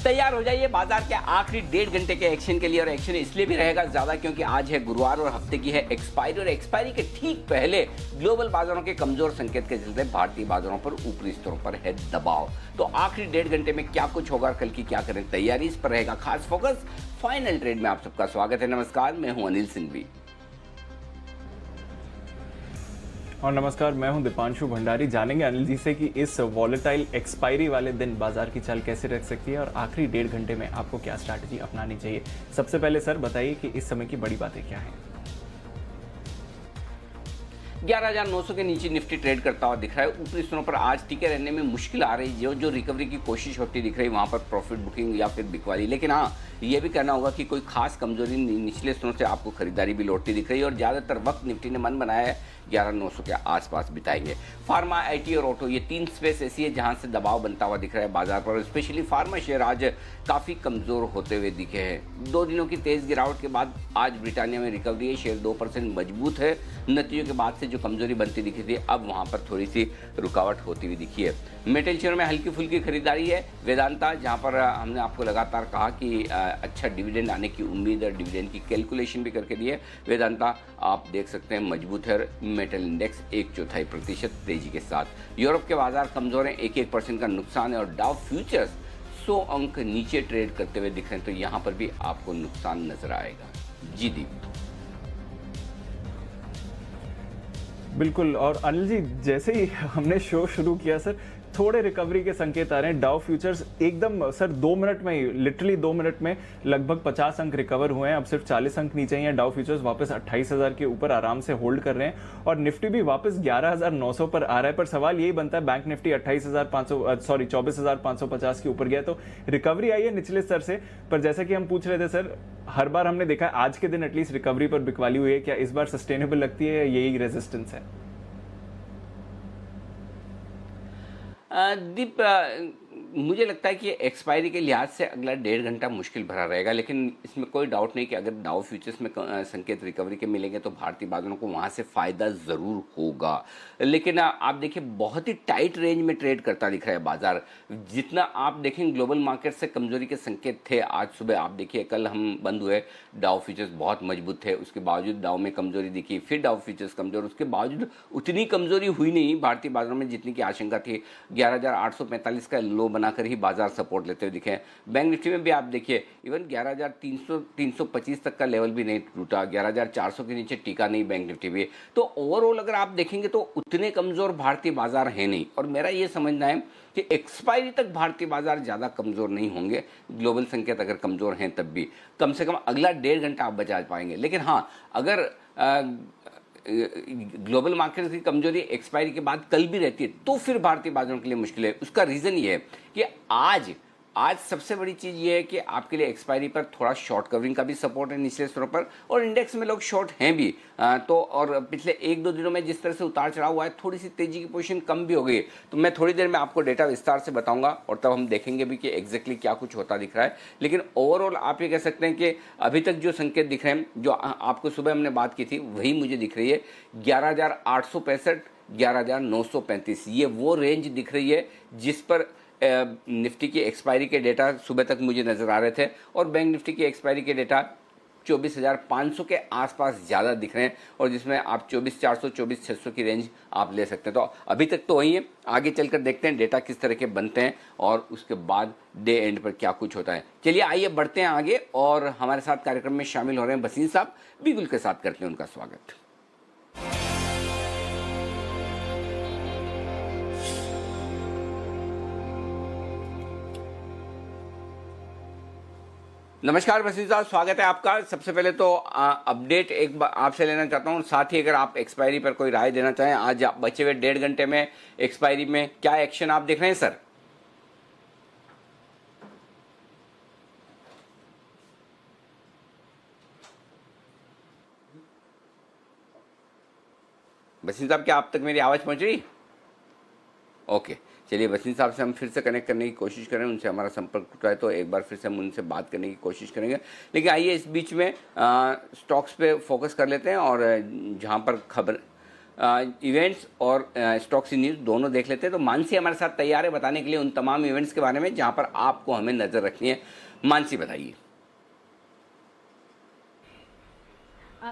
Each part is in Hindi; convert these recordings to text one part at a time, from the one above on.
तैयार हो जाइए बाजार के आखिरी 1.5 घंटे के एक्शन के लिए। और एक्शन इसलिए भी रहेगा ज्यादा क्योंकि आज है गुरुवार और हफ्ते की है एक्सपायरी। और एक्सपायरी के ठीक पहले ग्लोबल बाजारों के कमजोर संकेत के चलते भारतीय बाजारों पर ऊपरी स्तरों पर है दबाव। तो आखिरी 1.5 घंटे में क्या कुछ होगा, कल की क्या करें तैयारी, इस पर रहेगा खास फोकस। फाइनल ट्रेड में आप सबका स्वागत है। नमस्कार, मैं हूं अनिल सिंघवी। और नमस्कार, मैं हूं दीपांशु भंडारी। जानेंगे अनिल जी से कि इस वॉलेटाइल एक्सपायरी वाले दिन बाजार की चाल कैसे रख सकती है और आखिरी 1.5 घंटे में आपको क्या स्ट्रैटेजी अपनानी चाहिए। सबसे पहले सर बताइए कि इस समय की बड़ी बातें क्या हैं। 11,900 के नीचे निफ्टी ट्रेड करता हुआ दिख रहा है। ऊपरी स्तरों पर आज टिके रहने में मुश्किल आ रही है। जो रिकवरी की कोशिश होती दिख रही है वहां पर प्रॉफिट बुकिंग या फिर बिकवाली। लेकिन हाँ, ये भी कहना होगा कि कोई खास कमजोरी निचले स्तरों से आपको खरीदारी भी लौटती दिख रही है। और ज्यादातर वक्त निफ्टी ने मन बनाया है 11,900 के आसपास बिताएंगे। फार्मा, आईटी और ऑटो, ये तीन स्पेस ऐसी है जहां से दबाव बनता हुआ दिख रहा है बाजार पर। स्पेशली फार्मा शेयर आज काफी कमजोर होते हुए दिखे हैं। 2 दिनों की तेज गिरावट के बाद आज ब्रिटानिया में रिकवरी है। शेयर 2% मजबूत है। नतीजों के बाद से जो कमजोरी बनती दिखी थी, अब वहां पर थोड़ी सी रुकावट होती हुई दिखी है। मेटल शेयर में हल्की फुल्की खरीदारी है। वेदांता, जहां पर हमने आपको लगातार कहा कि अच्छा डिविडेंड आने की उम्मीद है, डिविडेंड की कैलकुलेशन भी करके दी है। वेदांता आप देख सकते हैं मजबूत है। मेटल इंडेक्स 1/4% तेजी के साथ। यूरोप के बाजार कमजोर हैं, 1% का नुकसान है। और डाउ फ्यूचर्स 100 अंक नीचे ट्रेड करते हुए दिख रहे हैं, तो यहां पर भी आपको नुकसान नजर आएगा। जी दीप। बिल्कुल। और अनिल जी, जैसे ही हमने शो शुरू किया सर, थोड़े रिकवरी के संकेत आ रहे हैं। डाउ फ्यूचर्स एकदम सर 2 मिनट में ही, लिटरली 2 मिनट में लगभग 50 अंक रिकवर हुए हैं। अब सिर्फ 40 अंक नीचे ही हैं। डाउ फ्यूचर्स वापस 28,000 के ऊपर आराम से होल्ड कर रहे हैं। और निफ्टी भी वापस 11,900 पर आ रहा है। पर सवाल यही बनता है, बैंक निफ्टी 24,550 के ऊपर गया, तो रिकवरी आई है निचले स्तर से। पर जैसा कि हम पूछ रहे थे सर, हर बार हमने देखा है आज के दिन एटलीस्ट रिकवरी पर बिकवाली हुई है। क्या इस बार सस्टेनेबल लगती है या यही रेजिस्टेंस है? दीप, मुझे लगता है कि एक्सपायरी के लिहाज से अगला 1.5 घंटा मुश्किल भरा रहेगा। लेकिन इसमें कोई डाउट नहीं कि अगर डाउ फ्यूचर्स में संकेत रिकवरी के मिलेंगे तो भारतीय बाजारों को वहां से फायदा जरूर होगा। लेकिन आप देखिए, बहुत ही टाइट रेंज में ट्रेड करता दिख रहा है बाजार। जितना आप देखें ग्लोबल मार्केट से कमजोरी के संकेत थे। आज सुबह आप देखिए, कल हम बंद हुए, डाउ फ्यूचर्स बहुत मजबूत थे, उसके बावजूद डाउ में कमजोरी दिखी। फिर डाउ फ्यूचर्स कमजोर, उसके बावजूद उतनी कमजोरी हुई नहीं भारतीय बाजारों में जितनी की आशंका थी। 11,845 का लो बनाकर ही बाजार सपोर्ट लेते हुए दिखे। बैंक निफ्टी में भी आप देखिए, इवन 11,325 तक का लेवल भी नहीं टूटा। 11,400 के नीचे टिका नहीं बैंक निफ्टी भी। तो ओवरऑल अगर आप देखेंगे तो उतने कमजोर भारतीय बाजार है नहीं। और मेरा ये समझना है कि एक्सपायरी तक भारतीय बाजार ज्यादा कमजोर नहीं होंगे। ग्लोबल संकेत अगर कमजोर हैं तब भी कम से कम अगला 1.5 घंटा आप बचा पाएंगे। लेकिन हाँ, अगर ग्लोबल मार्केट की कमजोरी एक्सपायरी के बाद कल भी रहती है तो फिर भारतीय बाजारों के लिए मुश्किल है। उसका रीजन ये है कि आज सबसे बड़ी चीज ये है कि आपके लिए एक्सपायरी पर थोड़ा शॉर्ट कवरिंग का भी सपोर्ट है निचले स्तरों पर। और इंडेक्स में लोग शॉर्ट हैं भी। तो और पिछले 1-2 दिनों में जिस तरह से उतार चढ़ाव हुआ है, थोड़ी सी तेजी की पोजीशन कम भी हो गई है। तो मैं थोड़ी देर में आपको डेटा विस्तार से बताऊंगा और तब हम देखेंगे भी कि एग्जैक्टली क्या कुछ होता दिख रहा है। लेकिन ओवरऑल आप ये कह सकते हैं कि अभी तक जो संकेत दिख रहे हैं, जो आपको सुबह हमने बात की थी, वही मुझे दिख रही है। 11,865, 11,935, ये वो रेंज दिख रही है जिस पर निफ्टी की एक्सपायरी के डेटा सुबह तक मुझे नजर आ रहे थे। और बैंक निफ्टी की एक्सपायरी के डेटा 24,500 के आसपास ज़्यादा दिख रहे हैं। और जिसमें आप 24,400, 24,600 की रेंज आप ले सकते हैं। तो अभी तक तो वही है। आगे चलकर देखते हैं डेटा किस तरह के बनते हैं और उसके बाद डे एंड पर क्या कुछ होता है। चलिए आइए बढ़ते हैं आगे। और हमारे साथ कार्यक्रम में शामिल हो रहे हैं बसीन साहब। बिल्कुल के साथ करते हैं उनका स्वागत। नमस्कार बसीर साहब, स्वागत है आपका। सबसे पहले तो अपडेट एक बार आपसे लेना चाहता हूं। साथ ही अगर आप एक्सपायरी पर कोई राय देना चाहें, आज आप बचे हुए 1.5 घंटे में एक्सपायरी में क्या एक्शन आप देख रहे हैं सर? बसीर साहब, क्या आप तक मेरी आवाज पहुंच रही? ओके, चलिए बसीन साहब से हम फिर से कनेक्ट करने की कोशिश करें। उनसे हमारा संपर्क टूटा है तो एक बार फिर से हम उनसे बात करने की कोशिश करेंगे। लेकिन आइए इस बीच में स्टॉक्स पे फोकस कर लेते हैं। और जहां पर इवेंट्स और स्टॉक्स न्यूज़ दोनों देख लेते हैं। तो मानसी हमारे साथ तैयार है बताने के लिए उन तमाम इवेंट्स के बारे में जहां पर आपको हमें नज़र रखनी है। मानसी बताइए।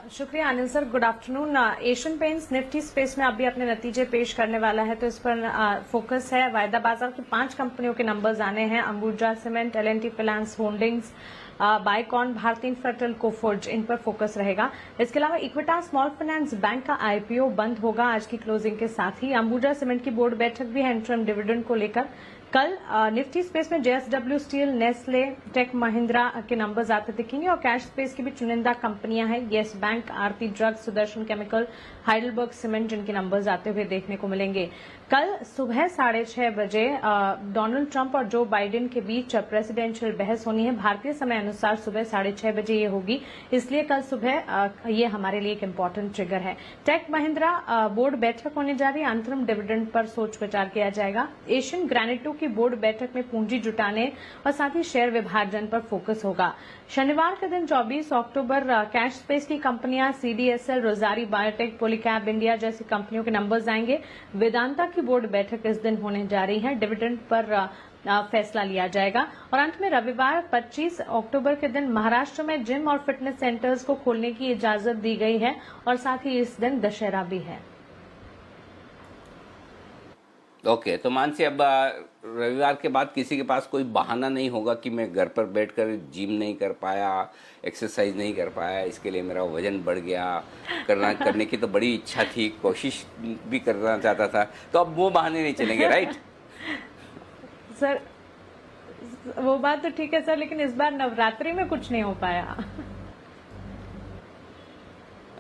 शुक्रिया Anil sir, good afternoon. Asian paints Nifty space में अभी अपने नतीजे पेश करने वाला है, तो इस पर फोकस है। वायदा बाजार की 5 कंपनियों के नंबर्स आने हैं। अंबुजा सीमेंट, L&T फाइनेंस होल्डिंग्स, बाइकॉन, भारती इन्फ्राटेल, कोफोर्ज, इन पर फोकस रहेगा। इसके अलावा इक्विटास स्मॉल फाइनेंस बैंक का IPO बंद होगा आज की क्लोजिंग के साथ ही। अंबुजा सीमेंट की बोर्ड बैठक भी है इंटरम डिविडेंड को लेकर। कल निफ्टी स्पेस में JSW स्टील, नेस्ले, टेक महिंद्रा के नंबर्स आते दिखेंगे और कैश स्पेस की भी चुनिंदा कंपनियां हैं, येस बैंक, आरती ड्रग्स, सुदर्शन केमिकल, हाइडलबर्ग सीमेंट, जिनके नंबर्स आते हुए देखने को मिलेंगे। कल सुबह 6:30 बजे डोनाल्ड ट्रंप और जो बाइडेन के बीच प्रेसिडेंशियल बहस होनी है। भारतीय समय अनुसार सुबह 6:30 बजे ये होगी, इसलिए कल सुबह ये हमारे लिए एक इम्पोर्टेंट ट्रिगर है। टेक महिंद्रा बोर्ड बैठक होने जा रही है, अंतरिम डिविडेंड पर सोच विचार किया जाएगा। एशियन ग्रेनाइटो की बोर्ड बैठक में पूंजी जुटाने और साथ ही शेयर विभाजन पर फोकस होगा। शनिवार के दिन 24 अक्टूबर कैश स्पेस की कंपनियां CDSL, Rosari biotech, Polycab India जैसी कंपनियों के नंबर्स आएंगे। वेदांता की बोर्ड बैठक इस दिन होने जा रही है, डिविडेंड पर फैसला लिया जाएगा। और अंत में रविवार 25 अक्टूबर के दिन महाराष्ट्र में जिम और फिटनेस सेंटर्स को खोलने की इजाजत दी गई है और साथ ही इस दिन दशहरा भी है। ओके, तो मानसी अब रविवार के बाद किसी के पास कोई बहाना नहीं होगा कि मैं घर पर बैठकर जिम नहीं कर पाया, एक्सरसाइज नहीं कर पाया, इसके लिए मेरा वजन बढ़ गया, करने की तो बड़ी इच्छा थी, कोशिश भी करना चाहता था, तो अब वो बहाने नहीं चलेंगे, राइट? सर वो बात तो ठीक है सर, लेकिन इस बार नवरात्रि में कुछ नहीं हो पाया।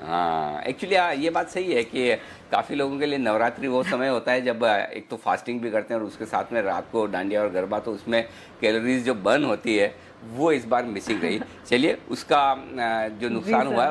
हाँ, एक्चुअली ये बात सही है कि काफ़ी लोगों के लिए नवरात्रि वो समय होता है जब एक तो फास्टिंग भी करते हैं और उसके साथ में रात को डांडिया और गरबा, तो उसमें कैलोरीज जो बर्न होती है वो इस बार मिसिंग रही। चलिए, उसका जो नुकसान हुआ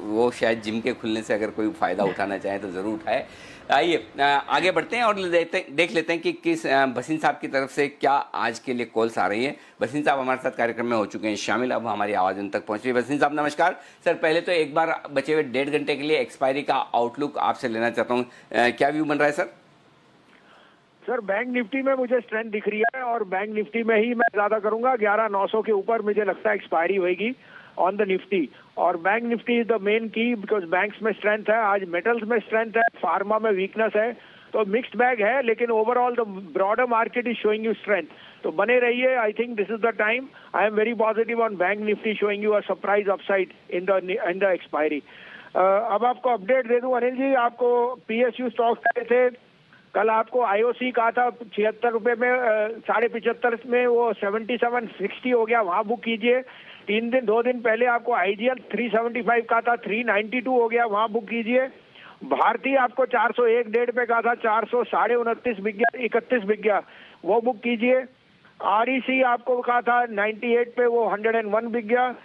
वो शायद जिम के खुलने से अगर कोई फ़ायदा उठाना चाहे तो ज़रूर उठाए। आइए आगे बढ़ते हैं और देख लेते हैं कि किस भसीन साहब की तरफ से क्या आज के लिए कॉल्स आ रही हैं। भसीन साहब हमारे साथ कार्यक्रम में हो चुके हैं शामिल, अब हमारी आवाज़ उन तक पहुंच रही है। भसीन साहब नमस्कार। सर पहले तो एक बार बचे हुए 1.5 घंटे के लिए एक्सपायरी का आउटलुक आपसे लेना चाहता हूँ, क्या व्यू बन रहा है सर? सर बैंक निफ्टी में मुझे स्ट्रेंथ दिख रही है और बैंक निफ्टी में ही मैं ज्यादा करूंगा। 11,900 के ऊपर मुझे लगता है एक्सपायरी होगी ऑन द निफ्टी, और bank Nifty is the main की बिकॉज बैंक्स में स्ट्रेंथ है, आज मेटल्स में स्ट्रेंथ है, फार्मा में वीकनेस है, तो मिक्स्ड बैग है, लेकिन overall the broader market is showing you strength. तो बने रहिए, I think this is the time. I am very positive on bank Nifty showing you a surprise upside in the expiry. अब आपको अपडेट दे दूं अनिल जी, आपको PSU स्टॉक्स कहे थे, कल आपको IOC कहा था 76 रुपए में, 75.5 में, वो 77.60 हो गया, वहां बुक कीजिए। 2 दिन पहले आपको IGL 375 का था, 392 हो गया, वहां बुक कीजिए। भारतीय आपको 401.5 पे कहा था, 429 बिक गया, 31 बिक गया, वो बुक कीजिए। REC आपको कहा था 98 पे, वो 101 बिक गया।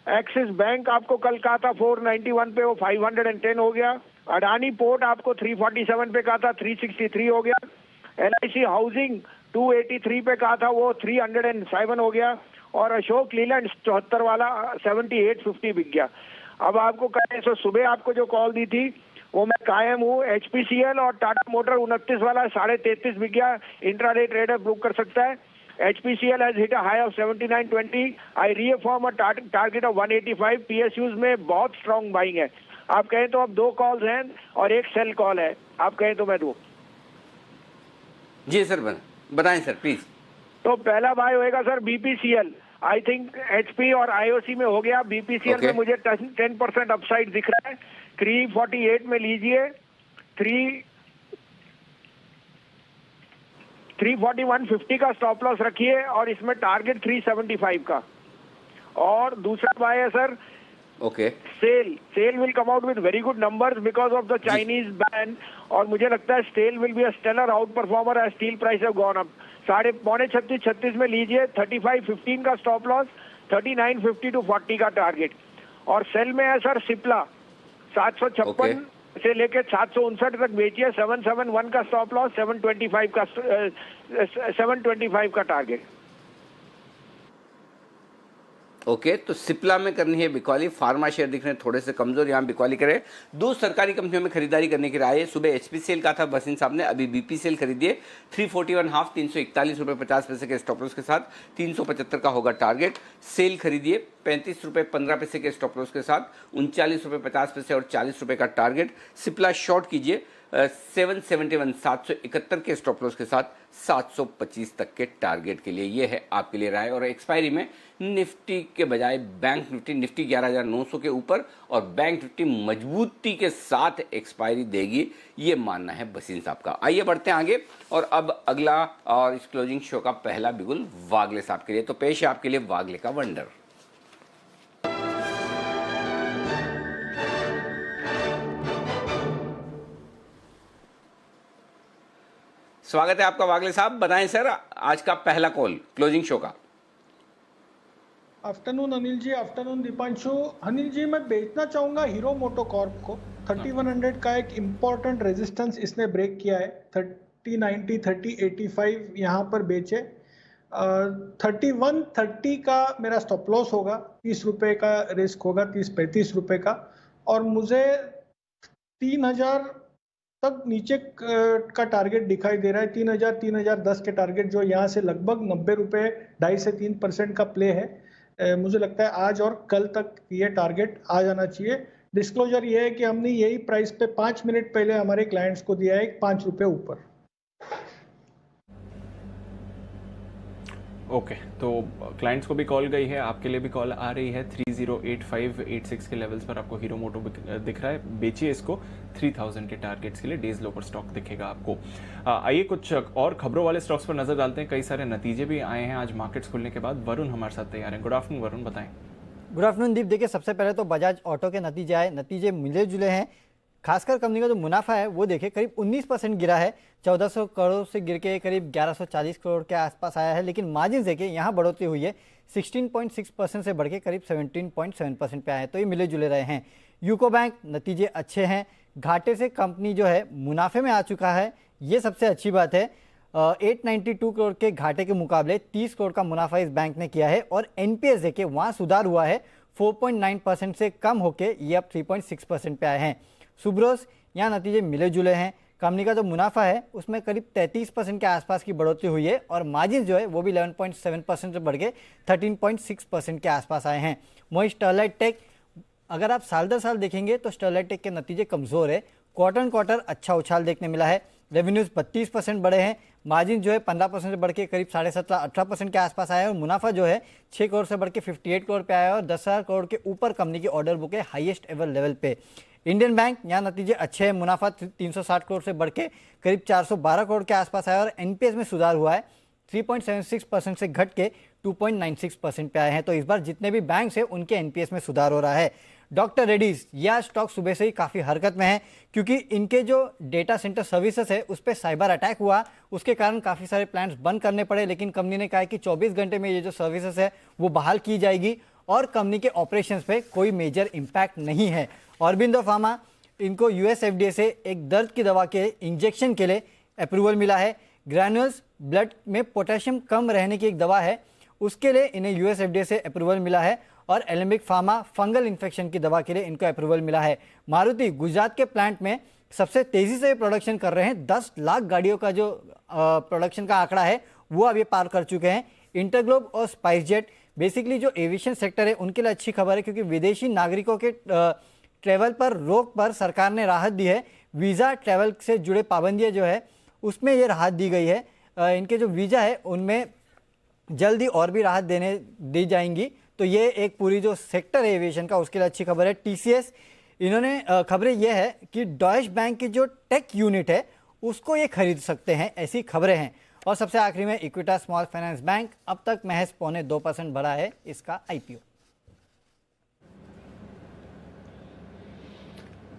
एक्सिस बैंक आपको कल कहा था 491 पे, वो 510 हो गया। अडानी पोर्ट आपको 347 पे कहा था, 363 हो गया। LIC हाउसिंग 283 पे कहा था, वो 307 हो गया। और अशोक लीलैंड 74 वाला 78.50 बिक गया। अब आपको कहें तो सुबह आपको जो कॉल दी थी वो मैं कायम हूँ। HPCL और टाटा मोटर 29 वाला 33.5 बिक गया, इंट्राडे ट्रेडर बुक कर सकता है। HPCL has hit a high of 79.20. I reaffirm a target of 185. PSUs में बहुत स्ट्रॉन्ग बाइंग है। आप कहें तो अब 2 कॉल्स हैं और 1 सेल कॉल है, आप कहें तो मैं दूं। जी सर, बताएं सर प्लीज। तो पहला बाय होएगा sir BPCL, I think HP और IOC में हो गया। BPCL में मुझे 10% अपसाइड दिख रहा है, 348 में लीजिए, 341.50 का स्टॉप लॉस रखिए और इसमें टारगेट 375 का। और दूसरा बाय है sir SAIL will come out with very good numbers because of the Chinese ban, और मुझे लगता है SAIL will be a stellar out performer as steel price have gone up. 36.5 में लीजिए, 35.15 का स्टॉप लॉस, 39.50 to 40 का टारगेट। और सेल में है सर सिप्ला 756 से लेके 759 तक बेचिए, 771 का स्टॉप लॉस, 725 का टारगेट। ओके, तो सिप्ला में करनी है बिकॉली, फार्मा शेयर दिख रहे हैं थोड़े से कमजोर, यहाँ बिकॉली करें। दो सरकारी कंपनियों में खरीदारी करने की राय है। सुबह एचपीसीएल का था बसिन साहब ने, अभी बीपीसीएल खरीदिए 341.5, 341 रुपये 50 पैसे के स्टॉप लॉस के साथ, 375 का होगा टारगेट। सेल खरीदिए 35 रुपये 15 पैसे के स्टॉप लॉस के साथ, 39 रुपये 50 पैसे और 40 रुपये का टारगेट। सिप्ला शॉर्ट कीजिए 771 771 के स्टॉप लॉस के साथ 725 तक के टारगेट के लिए। ये है आपके लिए राय। और एक्सपायरी में निफ्टी के बजाय बैंक निफ्टी, निफ्टी 11,900 के ऊपर और बैंक निफ्टी मजबूती के साथ एक्सपायरी देगी, ये मानना है बसीन साहब का। आइए बढ़ते हैं आगे। और अब अगला और इस क्लोजिंग शो का पहला बिगुल वागले साहब के लिए, तो पेश है आपके लिए वागले का वंडर। स्वागत है आपका वागले साहब, बताएं सर आज का पहला कॉल क्लोजिंग शो का। Afternoon Anil ji, afternoon Deepanshu. अनिल जी, मैं बेचना चाहूंगा हीरो मोटोकॉर्प को। 3100 का एक इम्पोर्टेंट रेजिस्टेंस इसने ब्रेक किया है। 3090, 3085 यहाँ पर बेचे। 3130 का मेरा स्टॉप लॉस होगा, 30 रुपये का रिस्क होगा, 30-35 रुपये का। और मुझे 3000 तक नीचे का टारगेट दिखाई दे रहा है। 3000, 3010 के टारगेट जो यहाँ से लगभग 90 रुपये, 2.5 से 3% का प्ले है। मुझे लगता है आज और कल तक ये टारगेट आ जाना चाहिए। डिस्क्लोजर ये है कि हमने यही प्राइस पे 5 मिनट पहले हमारे क्लाइंट्स को दिया है 5 रुपये ऊपर। ओके, तो क्लाइंट्स को भी कॉल गई है, आपके लिए भी कॉल आ रही है। 308586 के लेवल्स पर आपको हीरो मोटो दिख रहा है, बेचिए इसको 3000 के टारगेट्स के लिए। डेज लो पर स्टॉक दिखेगा आपको। आइए कुछ और खबरों वाले स्टॉक्स पर नजर डालते हैं। कई सारे नतीजे भी आए हैं आज मार्केट्स खुलने के बाद। वरुण हमारे साथ तैयार हैं। गुड आफ्टरनून वरुण, बताएं। गुड आफ्टरनून दीप। देखिए, सबसे पहले तो बजाज ऑटो के नतीजे आए, नतीजे मिले जुले हैं। खासकर कंपनी का जो मुनाफा है वो देखिए करीब 19% गिरा है। 1400 करोड़ से गिर के करीब 1140 करोड़ के आसपास आया है। लेकिन मार्जिन देखिए यहाँ बढ़ोतरी हुई है, 16.6% से बढ़ के करीब 17.7% पे आए हैं। तो ये मिले जुले रहे हैं। यूको बैंक नतीजे अच्छे हैं, घाटे से कंपनी जो है मुनाफे में आ चुका है, ये सबसे अच्छी बात है। 892 करोड़ के घाटे के मुकाबले 30 करोड़ का मुनाफा इस बैंक ने किया है। और एनपीएस देखिए वहाँ सुधार हुआ है, 4.9% से कम होके ये अब 3.6% पे आए हैं। सुब्रोस यहाँ नतीजे मिले जुले हैं। कंपनी का जो मुनाफा है उसमें करीब 33% के आसपास की बढ़ोतरी हुई है और मार्जिन जो है वो भी 11.7% से बढ़ के 13.6% के आसपास आए हैं। वहीं स्टरलाइट टेक, अगर आप साल दर साल देखेंगे तो स्टरलाइट टेक के नतीजे कमज़ोर है। क्वार्टर अच्छा उछाल देखने मिला है। रेवेन्यूज 32% बढ़े हैं, मार्जिन जो है 15% से बढ़ के करीब 17.5-18% के आसपास आया है। और मुनाफा जो है 6 करोड़ से बढ़ के 58 करोड़ पे आया है और 10,000 करोड़ के ऊपर कंपनी की ऑर्डर बुक है, हाईएस्ट एवर लेवल पे। इंडियन बैंक यहाँ नतीजे अच्छे हैं, मुनाफा 360 करोड़ से बढ़ के करीब 412 करोड़ के आसपास आया और एनपीएस में सुधार हुआ है, 3.76% से घट के 2.96% पे आए हैं। तो इस बार जितने भी बैंक्स हैं उनके एनपीएस में सुधार हो रहा है। डॉक्टर रेड्डीज, यह स्टॉक सुबह से ही काफ़ी हरकत में है क्योंकि इनके जो डेटा सेंटर सर्विसेज है उस पर साइबर अटैक हुआ, उसके कारण काफ़ी सारे प्लांट्स बंद करने पड़े। लेकिन कंपनी ने कहा है कि 24 घंटे में ये जो सर्विसेज है वो बहाल की जाएगी और कंपनी के ऑपरेशंस पे कोई मेजर इम्पैक्ट नहीं है। ऑरबिंदो फार्मा, इनको यूएस एफडीए से एक दर्द की दवा के इंजेक्शन के लिए अप्रूवल मिला है। ग्रैन्युल्स, ब्लड में पोटेशियम कम रहने की एक दवा है, उसके लिए इन्हें यूएस एफडीए से अप्रूवल मिला है। और एलेम्बिक फार्मा, फंगल इन्फेक्शन की दवा के लिए इनको अप्रूवल मिला है। मारुति गुजरात के प्लांट में सबसे तेजी से प्रोडक्शन कर रहे हैं, 10 लाख गाड़ियों का जो प्रोडक्शन का आंकड़ा है वो अब ये पार कर चुके हैं। इंटरग्लोब और स्पाइसजेट, बेसिकली जो एविएशन सेक्टर है उनके लिए अच्छी खबर है क्योंकि विदेशी नागरिकों के ट्रैवल पर रोक पर सरकार ने राहत दी है। वीज़ा ट्रैवल से जुड़े पाबंदियां जो है उसमें ये राहत दी गई है। इनके जो वीज़ा है उनमें जल्दी और भी राहत दी जाएंगी। तो ये एक पूरी जो सेक्टर है एविएशन का उसके लिए अच्छी खबर है। टीसीएस, इन्होंने खबरें ये है कि डॉयश बैंक की जो टेक यूनिट है उसको ये खरीद सकते हैं, ऐसी खबरें हैं। और सबसे आखिरी में इक्विटा स्मॉल फाइनेंस बैंक, अब तक महज 0.25% बढ़ा है इसका आईपीओ।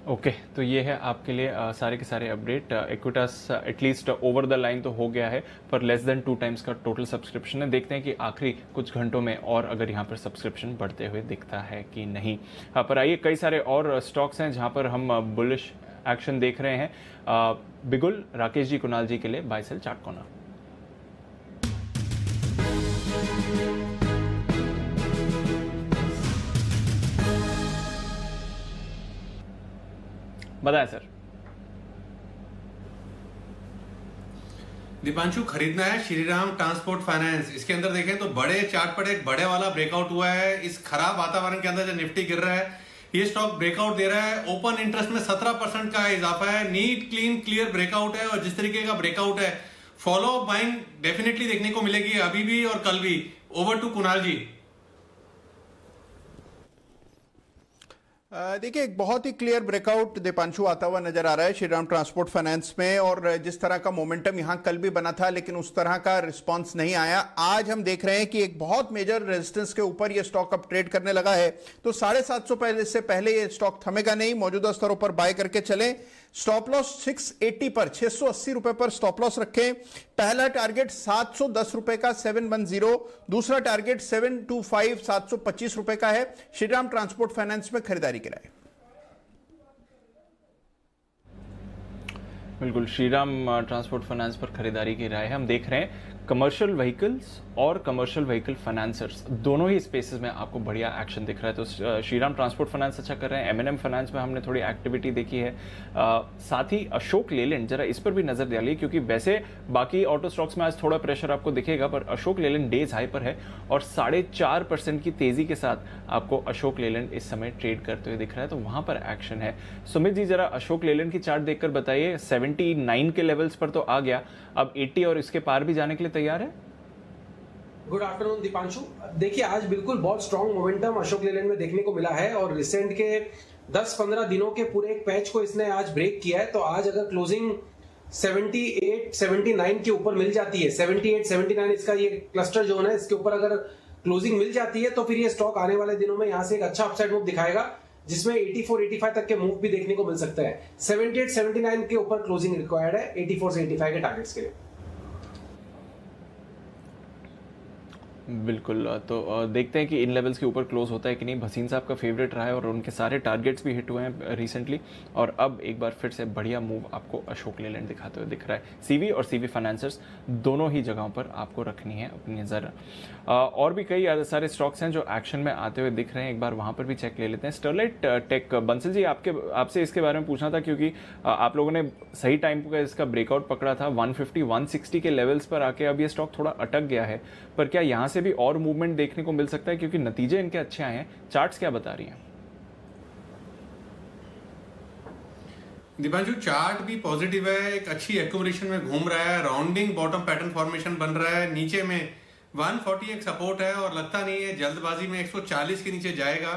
ओके, तो ये है आपके लिए सारे के सारे update. Equitas at least over the line तो हो गया है पर लेस देन 2 टाइम्स का टोटल सब्सक्रिप्शन है। देखते हैं कि आखिरी कुछ घंटों में और अगर यहाँ पर सब्सक्रिप्शन बढ़ते हुए दिखता है कि नहीं। पर आइए कई सारे और स्टॉक्स हैं जहाँ पर हम बुलिश एक्शन देख रहे हैं। बिगुल राकेश जी, कुणाल जी के लिए बाय सेल चार्ट कॉर्नर। बताएं सर। दीपांशु, खरीदना है श्रीराम ट्रांसपोर्ट फाइनेंस। इसके अंदर देखें तो बड़े चार्ट पर एक बड़े वाला ब्रेकआउट हुआ है। इस खराब वातावरण के अंदर जो निफ्टी गिर रहा है, ये स्टॉक ब्रेकआउट दे रहा है। ओपन इंटरेस्ट में 17% का इजाफा है। नीट क्लीन क्लियर ब्रेकआउट है और जिस तरीके का ब्रेकआउट है, फॉलो बाइंग डेफिनेटली देखने को मिलेगी अभी भी और कल भी। ओवर टू कुणाल जी। देखिए, एक बहुत ही क्लियर ब्रेकआउट दीपांशु आता हुआ नजर आ रहा है श्रीराम ट्रांसपोर्ट फाइनेंस में। और जिस तरह का मोमेंटम यहां कल भी बना था, लेकिन उस तरह का रिस्पांस नहीं आया। आज हम देख रहे हैं कि एक बहुत मेजर रेजिस्टेंस के ऊपर ये स्टॉक अब ट्रेड करने लगा है। तो 750 से पहले ये स्टॉक थमेगा नहीं। मौजूदा स्तरों पर बाय करके चलें। स्टॉप लॉस 680 पर, 680 रुपए पर स्टॉप लॉस रखें। पहला टारगेट 710 रुपए का 710, दूसरा टारगेट 725 725 रुपए का है। श्रीराम ट्रांसपोर्ट फाइनेंस में खरीदारी की राय। बिल्कुल, श्रीराम ट्रांसपोर्ट फाइनेंस पर खरीदारी की राय है। हम देख रहे हैं कमर्शियल व्हीकल्स और कमर्शियल व्हीकल फाइनेंसर्स दोनों ही स्पेसेस में आपको बढ़िया एक्शन दिख रहा है। तो श्रीराम ट्रांसपोर्ट फाइनेंस अच्छा कर रहे हैं। एमएनएम फाइनेंस में हमने थोड़ी एक्टिविटी देखी है। साथ ही अशोक लेलैंड, जरा इस पर भी नजर डालिए, क्योंकि वैसे बाकी ऑटो स्टॉक्स में आज थोड़ा प्रेशर आपको दिखेगा, पर अशोक लेलैंड डेज हाई पर है और 4.5% की तेजी के साथ आपको अशोक लेलैंड इस समय ट्रेड करते हुए दिख रहा है। तो वहां पर एक्शन है। सुमित जी, जरा अशोक लेलैंड की चार्ट देखकर बताइए। 79 के लेवल्स पर तो आ गया, अब 80 और इसके पार भी जाने के लिए तैयार है। Good afternoon Deepanshu. देखिए, आज बिल्कुल बहुत स्ट्रॉन्ग मोमेंटम अशोक लेलैंड में देखने को मिला है और रिसेंट के 10-15 दिनों के पूरे एक पैच को इसने आज ब्रेक किया है। तो आज अगर क्लोजिंग 78-79 के ऊपर मिल जाती है, 78-79 इसका ये क्लस्टर जोन है, इसके ऊपर अगर क्लोजिंग मिल जाती है तो फिर ये स्टॉक आने वाले दिनों में यहाँ से एक अच्छा अपसाइड मूव दिखाएगा, जिसमें 84-85 तक के मूव भी देखने को मिल सकता है। 78-79 के ऊपर क्लोजिंग रिक्वायर्ड है 84 से 85 के टारगेट्स के लिए। बिल्कुल, तो देखते हैं कि इन लेवल्स के ऊपर क्लोज होता है कि नहीं। भसीन साहब का फेवरेट रहा है और उनके सारे टारगेट्स भी हिट हुए हैं रिसेंटली। और अब एक बार फिर से बढ़िया मूव आपको अशोक लेलैंड दिखाते हुए दिख रहा है। सीवी और सीवी फाइनेंसर्स दोनों ही जगहों पर आपको रखनी है अपनी नज़र। और भी कई सारे स्टॉक्स हैं जो एक्शन में आते हुए दिख रहे हैं, एक बार वहाँ पर भी चेक ले लेते हैं। स्टरलाइट टेक, बंसल जी आपसे इसके बारे में पूछना था, क्योंकि आप लोगों ने सही टाइम पर इसका ब्रेकआउट पकड़ा था 150-160 के लेवल्स पर आके। अब ये स्टॉक थोड़ा अटक गया है, पर क्या यहाँ से भी और मूवमेंट देखने को मिल सकता है, क्योंकि नतीजे इनके अच्छे आए हैं। चार्ट्स क्या बता रही हैं? दीपांशु, चार्ट भी पॉजिटिव है, एक अच्छी एक्यूमुलेशन में घूम रहा है। राउंडिंग बॉटम पैटर्न फॉर्मेशन बन रहा है। नीचे में 140 एक सपोर्ट है और लगता नहीं है जल्दबाजी में 140 के नीचे जाएगा।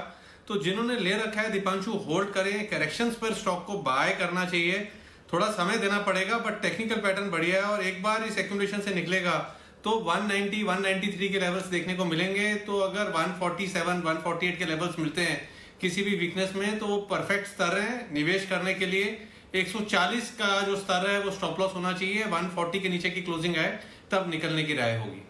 तो जिन्होंने ले रखा है दीपांशु, होल्ड करें। करेक्शंस पर स्टॉक को बाय करना चाहिए, थोड़ा समय देना पड़ेगा, बट टेक्निकल पैटर्न बढ़िया है और एक बार इस एक्यूमुलेशन से निकलेगा तो 190-193 के लेवल्स देखने को मिलेंगे। तो अगर 147-148 के लेवल्स मिलते हैं किसी भी वीकनेस में, तो वो परफेक्ट स्तर है निवेश करने के लिए। 140 का जो स्तर है वो स्टॉप लॉस होना चाहिए। 140 के नीचे की क्लोजिंग आए तब निकलने की राय होगी।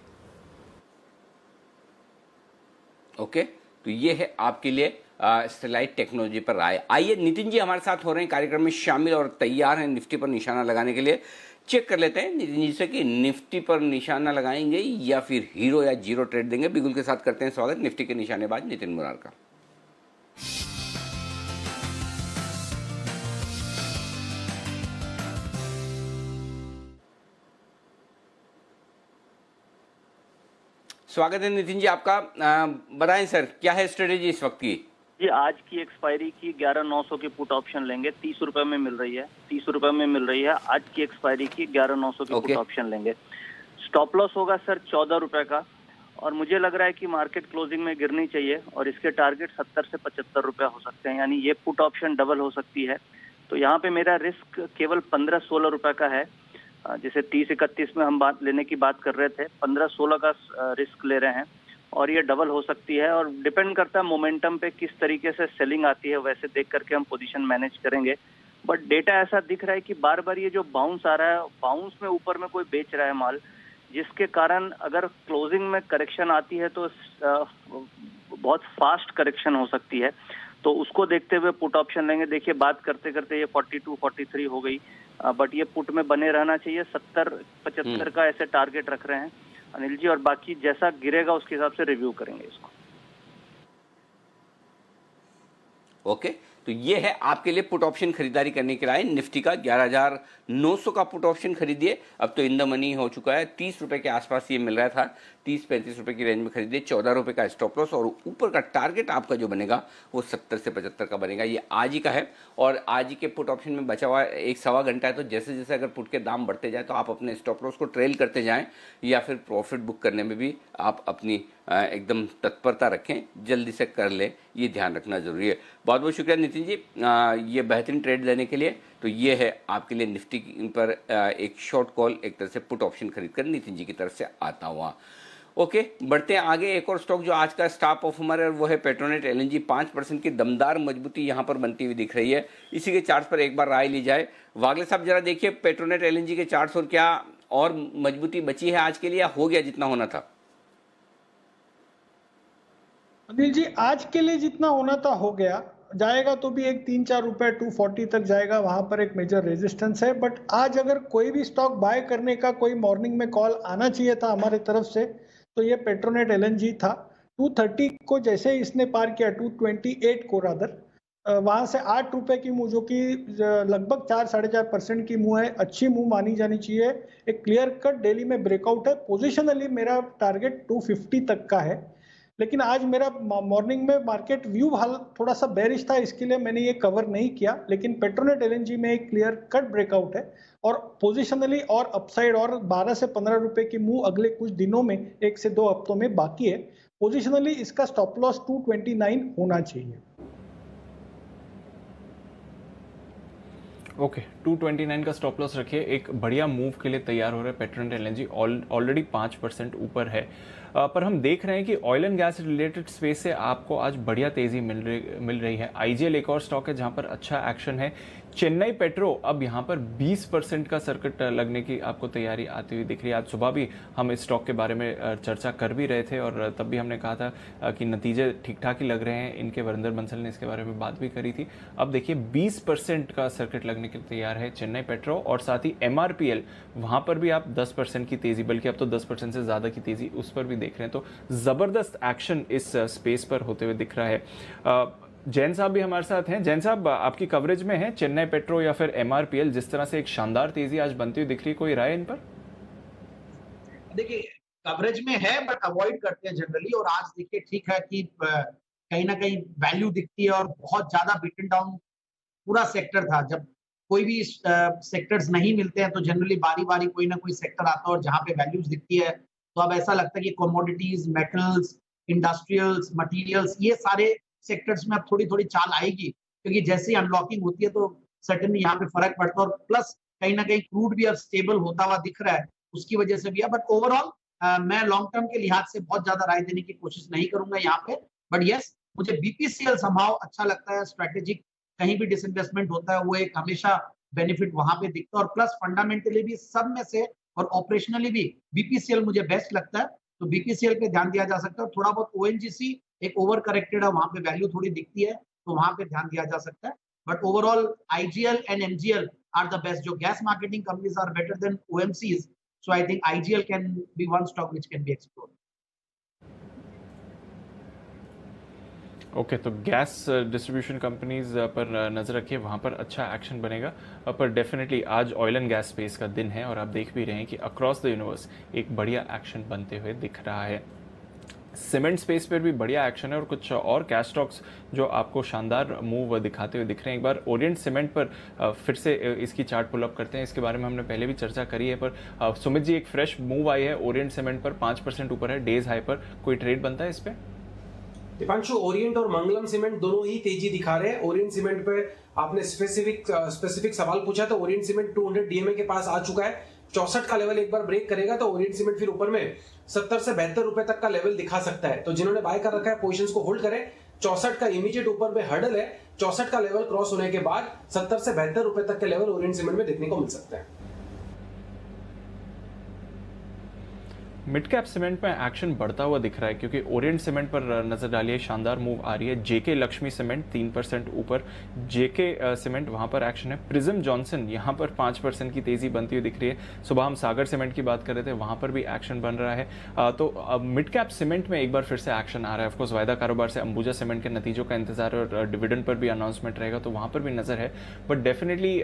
ओके, तो ये है आपके लिए स्टरलाइट टेक्नोलॉजी पर राय। आइए, नितिन जी हमारे साथ हो रहे हैं कार्यक्रम में शामिल और तैयार हैं निफ्टी पर निशाना लगाने के लिए। चेक कर लेते हैं नितिन जी से कि निफ्टी पर निशाना लगाएंगे या फिर हीरो या जीरो ट्रेड देंगे। बिगुल के साथ करते हैं स्वागत निफ्टी के निशानेबाज नितिन मुरार का। स्वागत है नितिन जी आपका। बताएं सर, क्या है स्ट्रेटेजी इस वक्त की? जी, आज की एक्सपायरी की 11,900 की पुट ऑप्शन लेंगे। 30 रुपए में मिल रही है, 30 रुपए में मिल रही है। आज की एक्सपायरी की 11,900 की पुट ऑप्शन लेंगे। स्टॉप लॉस होगा सर 14 रुपए का और मुझे लग रहा है कि मार्केट क्लोजिंग में गिरनी चाहिए और इसके टारगेट 70 से 75 रुपए हो सकते हैं, यानी ये पुट ऑप्शन डबल हो सकती है। तो यहाँ पे मेरा रिस्क केवल 15-16 रुपए का है। जैसे 30-31 में हम लेने की बात कर रहे थे, 15-16 का रिस्क ले रहे हैं और ये डबल हो सकती है। और डिपेंड करता है मोमेंटम पे, किस तरीके से सेलिंग आती है, वैसे देख करके हम पोजीशन मैनेज करेंगे। बट डेटा ऐसा दिख रहा है कि बार बार ये जो बाउंस आ रहा है, बाउंस में ऊपर में कोई बेच रहा है माल, जिसके कारण अगर क्लोजिंग में करेक्शन आती है तो बहुत फास्ट करेक्शन हो सकती है। तो उसको देखते हुए पुट ऑप्शन लेंगे। देखिए, बात करते करते ये 42-43 हो गई, बट ये पुट में बने रहना चाहिए। 70-75 का ऐसे टारगेट रख रहे हैं अनिल जी, और बाकी जैसा गिरेगा उसके हिसाब से रिव्यू करेंगे इसको। ओके, तो ये है आपके लिए पुट ऑप्शन खरीदारी करने के लिए निफ्टी का 11,900 का पुट ऑप्शन खरीदिए। अब तो इन द मनी हो चुका है, 30 रुपए के आसपास ये मिल रहा था, 30-35 रुपए की रेंज में खरीदिए। 14 रुपए का स्टॉप लॉस और ऊपर का टारगेट आपका जो बनेगा वो 70 से 75 का बनेगा। ये आज ही का है और आज ही के पुट ऑप्शन में बचा हुआ 1-1.25 घंटा है, तो जैसे जैसे अगर पुट के दाम बढ़ते जाए तो आप अपने स्टॉप लॉस को ट्रेल करते जाएं या फिर प्रॉफिट बुक करने में भी आप अपनी एकदम तत्परता रखें, जल्दी से कर लें, ये ध्यान रखना जरूरी है। बहुत बहुत शुक्रिया नितिन जी ये बेहतरीन ट्रेड देने के लिए। तो ये है आपके लिए निफ्टी पर एक शॉर्ट कॉल, एक तरह से पुट ऑप्शन खरीद कर नितिन जी की तरफ से आता हुआ। ओके, बढ़ते हैं आगे। एक और स्टॉक जो आज का स्टार परफॉर्मर है वो है पेट्रोनेट एलएनजी। 5% की दमदार मजबूती यहाँ पर बनती हुई दिख रही है। इसी के चार्ट्स पर एक बार राय ली जाए। वागले साहब जरा देखिए पेट्रोनेट एलएनजी के चार्ट्स और क्या और मजबूती बची है आज के लिए, हो गया जितना होना था? अनिल जी आज के लिए जितना होना था हो गया, जाएगा तो भी एक 3-4 रुपए 240 तक जाएगा, वहां पर एक मेजर रेजिस्टेंस है। बट आज अगर कोई भी स्टॉक बाय करने का कोई मॉर्निंग में कॉल आना चाहिए था हमारे तरफ से तो ये पेट्रोनेट एलएनजी था। 230 को जैसे इसने पार किया, 228 को रादर, वहां से 8 रुपए की मूव जो कि लगभग 4-4.5% की मूव है, अच्छी मूव मानी जानी चाहिए। एक क्लियर कट डेली में ब्रेकआउट है। पोजिशनली मेरा टारगेट 250 तक का है, लेकिन आज मेरा मॉर्निंग में मार्केट व्यू हाल थोड़ा सा बेरिश था, इसके लिए मैंने ये कवर नहीं किया। लेकिन पेट्रोनेट एलएनजी में एक क्लियर कट ब्रेकआउट है और पोजिशनली और अपसाइड और 12 से 15 रुपए की मूव अगले कुछ दिनों में, 1 से 2 हफ्तों में बाकी है। पोजिशनली इसका स्टॉप लॉस 229 होना चाहिए। ओके, 229 का स्टॉप लॉस रखिए। एक बढ़िया मूव के लिए तैयार हो रहा है पेट्रोनेट एलएनजी, ऑलरेडी 5% ऊपर है। पर हम देख रहे हैं कि oil and gas related space से आपको आज बढ़िया तेजी मिल रही है। आईजीएल एक और स्टॉक है जहां पर अच्छा एक्शन है। चेन्नई पेट्रो अब यहां पर 20% का सर्किट लगने की आपको तैयारी आती हुई दिख रही है। आज सुबह भी हम इस स्टॉक के बारे में चर्चा कर भी रहे थे और तब भी हमने कहा था कि नतीजे ठीक ठाक ही लग रहे हैं इनके। वरिंदर बंसल ने इसके बारे में बात भी करी थी। अब देखिए 20% का सर्किट लगने के लिए तैयार है चेन्नई पेट्रो और साथ ही एमआरपीएल, वहां पर भी आप 10% की तेजी, बल्कि अब तो 10% से ज्यादा की तेजी उस पर भी देख रहे हैं। तो जबरदस्त एक्शन इस स्पेस पर होते हुए दिख रहा है। जैन साहब भी हमारे साथ हैं। जैन साहब आपकी कवरेज में है चेन्नई पेट्रो या फिर एमआरपीएल, जिस तरह से एक शानदार तेजी आज बनती हुई दिख रही है, कोई राय इन पर? देखिए कवरेज में है बट अवॉइड करते हैं जनरली। और आज देखिए ठीक है कि कहीं ना कहीं वैल्यू दिखती है और बहुत ज्यादा बीटन डाउन पूरा सेक्टर था। जब कोई भी सेक्टर्स नहीं मिलते हैं तो जनरली बारी बारी कोई ना कोई सेक्टर आता है और जहां पे वैल्यूज दिखती है तो अब ऐसा लगता है कि कमोडिटीज, मेटल्स, इंडस्ट्रियल्स, मटेरियल्स, ये सारे सेक्टर्स में अब थोड़ी थोड़ी चाल आएगी, क्योंकि जैसे ही अनलॉकिंग होती है तो सर्टेनली यहाँ पे फर्क पड़ता है। और प्लस कहीं ना कहीं क्रूड भी अब स्टेबल होता हुआ दिख रहा है, उसकी वजह से भी है। बट ओवरऑल मैं लॉन्ग टर्म के लिहाज से बहुत ज्यादा राय देने की कोशिश नहीं करूंगा यहाँ पे। बट यस, मुझे बीपीसीएल संभाव अच्छा लगता है। स्ट्रेटेजिक कहीं भी डिसइन्वेस्टमेंट होता है वो एक हमेशा बेनिफिट वहां पे दिखता है। और प्लस फंडामेंटली भी सब में से और ऑपरेशनली भी बीपीसीएल मुझे बेस्ट लगता है, तो बीपीसीएल पे ध्यान दिया जा सकता है। थोड़ा बहुत ओएनजीसी एक ओवर करेक्टेड है, वहां पे वैल्यू थोड़ी दिखती है तो वहां पे ध्यान दिया जा सकता है। But overall IGL and MGL are the best. जो gas marketing companies are better than OMCs, so I think IGL can be one stock which can be explored. Okay, तो गैस डिस्ट्रीब्यूशन कंपनीज पर नजर रखिए, वहां पर अच्छा एक्शन बनेगा। पर डेफिनेटली आज ऑयल एंड गैस स्पेस का दिन है और आप देख भी रहे हैं कि अक्रॉस द यूनिवर्स एक बढ़िया एक्शन बनते हुए दिख रहा है। सीमेंट स्पेस पर भी बढ़िया एक्शन है और कुछ और कैश स्टॉक्स जो आपको शानदार मूव दिखाते हुए दिख रहे हैं। एक बार ओरिएंट सीमेंट पर फिर से इसकी चार्ट पुल अप करते हैं। इसके बारे में हमने पहले भी चर्चा करी है, पर सुमित जी एक फ्रेश मूव आई है ओरिएंट सीमेंट पर, 5% ऊपर है डेज हाई पर। कोई ट्रेड बनता है इस पे? दीपांशु, ओरिएंट और मंगलम सीमेंट दोनों ही तेजी दिखा रहे हैं। ओरिएंट सीमेंट पे आपने स्पेसिफिक सवाल पूछा तो ओरिएंट सीमेंट 200 डीएमए के पास आ चुका है। 64 का लेवल एक बार ब्रेक करेगा तो ओरिएंट सीमेंट फिर ऊपर में 70 से 72 रुपए तक का लेवल दिखा सकता है। तो जिन्होंने बाय कर रखा है पोजीशंस को होल्ड करें। 64 का इमीडिएट ऊपर में हर्डल है। 64 का लेवल क्रॉस होने के बाद 70 से 72 रुपए तक के लेवल ओरिएंट सीमेंट में देखने को मिल सकता है। मिड कैप सीमेंट में एक्शन बढ़ता हुआ दिख रहा है क्योंकि ओरिएंट सीमेंट पर नजर डालिए, शानदार मूव आ रही है। जेके लक्ष्मी सीमेंट 3% ऊपर, जेके सीमेंट वहां पर एक्शन है। प्रिज्म जॉनसन यहां पर 5% की तेजी बनती हुई दिख रही है। सुबह हम सागर सीमेंट की बात कर रहे थे, वहां पर भी एक्शन बन रहा है। तो मिड कैप सीमेंट में एक बार फिर से एक्शन आ रहा है। ऑफकोर्स वायदा कारोबार से अंबुजा सीमेंट के नतीजों का इंतजार और डिविडेंड पर भी अनाउंसमेंट रहेगा, तो वहां पर भी नजर है। बट डेफिनेटली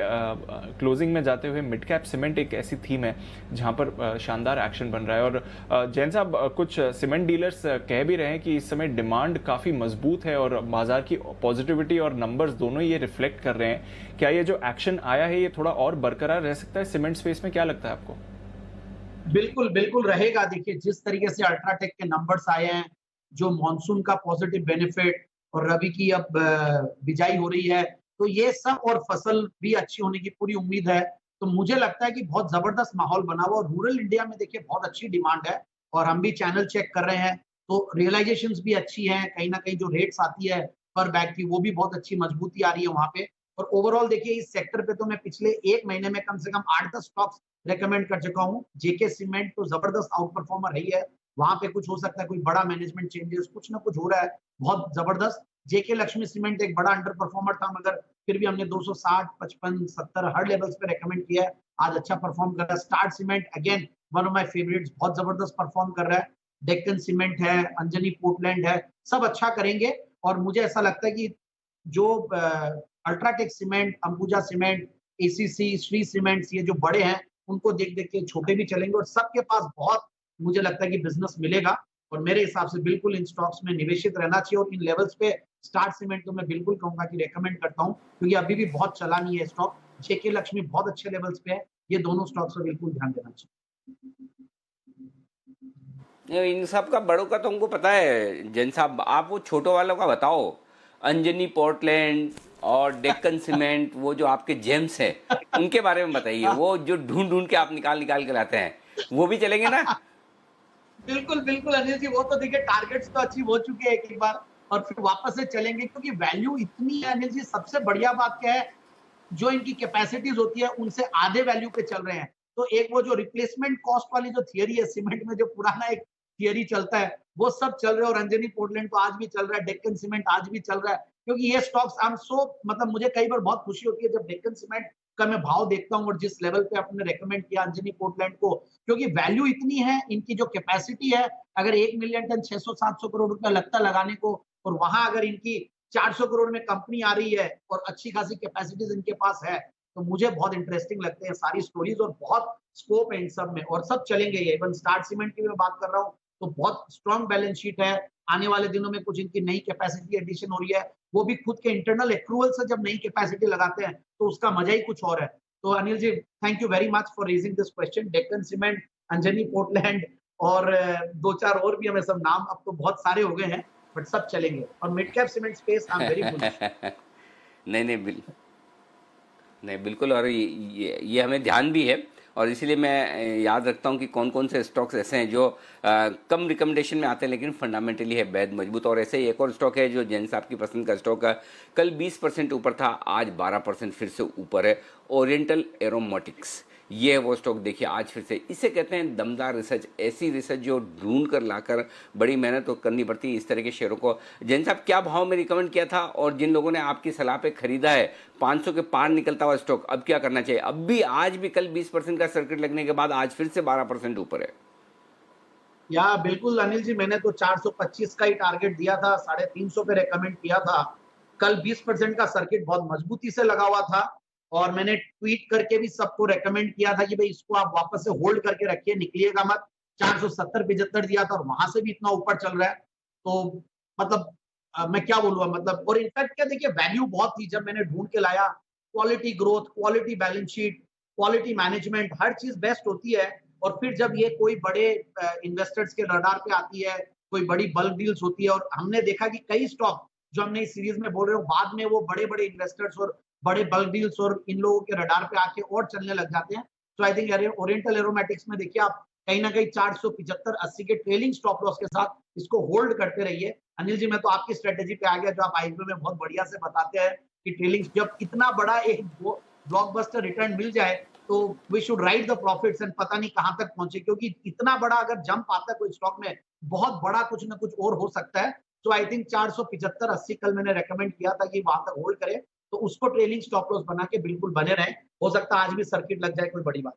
क्लोजिंग में जाते हुए मिड कैप सीमेंट एक ऐसी थीम है जहां पर शानदार एक्शन बन रहा है। और जैन साहब, कुछ सीमेंट डीलर्स कह भी रहे हैं कि इस समय डिमांड काफी मजबूत है और बाजार की पॉजिटिविटी और नंबर्स दोनों ये रिफ्लेक्ट कर रहे हैं। क्या ये जो एक्शन आया है ये थोड़ा और बरकरार रह सकता है सीमेंट स्पेस में? क्या लगता है आपको? बिल्कुल बिल्कुल रहेगा। देखिए, जिस तरीके से अल्ट्राटेक के नंबर्स आए हैं, जो मॉनसून का पॉजिटिव बेनिफिट और रबी की अब बिजाई हो रही है, तो ये सब और फसल भी अच्छी होने की पूरी उम्मीद है। तो मुझे लगता है कि बहुत जबरदस्त माहौल बना हुआ। और रूरल इंडिया में देखिए बहुत अच्छी डिमांड है और हम भी चैनल चेक कर रहे हैं, तो रियलाइजेशंस भी अच्छी हैं। कहीं ना कहीं जो रेट्स आती है पर बैग की, वो भी बहुत अच्छी मजबूती आ रही है वहां पे। और ओवरऑल देखिए इस सेक्टर पे तो मैं पिछले एक महीने में कम से कम 8-10 स्टॉक्स रेकमेंड कर चुका हूँ। जेके सीमेंट तो जबरदस्त आउट परफॉर्मर रही है, वहां पे कुछ हो सकता है, कोई बड़ा मैनेजमेंट चेंजेस, कुछ ना कुछ हो रहा है बहुत जबरदस्त। जेके लक्ष्मी सीमेंट एक बड़ा अंडर परफॉर्मर था, मगर फिर भी हमने 260, 55, 70 हर लेवल्स पे रेकमेंड किया है, आज अच्छा परफॉर्म कर रहा है। Star cement again one of my favourites, बहुत जबरदस्त परफॉर्म कर रहा है। डेक्कन सीमेंट है, अंजनी पोर्टलैंड है, सब अच्छा करेंगे। और मुझे ऐसा लगता है कि जो UltraTech cement, Ambuja cement, ACC, Shri cements, ये जो बड़े हैं, उनको देख देख के छोटे भी चलेंगे और सबके पास बहुत मुझे लगता है कि बिजनेस मिलेगा। और मेरे हिसाब से बिल्कुल इन स्टॉक्स में निवेशित रहना चाहिए। और इन लेवल्स पे स्टार सीमेंट तो मैं बिल्कुल कहूंगा कि रेकमेंड करता हूं, क्योंकि अभी भी बहुत चलानी है स्टॉक। जेके लक्ष्मी बहुत अच्छे लेवल्स पे है, ये दोनों स्टॉक्स पर बिल्कुल ध्यान देना चाहिए। इन सब का बड़ों का तो हमको पता है जैन साहब, आप वो छोटों वालों का बताओ। अंजनी पोर्टलैंड और डेक्कन सीमेंट, वो जो आपके जेम्स है, उनके बारे में बताइए। वो जो ढूंढ ढूंढ के आप निकाल के लाते हैं, वो भी चलेंगे ना? बिल्कुल बिल्कुल अनिल जी, वो तो देखिए टारगेट्स तो अचीव हो चुके हैं एक बार और फिर वापस से चलेंगे, क्योंकि वैल्यू इतनी है अनिल जी। सबसे बढ़िया बात क्या है, जो इनकी कैपेसिटीज होती है उनसे आधे वैल्यू पे चल रहे हैं। तो एक वो जो रिप्लेसमेंट कॉस्ट वाली जो थियरी है सीमेंट में, जो पुराना एक थियरी चलता है, वो सब चल रहे हैं। और अंजनी पोर्टलैंड तो आज भी चल रहा है, डेक्कन सीमेंट आज भी चल रहा है, क्योंकि ये स्टॉक्स हम मतलब मुझे कई बार बहुत खुशी होती है जब डेक्कन सीमेंट का मैं भाव देखता हूँ और जिस लेवल पे आपने रेकमेंड किया अंजनी पोर्टलैंड को, क्योंकि वैल्यू इतनी है, इनकी जो कैपेसिटी है, अगर 1 मिलियन टन 600-700 करोड़ रुपया लगता लगाने को, और वहां अगर इनकी 400 करोड़ में कंपनी आ रही है और अच्छी खासी कैपेसिटीज इनके पास है, तो मुझे बहुत इंटरेस्टिंग लगते हैं सारी स्टोरीज और बहुत स्कोप है इन सब में और सब चलेंगे। ये इवन स्टार सीमेंट की मैं बात कर रहा हूँ, तो बहुत स्ट्रॉन्ग बैलेंस शीट है। आने वाले दिनों में कुछ इनकी नई कैपेसिटी एडिशन हो रही है, वो भी खुद के इंटरनल एक्रूवल से जब नई कैपेसिटी लगाते हैं तो उसका मजा ही कुछ और है। तो Anil ji, thank you very much for raising this question. Deccan Cement, Anjani Portland और 2-4 और भी हमें सब नाम अब तो बहुत सारे हो गए हैं, बट सब चलेंगे। और mid cap cement space I am very bullish. नहीं बिल्कुल, और ये हमें ध्यान भी है और इसीलिए मैं याद रखता हूँ कि कौन कौन से स्टॉक्स ऐसे हैं जो कम रिकमेंडेशन में आते हैं लेकिन फंडामेंटली है बेहद मजबूत। और ऐसे ही एक और स्टॉक है जो जैन साहब की पसंद का स्टॉक है, कल 20% ऊपर था, आज 12% फिर से ऊपर है, ओरिएंटल एरोनॉटिक्स। ये है वो स्टॉक, देखिए आज फिर से, इसे कहते हैं दमदार रिसर्च। ऐसी रिसर्च जो ढूंढ कर लाकर बड़ी मेहनत तो करनी पड़ती है इस तरह के शेयरों को। जैन साहब, क्या भाव में रिकमेंड किया था और जिन लोगों ने आपकी सलाह पे खरीदा है 500 के पार निकलता हुआ स्टॉक, अब क्या करना चाहिए? अब भी आज भी कल 20% का सर्किट लगने के बाद आज फिर से 12% ऊपर है। या बिल्कुल अनिल जी, मैंने तो 425 का ही टारगेट दिया था, 350 पे रेकमेंड किया था। कल 20% का सर्किट बहुत मजबूती से लगा हुआ था और मैंने ट्वीट करके भी सबको रेकमेंड किया था कि भाई इसको आप वापस से होल्ड करके रखिए, निकलिएगा मत। 470-75 दिया था और वहां से भी इतना ऊपर चल रहा है, तो मतलब मैं क्या बोलूंगा, मतलब। और इनफैक्ट क्या देखिए, वैल्यू बहुत थी जब मैंने ढूंढ के लाया। Quality growth, quality balance sheet, quality management, हर चीज बेस्ट होती है। और फिर जब ये कोई बड़े इन्वेस्टर्स के रडार पे आती है, कोई बड़ी बल्क डील्स होती है, और हमने देखा कि कई स्टॉक जो हमने इस सीरीज में बोल रहे हो, बाद में वो बड़े बड़े इन्वेस्टर्स और बड़े बल्क डील्स और इन लोगों के रडार पे आके और चलने लग जाते हैं। तो आई थिंक ओरिएंटल एरोमेटिक्स में देखिए आप कहीं ना कहीं 475-80 के ट्रेलिंग स्टॉप लॉस के साथ इसको होल्ड करते रहिए। अनिल जी, मैं तो आपकी स्ट्रेटेजी पे आ गया जो आप आईपीओ में बहुत बढ़िया से बताते हैं कि ट्रेलिंग, जब इतना बड़ा एक ब्लॉकबस्टर रिटर्न मिल जाए तो we should ride the profits and पता नहीं कहां तक पहुंचे, क्योंकि इतना बड़ा अगर जंप आता है कोई स्टॉक में, बहुत बड़ा कुछ ना कुछ और हो सकता है। तो आई थिंक 475-80 कल मैंने रेकमेंड किया था कि वहां तक होल्ड करे, तो उसको ट्रेलिंग स्टॉप लॉस बना के बिल्कुल बने रहे। हो सकता है आज भी सर्किट लग जाए, कोई बड़ी बात।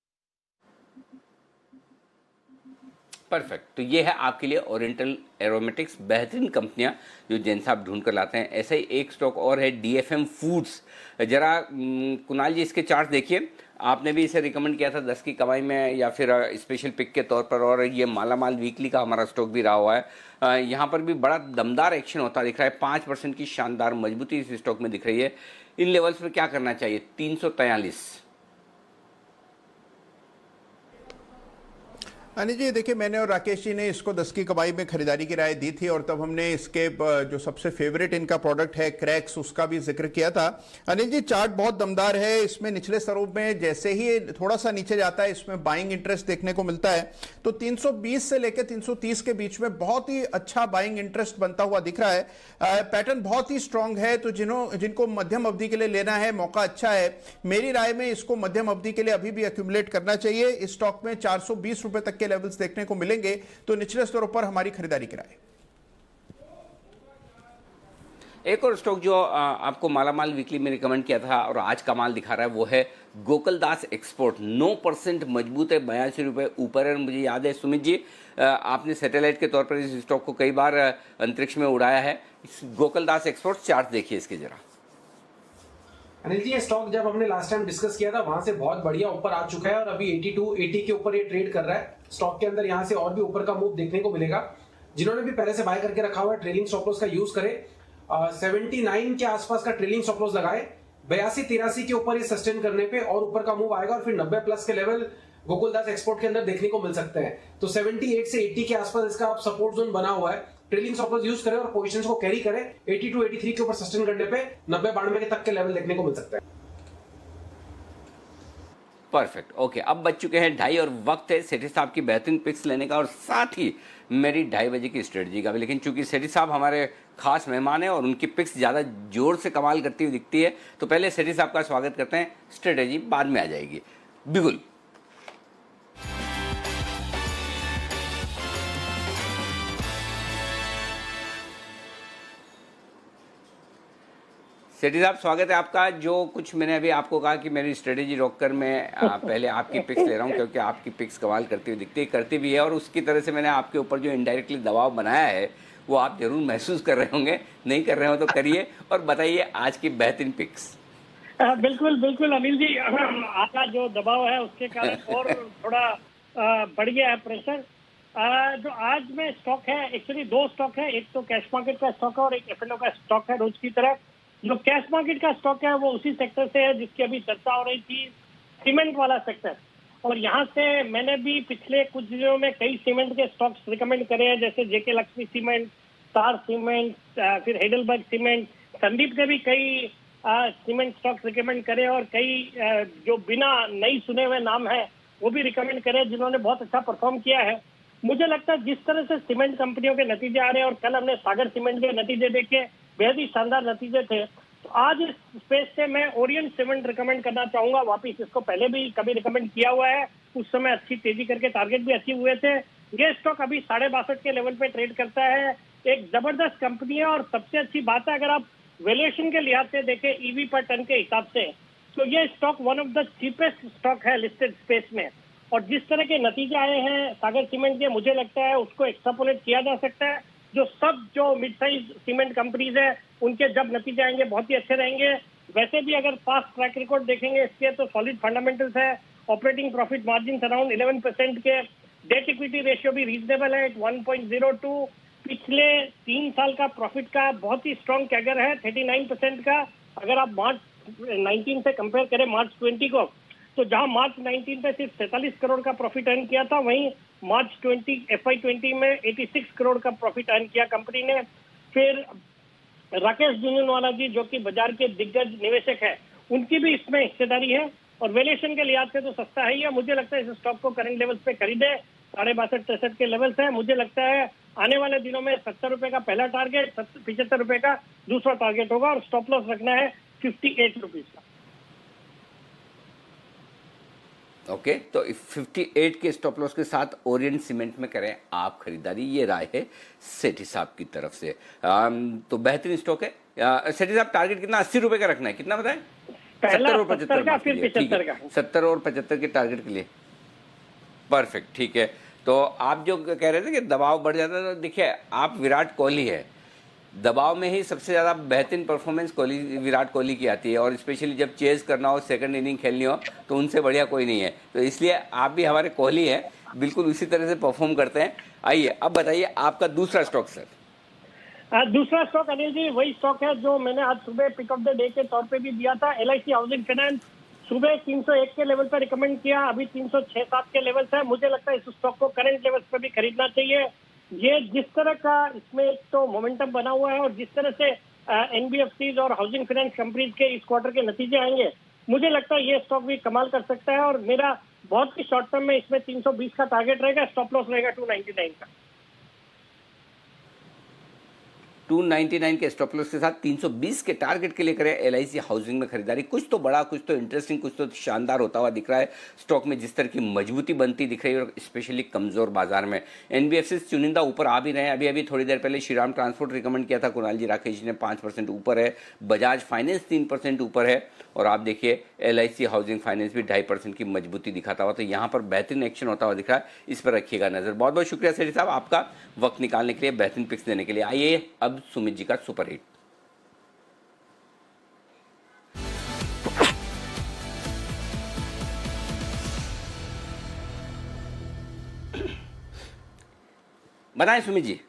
परफेक्ट। तो ये है आपके लिए ओरिएंटल एरोमेटिक्स, बेहतरीन कंपनियां जो जैन साहब ढूंढ कर लाते हैं। ऐसा ही एक स्टॉक और है डीएफएम फूड्स। जरा कुणाल जी इसके चार्ट देखिए, आपने भी इसे रिकमेंड किया था 10 की कमाई में या फिर स्पेशल पिक के तौर पर, और ये मालामाल वीकली का हमारा स्टॉक भी रहा हुआ है। यहाँ पर भी बड़ा दमदार एक्शन होता दिख रहा है, 5% की शानदार मजबूती इस स्टॉक में दिख रही है। इन लेवल्स पर क्या करना चाहिए? 343। अनिल जी देखिए, मैंने और राकेश जी ने इसको 10 की कमाई में खरीदारी की राय दी थी और तब हमने इसके जो सबसे फेवरेट इनका प्रोडक्ट है क्रैक्स, उसका भी जिक्र किया था। अनिल जी चार्ट बहुत दमदार है, इसमें निचले स्तरों में जैसे ही थोड़ा सा नीचे जाता है इसमें बाइंग इंटरेस्ट देखने को मिलता है। तो 320 से लेकर 330 के बीच में बहुत ही अच्छा बाइंग इंटरेस्ट बनता हुआ दिख रहा है। पैटर्न बहुत ही स्ट्रांग है, तो जिनको मध्यम अवधि के लिए लेना है मौका अच्छा है। मेरी राय में इसको मध्यम अवधि के लिए अभी भी एक्यूमुलेट करना चाहिए। इस स्टॉक में 420 रुपए तक के लेवल्स देखने को मिलेंगे, तो निचले स्तरों पर हमारी खरीदारी कराएं। एक और स्टॉक जो आपको मालामाल वीकली में रिकमेंड किया था और आज कमाल दिखा रहा है वो है गोकुलदास एक्सपोर्ट। 9% मजबूत है, 82 रुपये ऊपर है। मुझे याद है सुमित जी, आपने सैटेलाइट के तौर पर इस स्टॉक को कई बार अंतरिक्ष में उड़ाया है। इस गोकुलदास एक्सपोर्ट चार्ट देखिए इसके जरा। अनिल जी, ये स्टॉक जब हमने लास्ट टाइम डिस्कस किया था वहां से बहुत बढ़िया ऊपर आ चुका है और अभी 80 के ऊपर ये ट्रेड कर रहा है। स्टॉक के अंदर यहाँ से और भी ऊपर का मूव देखने को मिलेगा। जिन्होंने भी पहले से बाय करके रखा हुआ है, ट्रेलिंग स्टॉप लॉस का यूज करें। 79 के आसपास का ट्रेलिंग स्टॉप लॉस लगाए। 82-83 के ऊपर ये सस्टेन करने पे और ऊपर का मूव आएगा और फिर 90 प्लस के लेवल गोकुलदास एक्सपोर्ट के अंदर देखने को मिल सकते हैं। तो 78 से 80 के आसपास इसका सपोर्ट जोन बना हुआ है। ट्रेलिंग स्टॉप लॉस यूज करें और पोजीशंस को कैरी करें। 82-83 के ऊपर सस्टेन करने पे 90-92 के तक के लेवल देखने को मिल सकता है। Perfect, okay. अब बच चुके हैं 2:30 और वक्त है सेठी साहब की बेहतरीन पिक्स लेने का और साथ ही मेरी 2:30 बजे की स्ट्रेटजी का भी। लेकिन चूंकि सेठी साहब हमारे खास मेहमान हैं और उनकी पिक्स ज़्यादा जोर से कमाल करती हुई दिखती है, तो पहले सेठी साहब का स्वागत करते हैं। स्ट्रेटजी बाद में आ जाएगी। बिल्कुल सेठी साहब, स्वागत है आपका। जो कुछ मैंने अभी आपको कहा कि मेरी स्ट्रेटेजी रोककर मैं पहले आपकी पिक्स ले रहा हूं क्योंकि आपकी पिक्स कमाल करती हुई दिखती है, करती भी है, और उसकी तरह से मैंने आपके ऊपर जो इनडायरेक्टली दबाव बनाया है वो आप जरूर महसूस कर रहे होंगे। नहीं कर रहे हो तो करिए और बताइए आज की बेहतरीन पिक्स। बिल्कुल बिल्कुल अनिल जी, आपका जो दबाव है उसके कारण और थोड़ा बढ़ गया है प्रेशर। जो आज में स्टॉक है, एक्चुअली 2 स्टॉक है, एक तो कैश मार्केट का स्टॉक है और एक एफएनओ का स्टॉक है। रोज की तरह जो कैश मार्केट का स्टॉक है वो उसी सेक्टर से है जिसकी अभी चर्चा हो रही थी, सीमेंट वाला सेक्टर। और यहाँ से मैंने भी पिछले कुछ दिनों में कई सीमेंट के स्टॉक्स रिकमेंड करे हैं, जैसे जेके लक्ष्मी सीमेंट, स्टार सीमेंट, फिर हेडलबर्ग सीमेंट। संदीप ने भी कई सीमेंट स्टॉक्स रिकमेंड करे और कई जो बिना नहीं सुने हुए नाम है वो भी रिकमेंड करे जिन्होंने बहुत अच्छा परफॉर्म किया है। मुझे लगता है जिस तरह से सीमेंट कंपनियों के नतीजे आ रहे हैं और कल हमने सागर सीमेंट के नतीजे देखे, बेहद ही शानदार नतीजे थे, तो आज इस स्पेस से मैं ओरिएंट सीमेंट रिकमेंड करना चाहूंगा वापिस। इसको पहले भी कभी रिकमेंड किया हुआ है, उस समय अच्छी तेजी करके टारगेट भी अचीव हुए थे। ये स्टॉक अभी 62.5 के लेवल पे ट्रेड करता है। एक जबरदस्त कंपनी है और सबसे अच्छी बात है अगर आप वैल्यूएशन के लिहाज से देखें, ईवी पर टन के हिसाब से, तो ये stock one of the cheapest stock है लिस्टेड स्पेस में। और जिस तरह के नतीजे आए हैं सागर सीमेंट के, मुझे लगता है उसको एक्सट्रापोलेट किया जा सकता है। जो मिड साइज सीमेंट कंपनीज है उनके जब नतीजे आएंगे बहुत ही अच्छे रहेंगे। वैसे भी अगर पास्ट ट्रैक रिकॉर्ड देखेंगे इसके तो सॉलिड फंडामेंटल्स है। ऑपरेटिंग प्रॉफिट मार्जिन अराउंड 11% के, डेट इक्विटी रेशियो भी रीजनेबल है 1.02। पिछले 3 साल का प्रॉफिट का बहुत ही स्ट्रॉन्ग कैगर है 39% का। अगर आप मार्च 19 से कंपेयर करें मार्च 20 को, तो जहां मार्च 19 पे सिर्फ 47 करोड़ का प्रॉफिट अर्न किया था, वहीं मार्च FY20 में 86 करोड़ का प्रॉफिट अर्न किया कंपनी ने। फिर राकेश झुंझुनवाला जी जो कि बाजार के दिग्गज निवेशक है, उनकी भी इसमें हिस्सेदारी है और वैल्यूएशन के लिहाज से तो सस्ता है ही है। मुझे लगता है इस स्टॉक को करंट लेवल्स पे खरीदे, 62-63 के लेवल्स है। मुझे लगता है आने वाले दिनों में 70 रुपए का पहला टारगेट, 75 रुपए का दूसरा टारगेट होगा और स्टॉप लॉस रखना है 58 रुपीज का। ओके, तो 58 के स्टॉप लॉस के साथ ओरिएंट सीमेंट में करें आप खरीदारी, ये राय है सेठी साहब की तरफ से। तो बेहतरीन स्टॉक है। सेठी साहब टारगेट कितना, 80 रुपए का रखना है, कितना बताएं? 70 और 75 का, फिर 75 का। 70 और 75 के टारगेट के लिए परफेक्ट, ठीक है। तो आप जो कह रहे थे कि दबाव बढ़ जाता है, तो देखिए आप विराट कोहली है, दबाव में ही सबसे ज़्यादा बेहतरीन परफॉर्मेंस विराट कोहली की आती है, और स्पेशली जब चेज करना हो, सेकंड इनिंग खेलनी हो, तो उनसे बढ़िया कोई नहीं है। तो इसलिए आप भी हमारे कोहली हैं, बिल्कुल उसी तरह से परफॉर्म करते हैं। आइए अब बताइए आपका दूसरा स्टॉक सर। दूसरा स्टॉक अनिल जी वही स्टॉक है जो मैंने आज सुबह पिक ऑफ द डे के तौर पे भी दिया था, LIC हाउसिंग फाइनेंस। सुबह 301 के लेवल पर रिकमेंड किया, अभी 306-7 के लेवल्स है। मुझे लगता है इस स्टॉक को करंट लेवल्स पर भी खरीदना चाहिए। ये जिस तरह का इसमें एक तो मोमेंटम बना हुआ है, और जिस तरह से NBFCs और हाउसिंग फाइनेंस कंपनीज के इस क्वार्टर के नतीजे आएंगे, मुझे लगता है ये स्टॉक भी कमाल कर सकता है। और मेरा बहुत ही शॉर्ट टर्म में इसमें 320 का टारगेट रहेगा, स्टॉप लॉस रहेगा 299 का। 299 के स्टॉप लॉस के साथ 320 के टारगेट के लिए करें LIC हाउसिंग में खरीदारी। कुछ तो बड़ा, कुछ तो इंटरेस्टिंग, कुछ तो शानदार होता हुआ दिख रहा है स्टॉक में, जिस तरह की मजबूती बनती दिख रही है, और स्पेशली कमजोर बाजार में NBFC चुनिंदा ऊपर आ भी रहे हैं। अभी थोड़ी देर पहले श्रीराम ट्रांसपोर्ट रिकमेंड किया था कुणाल जी राकेश जी ने, 5% ऊपर है। बजाज फाइनेंस 3% ऊपर है, और आप देखिए LIC हाउसिंग फाइनेंस भी 2.5% की मजबूती दिखाता हुआ। तो यहाँ पर बेहतरीन एक्शन होता हुआ दिख रहा है, इस पर रखिएगा नजर। बहुत बहुत शुक्रिया सेठी साहब आपका वक्त निकालने के लिए, बेहतरीन पिक्स देने के लिए। आइए अब सुमित जी का सुपर हिट। बताएं सुमित जी।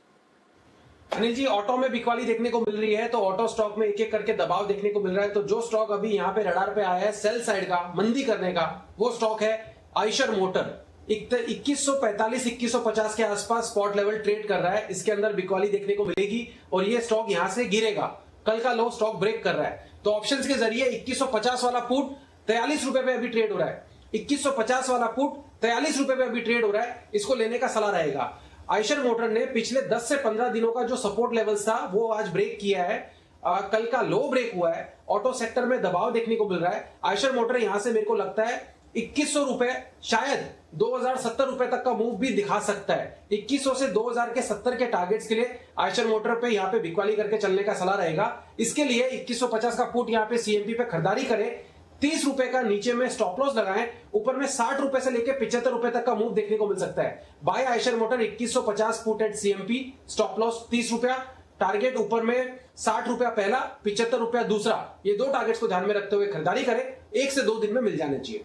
अनिल जी, ऑटो में बिकवाली देखने को मिल रही है, तो ऑटो स्टॉक में एक एक करके दबाव देखने को मिल रहा है। तो जो स्टॉक अभी यहाँ पे रडार पे आया है सेल साइड का, मंदी करने का, वो स्टॉक है आइशर मोटर। 2145-2150 के आसपास स्पॉट लेवल ट्रेड कर रहा है। इसके अंदर बिकवाली देखने को मिलेगी और ये स्टॉक यहां से गिरेगा। कल का लो स्टॉक ब्रेक कर रहा है, तो ऑप्शंस के जरिए 2150 वाला पुट 43 रुपए पे अभी ट्रेड हो रहा है। 2150 वाला पुट 43 रुपए पे अभी ट्रेड हो रहा है, इसको लेने का सलाह रहेगा। आइशर मोटर ने पिछले 10 से 15 दिनों का जो सपोर्ट लेवल्स था वो आज ब्रेक किया है। कल का लो ब्रेक हुआ है। ऑटो सेक्टर में दबाव देखने को मिल रहा है। आइशर मोटर यहां से मेरे को लगता है 2100 रुपए, शायद 2070 रुपए तक का मूव भी दिखा सकता है। 2100 से 2070 के टारगेट्स के लिए आइशर मोटर पे यहाँ पे बिकवाली करके चलने का सलाह रहेगा। इसके लिए 2150 का पुट यहाँ पे CMP पे खरीदारी करें। 30 रुपए का नीचे में स्टॉप लॉस लगाएं, ऊपर में 60 रुपए से लेकर 75 रुपए तक का मूव देखने को मिल सकता है। Buy Eicher motor 2150 put at CMP, stop loss 30 रुपया, टारगेट ऊपर में 60 रुपया पहला, 75 रुपया दूसरा। ये दो टारगेट्स को ध्यान में रखते हुए खरीदारी करें, 1 से 2 दिन में मिल जाने चाहिए।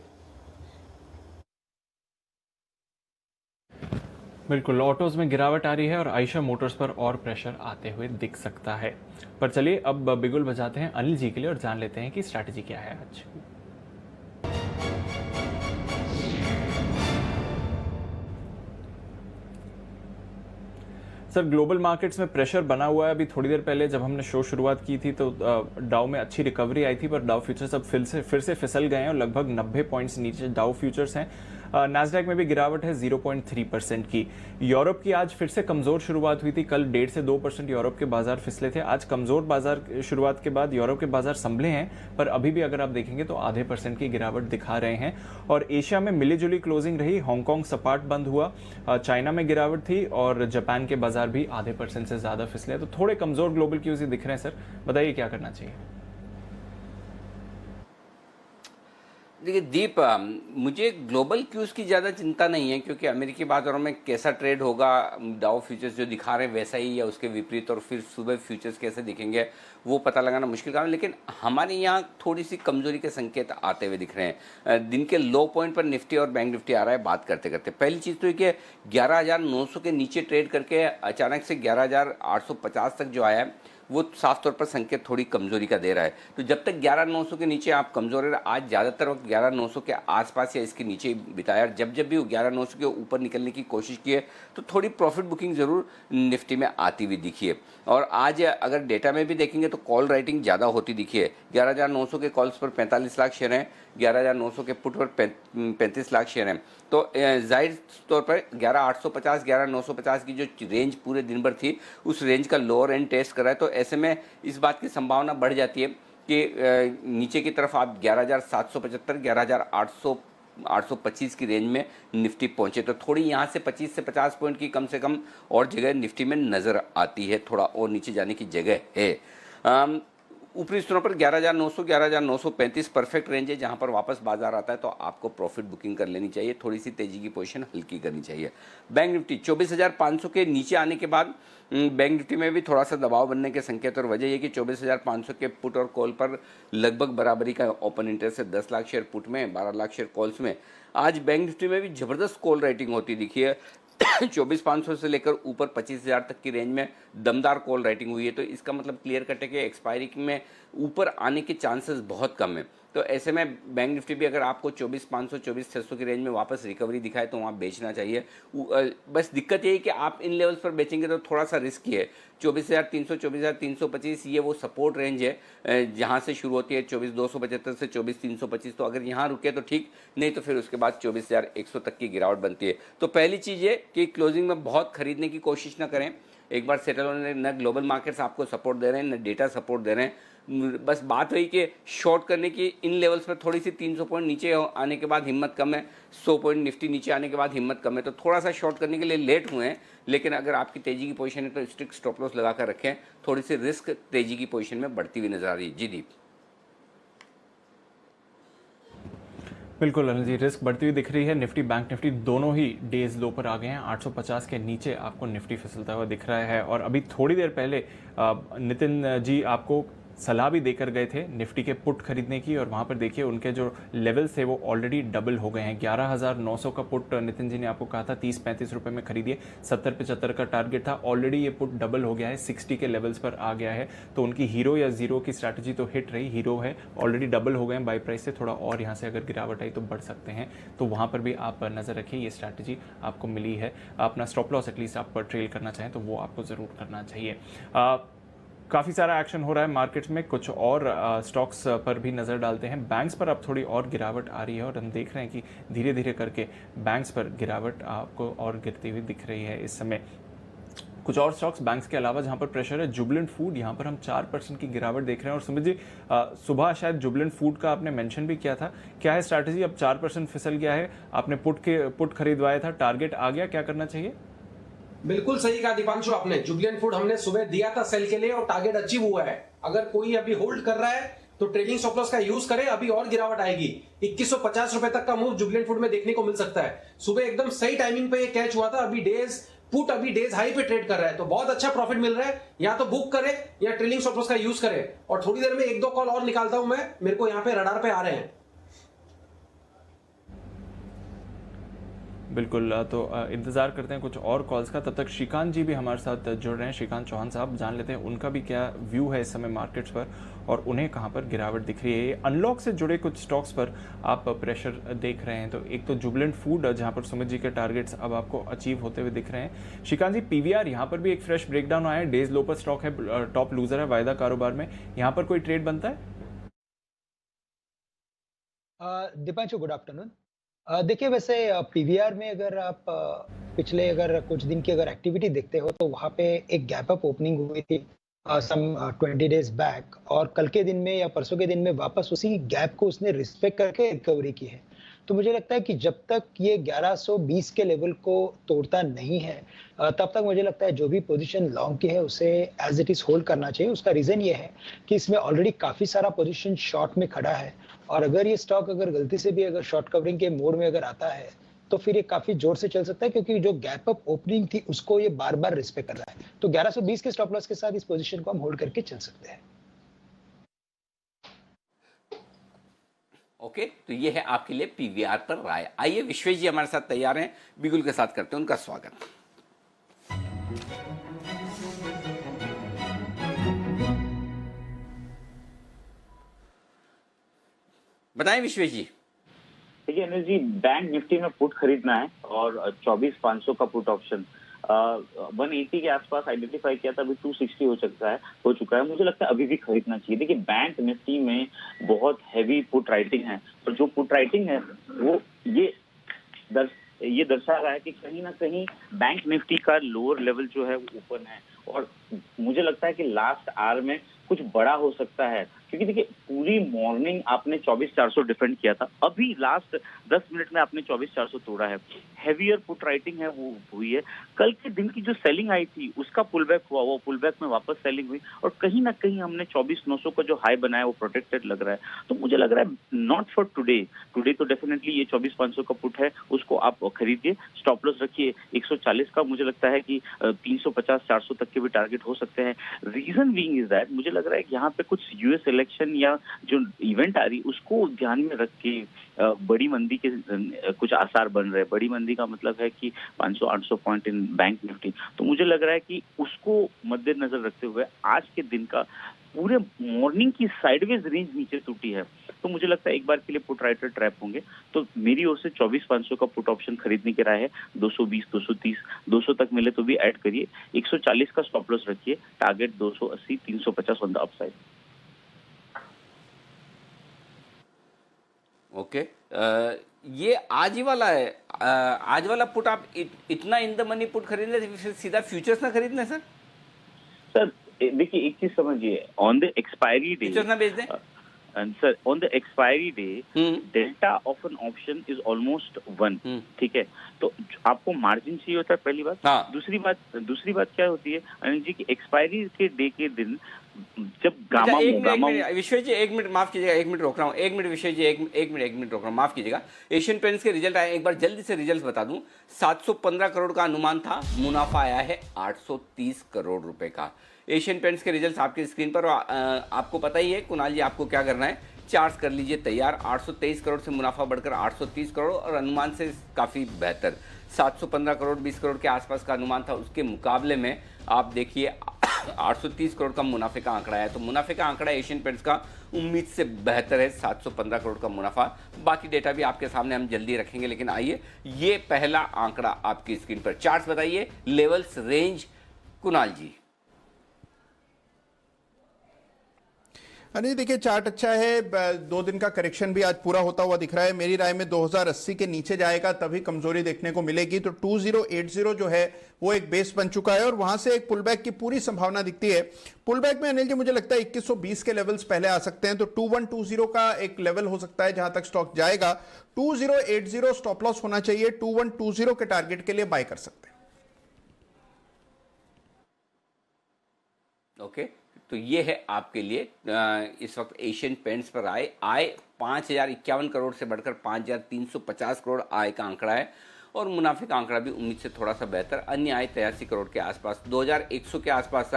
बिल्कुल, ऑटोज में गिरावट आ रही है और आइशर मोटर्स पर और प्रेशर आते हुए दिख सकता है। पर चलिए अब बिगुल बजाते हैं अनिल जी के लिए और जान लेते हैं कि स्ट्रैटेजी क्या है आज। सर, ग्लोबल मार्केट्स में प्रेशर बना हुआ है। अभी थोड़ी देर पहले जब हमने शो शुरुआत की थी तो डाउ में अच्छी रिकवरी आई थी, पर डाउ फ्यूचर्स अब फिर से फिसल गए हैं और लगभग 90 पॉइंट्स नीचे डाउ फ्यूचर्स हैं। नैस्डैक में भी गिरावट है 0.3% की। यूरोप की आज फिर से कमजोर शुरुआत हुई थी। कल 1.5 से 2% यूरोप के बाजार फिसले थे। आज कमजोर बाजार शुरुआत के बाद यूरोप के बाजार संभले हैं, पर अभी भी अगर आप देखेंगे तो आधे % की गिरावट दिखा रहे हैं। और एशिया में मिली जुली क्लोजिंग रही। हांगकांग सपाट बंद हुआ, चाइना में गिरावट थी और जापान के बाजार भी आधे % से ज्यादा फिसले। तो थोड़े कमजोर ग्लोबल क्यूज दिख रहे हैं। सर बताइए क्या करना चाहिए। देखिए दीप, मुझे ग्लोबल क्यूज की ज़्यादा चिंता नहीं है, क्योंकि अमेरिकी बाजारों में कैसा ट्रेड होगा, डाउ फ्यूचर्स जो दिखा रहे हैं वैसा ही या उसके विपरीत, और फिर सुबह फ्यूचर्स कैसे दिखेंगे वो पता लगाना मुश्किल काम है। लेकिन हमारे यहाँ थोड़ी सी कमजोरी के संकेत आते हुए दिख रहे हैं। दिन के लो पॉइंट पर निफ्टी और बैंक निफ्टी आ रहा है बात करते करते। पहली चीज़ तो ये कि 11,900 के नीचे ट्रेड करके अचानक से 11,850 तक जो आया है वो साफ तौर पर संकेत थोड़ी कमजोरी का दे रहा है। तो जब तक 11,900 के नीचे आप कमजोर है, आज ज़्यादातर वक्त 11,900 के आसपास या इसके नीचे ही बिताया। जब भी वो 11,900 के ऊपर निकलने की कोशिश की है तो थोड़ी प्रॉफिट बुकिंग जरूर निफ्टी में आती हुई दिखी है। और आज अगर डेटा में भी देखेंगे तो कॉल राइटिंग ज़्यादा होती दिखी है। 11,900 के कॉल्स पर 45 लाख शेयर हैं, 11,900 के पुट पर 35 लाख शेयर हैं। तो जाहिर तौर पर 11,850 11,950 की जो रेंज पूरे दिन भर थी उस रेंज का लोअर एंड टेस्ट कर रहा है। तो ऐसे में इस बात की संभावना बढ़ जाती है कि नीचे की तरफ आप 11,775 11,800 825 की रेंज में निफ्टी पहुंचे। तो थोड़ी यहाँ से 25 से 50 पॉइंट की कम से कम और जगह निफ्टी में नज़र आती है, थोड़ा और नीचे जाने की जगह है। ऊपरी स्तरों पर 11,900 11,935 परफेक्ट रेंज है, जहां पर वापस बाजार आता है तो आपको प्रॉफिट बुकिंग कर लेनी चाहिए, थोड़ी सी तेजी की पोजीशन हल्की करनी चाहिए। बैंक निफ्टी 24,500 के नीचे आने के बाद बैंक निफ्टी में भी थोड़ा सा दबाव बनने के संकेत, और वजह यह कि 24,500 के पुट और कॉल पर लगभग बराबरी का ओपन इंटरेस्ट है। 10 लाख शेयर पुट में, 12 लाख शेयर कॉल्स में। आज बैंक निफ्टी में भी जबरदस्त कॉल राइटिंग होती दिखी है। 24,500 से लेकर ऊपर 25,000 तक की रेंज में दमदार कॉल राइटिंग हुई है। तो इसका मतलब क्लियर कट है कि एक्सपायरी में ऊपर आने के चांसेस बहुत कम है। तो ऐसे में बैंक निफ्टी भी अगर आपको 24,500 24,600 की रेंज में वापस रिकवरी दिखाए तो वहाँ बेचना चाहिए। बस दिक्कत यही कि आप इन लेवल्स पर बेचेंगे तो थोड़ा सा रिस्की है। 24,300 24,325 ये वो सपोर्ट रेंज है जहाँ से शुरू होती है 24,275 से 24,325। तो अगर यहाँ रुके तो ठीक, नहीं तो फिर उसके बाद 24,100 तक की गिरावट बनती है। तो पहली चीज़ ये कि क्लोजिंग में बहुत खरीदने की कोशिश ना करें, एक बार सेटल होने, न ग्लोबल मार्केट्स आपको सपोर्ट दे रहे हैं, न डेटा सपोर्ट दे रहे हैं। बस बात हुई कि शॉर्ट करने की इन लेवल्स पर थोड़ी सी 300 पॉइंट नीचे आने के बाद हिम्मत कम है, 100 पॉइंट निफ्टी नीचे आने के बाद हिम्मत कम है। तो थोड़ा सा शॉर्ट करने के लिए लेट हुए हैं, लेकिन अगर आपकी तेजी की पोजीशन है तो स्ट्रिक्ट स्टॉप लॉस लगा कर रखें। थोड़ी सी रिस्क तेजी की पोजीशन में बढ़ती हुई नजर आ रही है। जी दीप। बिल्कुल अनिल जी, रिस्क बढ़ती हुई दिख रही है। निफ्टी बैंक निफ्टी दोनों ही डेज लो पर आ गए हैं। 850 के नीचे आपको निफ्टी फिसलता हुआ दिख रहा है। और अभी थोड़ी देर पहले नितिन जी आपको सलाह भी देकर गए थे निफ्टी के पुट खरीदने की, और वहाँ पर देखिए उनके जो लेवल्स थे वो ऑलरेडी डबल हो गए हैं। 11,900 का पुट नितिन जी ने आपको कहा था 30-35 रुपए में खरीदिए, 70-75 का टारगेट था। ऑलरेडी ये पुट डबल हो गया है, 60 के लेवल्स पर आ गया है। तो उनकी हीरो या जीरो की स्ट्रैटेजी तो हिट रही, हीरो है, ऑलरेडी डबल हो गए हैं बाई प्राइस से। थोड़ा और यहाँ से अगर गिरावट आई तो बढ़ सकते हैं, तो वहाँ पर भी आप नज़र रखिए। ये स्ट्रैटेजी आपको मिली है, अपना स्टॉप लॉस एटलीस्ट आप ट्रेल करना चाहें तो वो आपको ज़रूर करना चाहिए। काफ़ी सारा एक्शन हो रहा है मार्केट्स में। कुछ और स्टॉक्स पर भी नज़र डालते हैं। बैंक्स पर अब थोड़ी और गिरावट आ रही है, और हम देख रहे हैं कि धीरे धीरे करके बैंक्स पर गिरावट आपको और गिरती हुई दिख रही है इस समय। कुछ और स्टॉक्स बैंक्स के अलावा जहां पर प्रेशर है, जुबिलेंट फूड, यहां पर हम 4% की गिरावट देख रहे हैं। और सुमित जी, सुबह शायद जुबिलेंट फूड का आपने मेंशन भी किया था, क्या है स्ट्रैटेजी? अब 4% फिसल गया है, आपने पुट खरीदवाया था, टारगेट आ गया, क्या करना चाहिए? बिल्कुल सही कहा दीपांशु आपने। जुबिलेंट फूड हमने सुबह दिया था सेल के लिए और टारगेट अचीव हुआ है। अगर कोई अभी होल्ड कर रहा है तो ट्रेडिंग स्टॉप लॉस का यूज करे, अभी और गिरावट आएगी। 2150 रुपए तक का मूव जुबिलेंट फूड में देखने को मिल सकता है। सुबह एकदम सही टाइमिंग पे ये कैच हुआ था। अभी डेज हाई पे ट्रेड कर रहा है, तो बहुत अच्छा प्रॉफिट मिल रहा है। या तो बुक करे या ट्रेडिंग स्टॉप लॉस का यूज करे। और थोड़ी देर में 1-2 कॉल और निकालता हूं मैं, मेरे को यहाँ पे रडार पे आ रहे हैं। बिल्कुल, तो इंतज़ार करते हैं कुछ और कॉल्स का। तब तक श्रीकांत जी भी हमारे साथ जुड़ रहे हैं। श्रीकांत चौहान साहब, जान लेते हैं उनका भी क्या व्यू है इस समय मार्केट्स पर, और उन्हें कहां पर गिरावट दिख रही है। अनलॉक से जुड़े कुछ स्टॉक्स पर आप प्रेशर देख रहे हैं। तो एक तो जुबिलेंट फूड, जहां पर सुमित जी के टारगेट्स अब आपको अचीव होते हुए दिख रहे हैं। श्रीकांत जी, पीवीआर यहां पर भी एक फ्रेश ब्रेकडाउन आया है, डेज लो पर स्टॉक है, टॉप लूजर है वायदा कारोबार में। यहां पर कोई ट्रेड बनता है? Deepanshu, good afternoon. देखिए, वैसे पीवीआर में अगर आप पिछले अगर कुछ दिन की अगर एक्टिविटी देखते हो तो वहाँ पे एक गैप अप ओपनिंग हुई थी सम 20 डेज बैक, और कल के दिन में या परसों के दिन में वापस उसी गैप को उसने रिस्पेक्ट करके रिकवरी की है। तो मुझे लगता है कि जब तक ये 1120 के लेवल को तोड़ता नहीं है तब तक मुझे लगता है जो भी पोजीशन लॉन्ग की है उसे एज इट इज होल्ड करना चाहिए। उसका रीजन ये है कि इसमें ऑलरेडी काफी सारा पोजीशन शॉर्ट में खड़ा है, और अगर ये स्टॉक अगर गलती से भी अगर शॉर्ट कवरिंग के मोड में अगर आता है तो फिर ये काफी जोर से चल सकता है, क्योंकि जो गैप अप ओपनिंग थी उसको ये बार बार रिस्पेक्ट कर रहा है। तो 1120 के स्टॉप लॉस के साथ इस पोजीशन को हम होल्ड करके चल सकते हैं। ओके, तो ये है आपके लिए पीवीआर पर राय। आइए, विश्वेश जी हमारे साथ तैयार हैं, बिगुल के साथ करते हैं उनका स्वागत। बताएं विश्वेश जी। देखिए अनिल जी, बैंक निफ्टी में पुट खरीदना है और 24,500 का पुट ऑप्शन 180 के आसपास आइडेंटिफाई किया था, अभी 260 हो चुका है। मुझे लगता है अभी भी खरीदना चाहिए। देखिए, बैंक निफ्टी में बहुत हैवी पुट राइटिंग है, और जो पुट राइटिंग है वो ये दर्शा रहा है कि कहीं ना कहीं बैंक निफ्टी का लोअर लेवल जो है वो ओपन है, और मुझे लगता है कि लास्ट आवर में कुछ बड़ा हो सकता है, क्योंकि देखिए पूरी मॉर्निंग आपने 24,400 डिफेंड किया था, अभी लास्ट 10 मिनट में आपने 24,400 तोड़ा है, हेवियर पुट राइटिंग है वो हुई है। कल के दिन की जो सेलिंग आई थी उसका पुल बैक हुआ, वो पुल बैक में वापस सेलिंग हुई और कहीं ना कहीं हमने 24,900 का जो हाई बनाया वो प्रोटेक्टेड लग रहा है। तो मुझे लग रहा है नॉट फॉर टुडे तो डेफिनेटली ये 24,500 का पुट है उसको आप खरीदिए, स्टॉप लॉस रखिए 140 का। मुझे लगता है कि 350-400 तक के भी टारगेट हो सकते हैं। रीजन बीइंग इज दैट मुझे लग रहा है कि यहाँ पे कुछ यूएस इलेक्शन या जो इवेंट आ रही उसको ध्यान में रख के बड़ी मंदी के कुछ आसार बन रहे हैं। बड़ी मंदी का मतलब है कि 500-800 पॉइंट इन बैंक निफ्टी। तो मुझे लग रहा है कि उसको मद्देनजर रखते हुए आज के दिन का पूरे मॉर्निंग की साइडवेज रेंज नीचे टूटी है, तो मुझे लगता है एक बार के लिए पुट राइटर ट्रैप होंगे। तो मेरी ओर से 24,500 का पुट ऑप्शन खरीदने की राय है। 220, 230, 200 तक मिले तो भी ऐड करिए। 140 का स्टॉप लॉस रखिए, target 280, 350 on the upside. Okay, ये आज ही वाला है, आज वाला पुट आप इतना इन द मनी पुट खरीद ले, फिर सीधा फ्यूचर्स ना खरीद लें सर देखिए एक चीज समझिए, on the expiry day futures ना बेच दें sir, on the expiry day delta of an option is almost 1, ठीक है। तो आपको मार्जिन चाहिए होता है पहली बात। हाँ। दूसरी बात क्या होती है अनिल जी की एक्सपायरी के डे के दिन जब गामा विश्व जी एक मिनट माफ कीजिएगा, एक मिनट रोक रहा हूँ, एक मिनट विश्व जी, एक मिनट रोक रहा हूँ, माफ कीजिएगा। एशियन पेंट्स के रिजल्ट आए, एक बार जल्दी से रिजल्ट बता दूं। 715 करोड़ का अनुमान था, मुनाफा आया है 830 करोड़ रुपए का। एशियन पेंट्स के रिजल्ट आपकी स्क्रीन पर, आपको पता ही है कुणाल जी आपको क्या करना है, चार्ट्स कर लीजिए तैयार। 823 करोड़ से मुनाफा बढ़कर 830 करोड़ और अनुमान से काफ़ी बेहतर 715 करोड़ 20 करोड़ के आसपास का अनुमान था, उसके मुकाबले में आप देखिए 830 करोड़ का मुनाफे का आंकड़ा है। तो मुनाफे का आंकड़ा एशियन पेंट्स का उम्मीद से बेहतर है, 715 करोड़ का मुनाफा। बाकी डेटा भी आपके सामने हम जल्दी रखेंगे, लेकिन आइए ये पहला आंकड़ा आपकी स्क्रीन पर, चार्ट्स बताइए, लेवल्स, रेंज, कुणाल जी। अनिल देखिए चार्ट अच्छा है, 2 दिन का करेक्शन भी आज पूरा होता हुआ दिख रहा है। मेरी राय में 2080 के नीचे जाएगा तभी कमजोरी देखने को मिलेगी। तो 2080 जो है वो एक बेस बन चुका है और वहां से एक पुलबैक की पूरी संभावना दिखती है। पुलबैक में अनिल जी मुझे लगता है 2120 के लेवल्स पहले आ सकते हैं, तो 2120 का एक लेवल हो सकता है जहां तक स्टॉक जाएगा। 2080 स्टॉप लॉस होना चाहिए, 2120 के टारगेट के लिए बाय कर सकते हैं। ओके, तो ये है आपके लिए इस वक्त एशियन पेंट्स पर आय 5,051 करोड़ से बढ़कर 5,350 करोड़ आय का आंकड़ा है और मुनाफे का आंकड़ा भी उम्मीद से थोड़ा सा बेहतर, अन्य आय 83 करोड़ के आसपास, 2,100 के आसपास।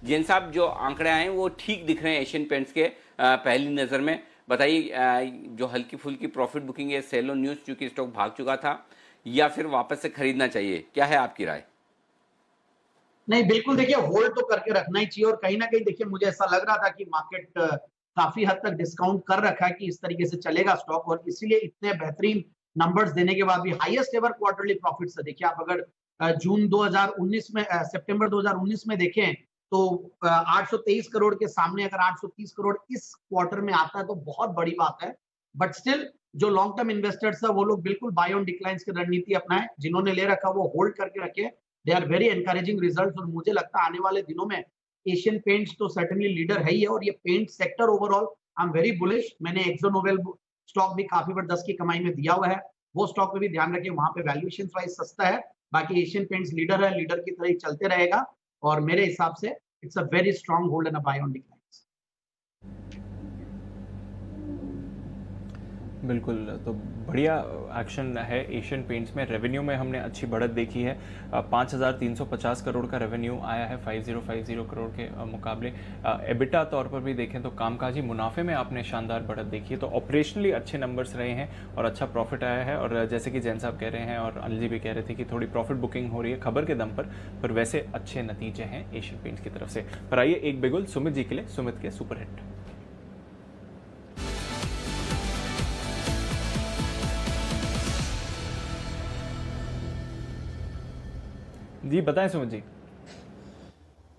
जैन साहब जो आंकड़े आए हैं वो ठीक दिख रहे हैं एशियन पेंट्स के पहली नज़र में। बताइए जो हल्की फुल्की प्रॉफिट बुकिंग है, सेलो न्यूज़ चूंकि स्टॉक भाग चुका था, या फिर वापस से खरीदना चाहिए, क्या है आपकी राय? नहीं बिल्कुल, देखिए होल्ड तो करके रखना ही चाहिए और कहीं ना कहीं देखिए मुझे ऐसा लग रहा था कि मार्केट काफी हद तक डिस्काउंट कर रखा है कि इस तरीके से चलेगा स्टॉक, और इसीलिए इतने बेहतरीन नंबर्स देने के बाद भी हाईएस्ट एवर क्वार्टरली प्रॉफिट्स है। देखिए आप अगर जून 2019 में सितंबर 2019 में देखें तो 823 करोड़ के सामने अगर 830 करोड़ इस क्वार्टर में आता है तो बहुत बड़ी बात है। बट स्टिल जो लॉन्ग टर्म इन्वेस्टर्स है वो लोग बिल्कुल बाय ऑन डिक्लाइंस की रणनीति अपनाएं, जिन्होंने ले रखा वो होल्ड करके रखे। They are very encouraging results और मुझे लगता है आने वाले दिनों में एशियन पेंट्स तो सर्टेनली लीडर है ही है और ये paint sector overall I am very bullish. मैंने एक्सो नोबेल स्टॉक भी काफी बार 10 की कमाई में दिया हुआ है, वो स्टॉक पे भी ध्यान रखें, वहां पे वैल्यूएशन प्राइस सस्ता है। बाकी एशियन पेंट्स लीडर है, लीडर की तरह ही चलते रहेगा और मेरे हिसाब से it's a very strong hold and a buy on decline. बिल्कुल, तो बढ़िया एक्शन है एशियन पेंट्स में। रेवेन्यू में हमने अच्छी बढ़त देखी है, 5,350 करोड़ का रेवेन्यू आया है 5,050 करोड़ के मुकाबले। एबिटा तौर पर भी देखें तो कामकाजी मुनाफे में आपने शानदार बढ़त देखी है। तो ऑपरेशनली अच्छे नंबर्स रहे हैं और अच्छा प्रॉफिट आया है। और जैसे कि जैन साहब कह रहे हैं और अनिल जी भी कह रहे थे कि थोड़ी प्रॉफिट बुकिंग हो रही है खबर के दम पर वैसे अच्छे नतीजे हैं एशियन पेंट्स की तरफ से। पर आइए एक बिगुल सुमित जी के लिए, सुमित के सुपरहिट। जी बताएं सुमित जी।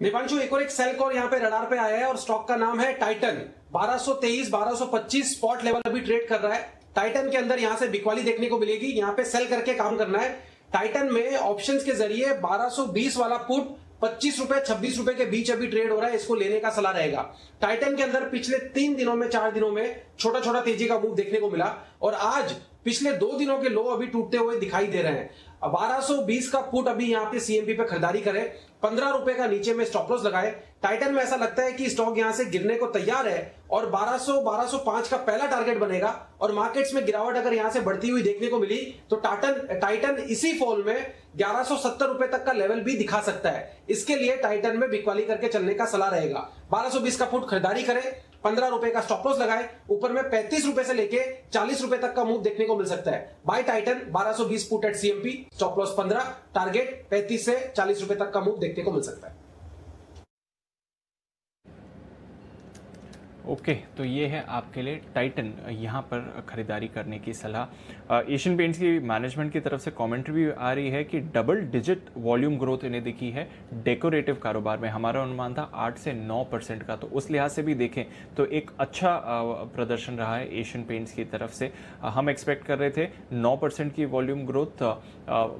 दीपांशु, एक और एक सेल कॉल यहाँ पे रडार पे आया है और स्टॉक का नाम है टाइटन। 1223 1225 स्पॉट लेवल अभी ट्रेड कर रहा है। टाइटन के अंदर यहाँ से बिकवाली देखने को मिलेगी, यहाँ पे सेल करके काम करना है। टाइटन में ऑप्शंस के जरिए 1220 वाला पुट ₹25 ₹26 के बीच अभी ट्रेड हो रहा है, इसको लेने का सलाह रहेगा। टाइटन के अंदर पिछले 3 दिनों में 4 दिनों में छोटा छोटा तेजी का मूव देखने को मिला और आज पिछले 2 दिनों के लो अभी टूटते हुए दिखाई दे रहे हैं। 1220 का पुट अभी यहाँ पे सीएमपी पे खरीदारी करें, ₹15 का नीचे में स्टॉप लॉस लगाए। टाइटन में ऐसा लगता है कि स्टॉक यहां से गिरने को तैयार है और 1200-1205 का पहला टारगेट बनेगा और मार्केट्स में गिरावट अगर यहां से बढ़ती हुई देखने को मिली तो टाइटन इसी फॉल में ₹1170 तक का लेवल भी दिखा सकता है। इसके लिए टाइटन में बिकवाली करके चलने का सलाह रहेगा। 1220 का पुट खरीदारी करें, ₹15 का स्टॉप लॉस लगाए, ऊपर में ₹35 से लेके ₹40 तक का मूव देखने को मिल सकता है। Buy Titan 1220 put at CMP, stop loss 15, target 35 से ₹40 तक का मूव देखने को मिल सकता है। ओके तो ये है आपके लिए टाइटन यहाँ पर खरीदारी करने की सलाह। एशियन पेंट्स की मैनेजमेंट की तरफ से कमेंट्री भी आ रही है कि डबल डिजिट वॉल्यूम ग्रोथ इन्हें दिखी है डेकोरेटिव कारोबार में। हमारा अनुमान था 8 से 9% का, तो उस लिहाज से भी देखें तो एक अच्छा प्रदर्शन रहा है एशियन पेंट्स की तरफ से। हम एक्सपेक्ट कर रहे थे 9% की वॉल्यूम ग्रोथ,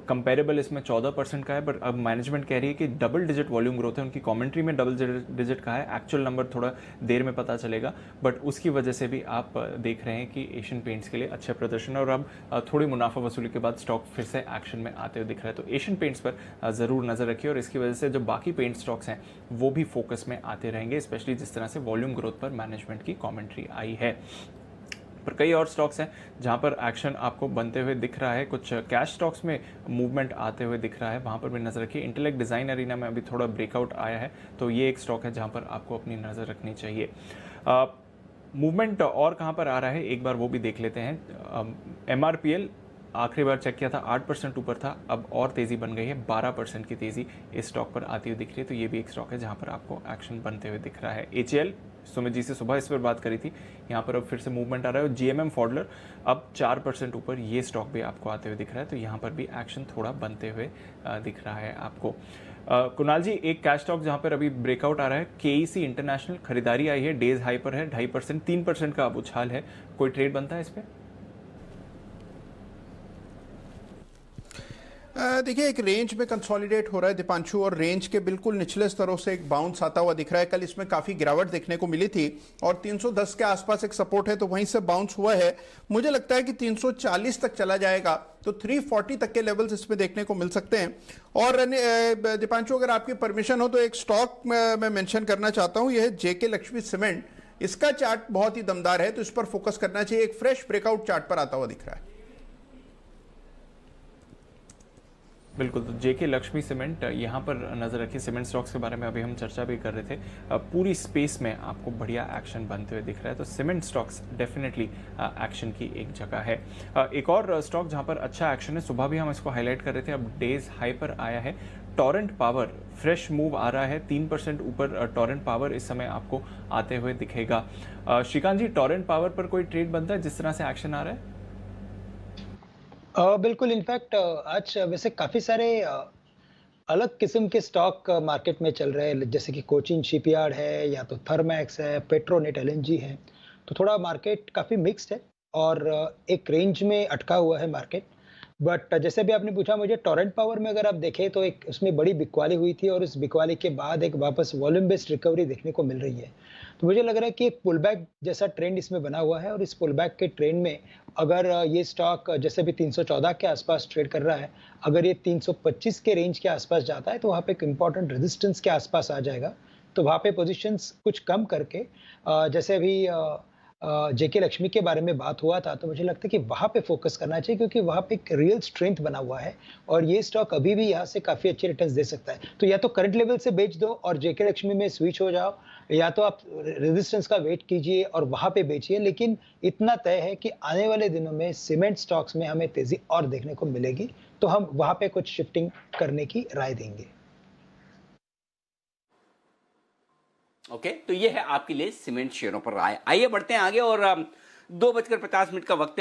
कंपेरेबल इसमें 14% का है, बट अब मैनेजमेंट कह रही है कि डबल डिजिट वॉल्यूम ग्रोथ है। उनकी कमेंट्री में डबल डिजिट का है, एक्चुअल नंबर थोड़ा देर में पता चलेगा, बट उसकी वजह से भी आप देख रहे हैं कि एशियन पेंट्स के लिए अच्छे प्रदर्शन है और अब थोड़ी मुनाफा वसूली के बाद स्टॉक फिर से एक्शन में आते हुए दिख रहा है। तो एशियन पेंट्स पर जरूर नजर रखिए और इसकी वजह से जो बाकी पेंट स्टॉक्स हैं वो भी फोकस में आते रहेंगे, स्पेशली जिस तरह से वॉल्यूम ग्रोथ पर मैनेजमेंट की कमेंट्री आई है। पर कई और स्टॉक्स हैं जहां पर एक्शन आपको बनते हुए दिख रहा है, कुछ कैश स्टॉक्स में मूवमेंट आते हुए दिख रहा है, वहां पर भी नजर रखिए। इंटेलेक्ट डिजाइन एरिना में अभी थोड़ा ब्रेकआउट आया है, तो ये एक स्टॉक है जहां पर आपको अपनी नजर रखनी चाहिए। मूवमेंट और कहां पर आ रहा है एक बार वो भी देख लेते हैं। MRPL आखिरी बार चेक किया था 8% ऊपर था, अब और तेजी बन गई है, 12% की तेजी इस स्टॉक पर आती हुई दिख रही है, तो ये भी एक स्टॉक है जहां पर आपको एक्शन बनते हुए दिख रहा है। HAL सुमित जी से सुबह इस पर बात करी थी, यहाँ पर अब फिर से मूवमेंट आ रहा है। और GMM फॉडलर अब 4% ऊपर, ये स्टॉक भी आपको आते हुए दिख रहा है, तो यहाँ पर भी एक्शन थोड़ा बनते हुए दिख रहा है आपको। कुणाल जी, एक कैश स्टॉक जहां पर अभी ब्रेकआउट आ रहा है, KEC इंटरनेशनल, खरीदारी आई है, डेज हाई पर है, 2.5% 3% का अब उछाल है, कोई ट्रेड बनता है इस पे? देखिए एक रेंज में कंसोलिडेट हो रहा है दीपांशु, और रेंज के बिल्कुल निचले स्तरों से एक बाउंस आता हुआ दिख रहा है। कल इसमें काफी गिरावट देखने को मिली थी और 310 के आसपास एक सपोर्ट है, तो वहीं से बाउंस हुआ है। मुझे लगता है कि 340 तक चला जाएगा तो 340 तक के लेवल्स इसमें देखने को मिल सकते हैं। और दीपांशु अगर आपकी परमिशन हो तो एक स्टॉक मैं मेंशन करना चाहता हूं, यह है JK लक्ष्मी सीमेंट। इसका चार्ट बहुत ही दमदार है, तो इस पर फोकस करना चाहिए। एक फ्रेश ब्रेकआउट चार्ट पर आता हुआ दिख रहा है। बिल्कुल, तो JK लक्ष्मी सीमेंट यहाँ पर नजर रखिए। सीमेंट स्टॉक्स के बारे में अभी हम चर्चा भी कर रहे थे, पूरी स्पेस में आपको बढ़िया एक्शन बनते हुए दिख रहा है, तो सीमेंट स्टॉक्स डेफिनेटली एक्शन की एक जगह है। एक और स्टॉक जहाँ पर अच्छा एक्शन है, सुबह भी हम इसको हाईलाइट कर रहे थे, अब डेज हाई पर आया है, टोरेंट पावर। फ्रेश मूव आ रहा है, 3% ऊपर टोरेंट पावर इस समय आपको आते हुए दिखेगा। श्रीकांत जी, टोरेंट पावर पर कोई ट्रेड बनता है जिस तरह से एक्शन आ रहा है? बिल्कुल, इनफैक्ट आज वैसे काफी सारे अलग किस्म के स्टॉक मार्केट में चल रहे हैं, जैसे कि कोचिन शिपयार्ड है, या तो थर्मैक्स है, पेट्रोनेट LNG है। तो थोड़ा मार्केट काफी मिक्स्ड है और एक रेंज में अटका हुआ है मार्केट। बट जैसे भी आपने पूछा, मुझे टोरेंट पावर में अगर आप देखें तो एक उसमें बड़ी बिकवाली हुई थी और उस बिकवाली के बाद एक वापस वॉल्यूम बेस्ड रिकवरी देखने को मिल रही है। तो मुझे लग रहा है कि एक पुल बैक जैसा ट्रेंड इसमें बना हुआ है और इस पुल बैक के ट्रेंड में अगर ये स्टॉक जैसे भी 314 के आसपास ट्रेड कर रहा है, अगर ये 325 के रेंज के आसपास जाता है तो वहाँ पे एक इम्पॉर्टेंट रेजिस्टेंस के आसपास आ जाएगा। तो वहाँ पे पोजीशंस कुछ कम करके जैसे अभी JK लक्ष्मी के बारे में बात हुआ था, तो मुझे लगता है कि वहाँ पे फोकस करना चाहिए, क्योंकि वहाँ पे एक रियल स्ट्रेंथ बना हुआ है और ये स्टॉक अभी भी यहाँ से काफी अच्छे रिटर्न्स दे सकता है। तो या तो करंट लेवल से बेच दो और JK लक्ष्मी में स्विच हो जाओ, या तो आप रेजिस्टेंस का वेट कीजिए और वहां पे बेचिए। लेकिन इतना तय है कि आने वाले दिनों में सीमेंट स्टॉक्स में हमें तेजी और देखने को मिलेगी, तो हम वहां पे कुछ शिफ्टिंग करने की राय देंगे। ओके, तो ये है आपके लिए सीमेंट शेयरों पर राय। आइए बढ़ते हैं आगे, और 2:50 का वक्त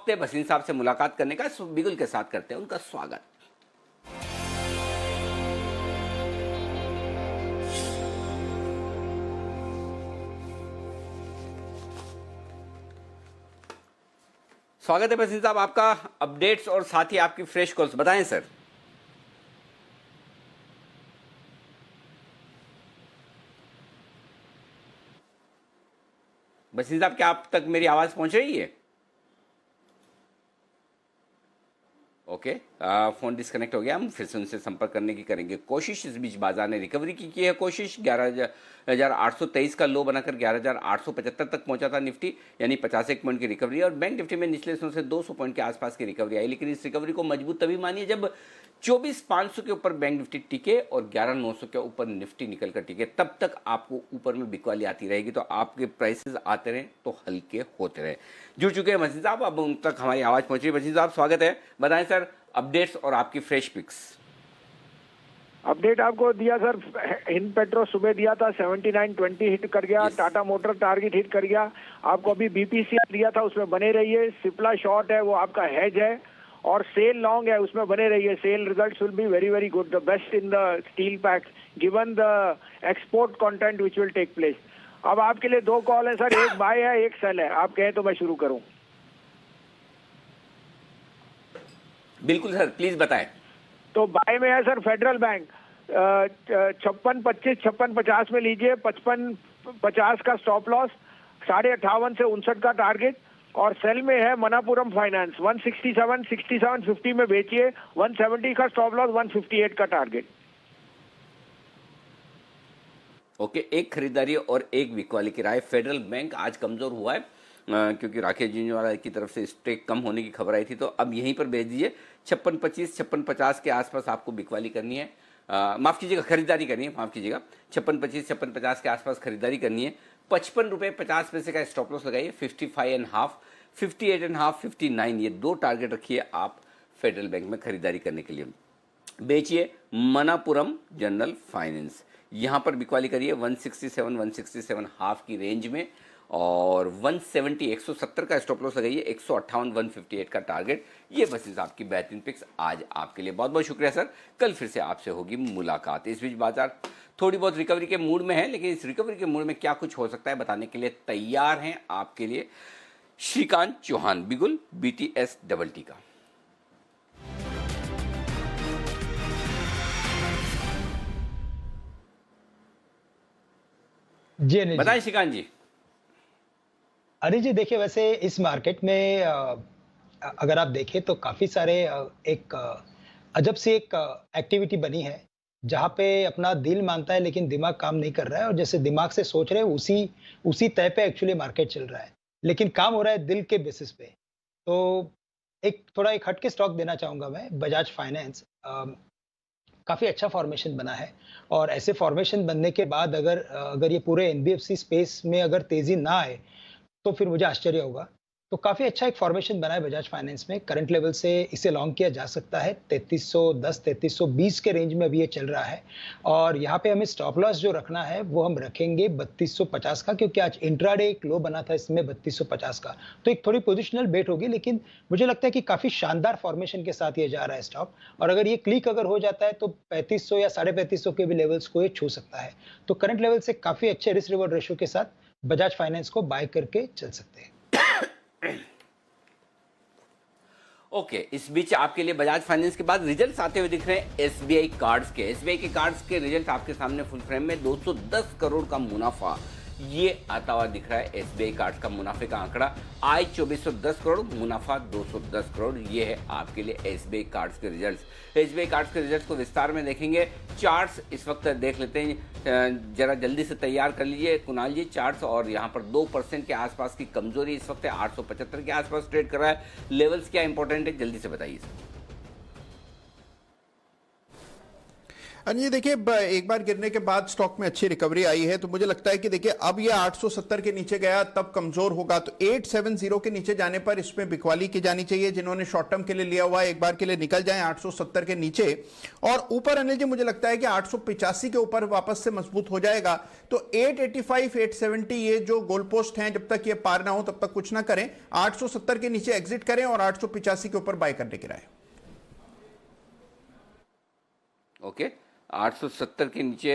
है भसीन साहब से मुलाकात करने का। बिगुल के साथ करते हैं उनका स्वागत। स्वागत है भसीन साहब आपका। अपडेट्स और साथ ही आपकी फ्रेश कॉल्स बताएं सर। बसीर साहब, क्या आप तक मेरी आवाज पहुंच रही है? ओके, फोन डिस्कनेक्ट हो गया। हम फिर से उनसे संपर्क करने की करेंगे कोशिश। इस बीच बाजार ने रिकवरी की है कोशिश। 11,823 का लो बनाकर 11,875 तक पहुंचा था निफ्टी, यानी 51 पॉइंट की रिकवरी। और बैंक निफ्टी में निचले हिस्सों से 200 पॉइंट के आसपास की रिकवरी आई, लेकिन इस रिकवरी को मजबूत तभी मानिए जब 24,500 के ऊपर बैंक निफ्टी टिके और 11,900 के ऊपर निफ्टी निकलकर टिके। तब तक आपको ऊपर में बिकवाली आती रहेगी, तो आपके प्राइसेस आते रहे तो हल्के होते रहे। जुड़ चुके हैं मसीद साहब, अब उन तक हमारी आवाज पहुंच रही है। मसीद साहब, स्वागत है। बताएं सर, अपडेट्स और आपकी फ्रेश पिक्स। अपडेट आपको दिया सर, हिंद पेट्रो सुबह दिया था 79.20 हिट कर गया। टाटा मोटर टारगेट हिट कर गया। आपको अभी बीपीसीएल दिया था, उसमें बने रहिए। सिप्ला शॉर्ट है, वो आपका हेज है। और सेल लॉन्ग है, उसमें बने रहिए। SAIL results will be very very good, the best in the steel pack given the export content which will take place. अब आपके लिए 2 कॉल है सर, एक बाय है एक सेल है। आप कहें तो मैं शुरू करूं? बिल्कुल सर, प्लीज बताएं। तो बाय में है सर फेडरल बैंक, 56.25 56.50 में लीजिए। 55.50 का स्टॉप लॉस, 58.5 से 59 का टारगेट। और सेल में है मनापुरम फाइनेंस, 167 67.50 में बेचिए। 170 का स्टॉप लॉस, 158 का टारगेट। ओके, एक खरीदारी और एक बिकवाली की राय। फेडरल बैंक आज कमजोर हुआ है क्योंकि राकेश झुंझुनवाला की तरफ से स्टेक कम होने की खबर आई थी, तो अब यहीं पर भेज दीजिए। 56.25 56.50 के आसपास आपको बिकवाली करनी है, माफ कीजिएगा खरीदारी करनी है, माफ कीजिएगा। 56.25 56.50 के आसपास खरीदारी करनी है। 55 रुपये 50 पैसे का स्टॉप लॉस लगाइए। 55.5 58.5 59 ये 2 टारगेट रखिए आप फेडरल बैंक में खरीदारी करने के लिए। बेचिए मनापुरम जनरल फाइनेंस, यहां पर बिकवाली करिए 167 167 हाफ की रेंज में। और 170 170 का स्टॉप लॉस लगाइए। 158 158 का टारगेट। ये बस आपकी बेहतरीन पिक्स आज आपके लिए। बहुत बहुत शुक्रिया सर, कल फिर से आपसे होगी मुलाकात। इस बीच बाजार थोड़ी बहुत रिकवरी के मूड में है, लेकिन इस रिकवरी के मूड में क्या कुछ हो सकता है बताने के लिए तैयार हैं आपके लिए श्रीकांत चौहान, बिगुल BTS डबल टी का। जी अनिल बताएं श्रीकांत जी। अरे जी, देखिए वैसे इस मार्केट में अगर आप देखें तो काफी सारे एक अजब सी एक एक्टिविटी बनी है, जहाँ पे अपना दिल मानता है लेकिन दिमाग काम नहीं कर रहा है, और जैसे दिमाग से सोच रहे हैं उसी तय पे एक्चुअली मार्केट चल रहा है, लेकिन काम हो रहा है दिल के बेसिस पे। तो एक हटके स्टॉक देना चाहूंगा मैं, बजाज फाइनेंस। काफी अच्छा फॉर्मेशन बना है, और ऐसे फॉर्मेशन बनने के बाद अगर ये पूरे एनबीएफसी स्पेस में अगर तेजी ना आए तो फिर मुझे आश्चर्य होगा। तो काफी अच्छा एक फॉर्मेशन बना है बजाज फाइनेंस में। करंट लेवल से इसे लॉन्ग किया जा सकता है। 3310 3320 के रेंज में अभी ये चल रहा है, और यहाँ पे हमें स्टॉप लॉस जो रखना है वो हम रखेंगे 3250 का, क्योंकि आज इंट्राडे एक लो बना था इसमें 3250 का। तो एक थोड़ी पोजिशनल बेट होगी, लेकिन मुझे लगता है कि काफी शानदार फॉर्मेशन के साथ ये जा रहा है स्टॉक, और अगर ये क्लिक अगर हो जाता है तो 3500 या 3550 के भी लेवल्स को ये छू सकता है। तो करंट लेवल से काफी अच्छे रिस्क रिवॉर्ड रेशियो के साथ बजाज फाइनेंस को बाय करके चल सकते हैं। ओके, इस बीच आपके लिए बजाज फाइनेंस के बाद रिजल्ट्स आते हुए दिख रहे हैं एसबीआई कार्ड्स के। एसबीआई के कार्ड्स के रिजल्ट आपके सामने फुल फ्रेम में 210 करोड़ का मुनाफा ये आता हुआ दिख रहा है। एसबीआई कार्ड्स का मुनाफे का आंकड़ा आय 2410 करोड़, मुनाफा 210 करोड़। ये है आपके लिए एसबीआई कार्ड्स के रिजल्ट्स। एसबीआई कार्ड्स के रिजल्ट्स को विस्तार में देखेंगे। चार्ट्स इस वक्त देख लेते हैं, जरा जल्दी से तैयार कर लीजिए कुणाल जी चार्ट्स। और यहाँ पर 2% के आसपास की कमजोरी इस वक्त 875 के आसपास ट्रेड कर रहा है। लेवल्स क्या इंपॉर्टेंट है, जल्दी से बताइए। ये देखिए, एक बार गिरने के बाद स्टॉक में अच्छी रिकवरी आई है, तो मुझे लगता है कि देखिए अब ये 870 के नीचे गया तब कमजोर होगा, तो 870 के नीचे जाने पर इसमें बिकवाली की जानी चाहिए। जिन्होंने शॉर्ट टर्म के लिए लिया हुआ है एक बार के लिए निकल जाएं 870 के नीचे, और ऊपर अनिल जी मुझे लगता है कि 885 के ऊपर वापस से मजबूत हो जाएगा। तो 885 870 ये जो गोल पोस्ट हैं, जब तक ये पार ना हो तब तक कुछ ना करें। 870 के नीचे एग्जिट करें और 885 के ऊपर बाय करने की राय। ओके, 870 के नीचे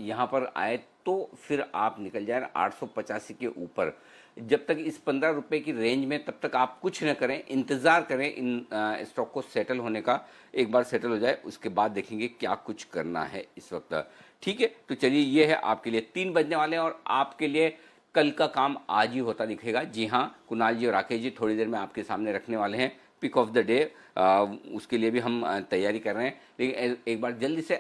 यहाँ पर आए तो फिर आप निकल जाए 885 के ऊपर। जब तक इस 15 रुपए की रेंज में, तब तक आप कुछ न करें, इंतजार करें इन स्टॉक को सेटल होने का। एक बार सेटल हो जाए उसके बाद देखेंगे क्या कुछ करना है इस वक्त। ठीक है, तो चलिए ये है आपके लिए 3 बजने वाले हैं, और आपके लिए कल का काम आज ही होता दिखेगा। जी हाँ, कुणाल जी और राकेश जी थोड़ी देर में आपके सामने रखने वाले हैं पिक ऑफ द डे, उसके लिए भी हम तैयारी कर रहे हैं। लेकिन एक बार जल्दी से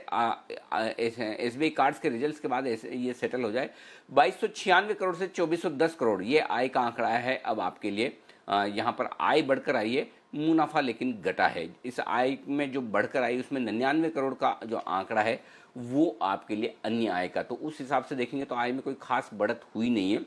SBI कार्ड्स के रिजल्ट्स के बाद ये सेटल हो जाए। 2296 करोड़ से 2410 करोड़ ये आय का आंकड़ा है अब आपके लिए। यहाँ पर आय बढ़कर आई है, मुनाफा लेकिन घटा है। इस आय में जो बढ़कर आई उसमें 99 करोड़ का जो आंकड़ा है वो आपके लिए अन्य आय का, तो उस हिसाब से देखेंगे तो आय में कोई खास बढ़त हुई नहीं है।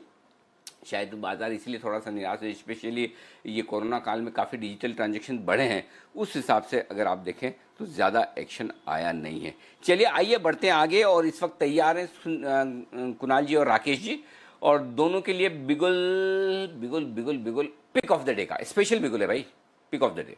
शायद बाजार इसलिए थोड़ा सा निराश है, स्पेशली ये कोरोना काल में काफ़ी डिजिटल ट्रांजैक्शन बढ़े हैं, उस हिसाब से अगर आप देखें तो ज़्यादा एक्शन आया नहीं है। चलिए आइए बढ़ते हैं आगे, और इस वक्त तैयार हैं कुणाल जी और राकेश जी, और दोनों के लिए बिगुल बिगुल बिगुल बिगुल पिक ऑफ द डे का स्पेशल बिगुल है भाई, पिक ऑफ द डे।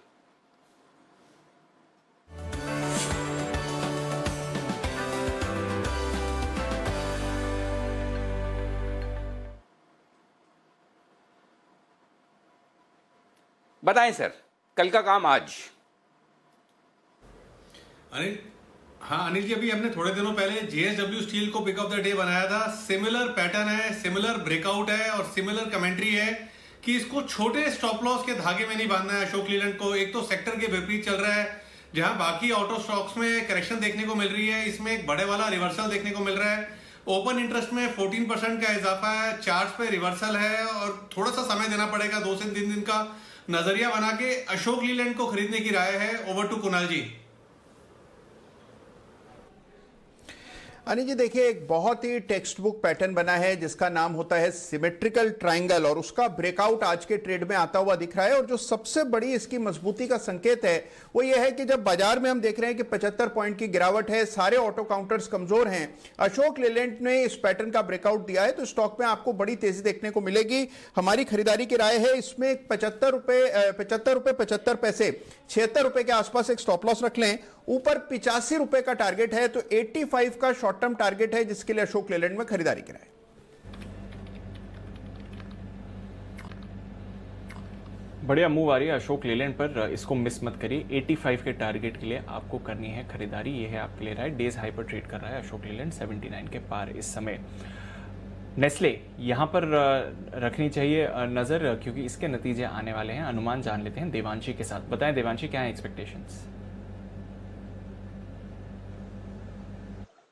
बताएं सर, कल का काम आज। अनिल, हाँ अनिल जी, अभी हमने थोड़े दिनों पहले JSW स्टील को पिक ऑफ द डे बनाया था। सिमिलर पैटर्न है, सिमिलर ब्रेकआउट है और सिमिलर कमेंट्री है कि इसको छोटे स्टॉप लॉस के धागे में नहीं बांधना है अशोक लीलैंड को। एक तो सेक्टर के विपरीत चल रहा है, जहां बाकी ऑटो स्टॉक्स में करेक्शन देखने को मिल रही है, इसमें एक बड़े वाला रिवर्सल देखने को मिल रहा है। ओपन इंटरेस्ट में 14% का इजाफा है, चार्ट पे रिवर्सल है और थोड़ा सा समय देना पड़ेगा, 2 से 3 दिन का नजरिया बना के अशोक लीलैंड को खरीदने की राय है। ओवर टू कुणाल जी। अनिल जी देखिए, एक बहुत ही टेक्स्ट बुक पैटर्न बना है जिसका नाम होता है सिमेट्रिकल ट्रायंगल, और उसका ब्रेकआउट आज के ट्रेड में आता हुआ दिख रहा है। और जो सबसे बड़ी इसकी मजबूती का संकेत है वो ये है कि जब बाजार में हम देख रहे हैं कि 75 पॉइंट की गिरावट है, सारे ऑटो काउंटर्स कमजोर हैं, अशोक लीलैंड ने इस पैटर्न का ब्रेकआउट दिया है तो स्टॉक में आपको बड़ी तेजी देखने को मिलेगी। हमारी खरीदारी की राय है इसमें 75 रुपए 75 पैसे 76 रुपए के आसपास एक स्टॉप लॉस रख लें। ऊपर 85 रुपए का टारगेट है, तो 85 का शॉर्ट टर्म टारगेट है जिसके लिए अशोक लीलैंड में खरीदारी कराए। बढ़िया मूव आ रही है अशोक लीलैंड पर, इसको मिस मत करिए। 85 के टारगेट के लिए आपको करनी है खरीदारी, ये है आपके लिए राय। डेज हाई पर ट्रेड कर रहा है अशोक लीलैंड 79 के पार इस समय। नेस्ले यहां पर रखनी चाहिए नजर, क्योंकि इसके नतीजे आने वाले हैं। अनुमान जान लेते हैं देवांशी के साथ। बताएं देवांशी, क्या है एक्सपेक्टेशंस?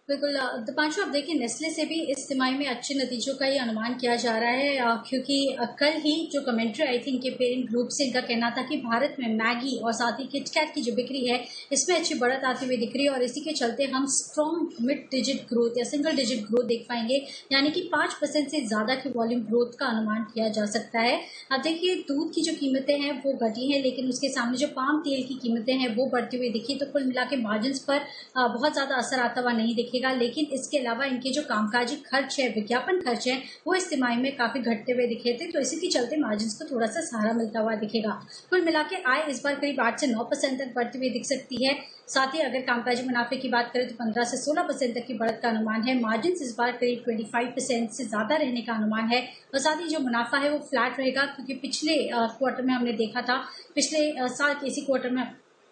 बिल्कुल दीपांशु, आप देखिए नेस्ले से भी इस तिमाही में अच्छे नतीजों का ही अनुमान किया जा रहा है, क्योंकि कल ही जो कमेंट्री आई थी इनके पेरेंट ग्रुप से, इनका कहना था कि भारत में मैगी और साथ ही किटकैट की जो बिक्री है इसमें अच्छी बढ़त आती हुई दिख रही है, और इसी के चलते हम स्ट्रॉन्ग मिड डिजिट ग्रोथ या सिंगल डिजिट ग्रोथ देख पाएंगे, यानी कि 5% से ज्यादा की वॉल्यूम ग्रोथ का अनुमान किया जा सकता है। अब देखिए दूध की जो कीमतें हैं वो घटी हैं, लेकिन उसके सामने जो पाम तेल की कीमतें हैं वो बढ़ती हुई दिखी, तो कुल मिला के मार्जिन पर बहुत ज्यादा असर आता हुआ नहीं दिखेगा। लेकिन इसके अलावा इनके जो कामकाजी खर्च है, विज्ञापन खर्च है, वो इस तिमाही में काफी घटते हुए दिखे थे, तो इसी के चलते मार्जिन को थोड़ा सा सहारा मिलता हुआ दिखेगा। कुल मिला के आय इस बार करीब 8 से 9% तक बढ़ती हुई दिख सकती है। साथ ही अगर कामकाजी मुनाफे की बात करें तो 15 से 16% तक की बढ़त का अनुमान है। मार्जिन इस बार करीब 25% से ज्यादा रहने का अनुमान है, और साथ ही जो मुनाफा है वो फ्लैट रहेगा, क्योंकि पिछले क्वार्टर में हमने देखा था, पिछले साल के इसी क्वार्टर में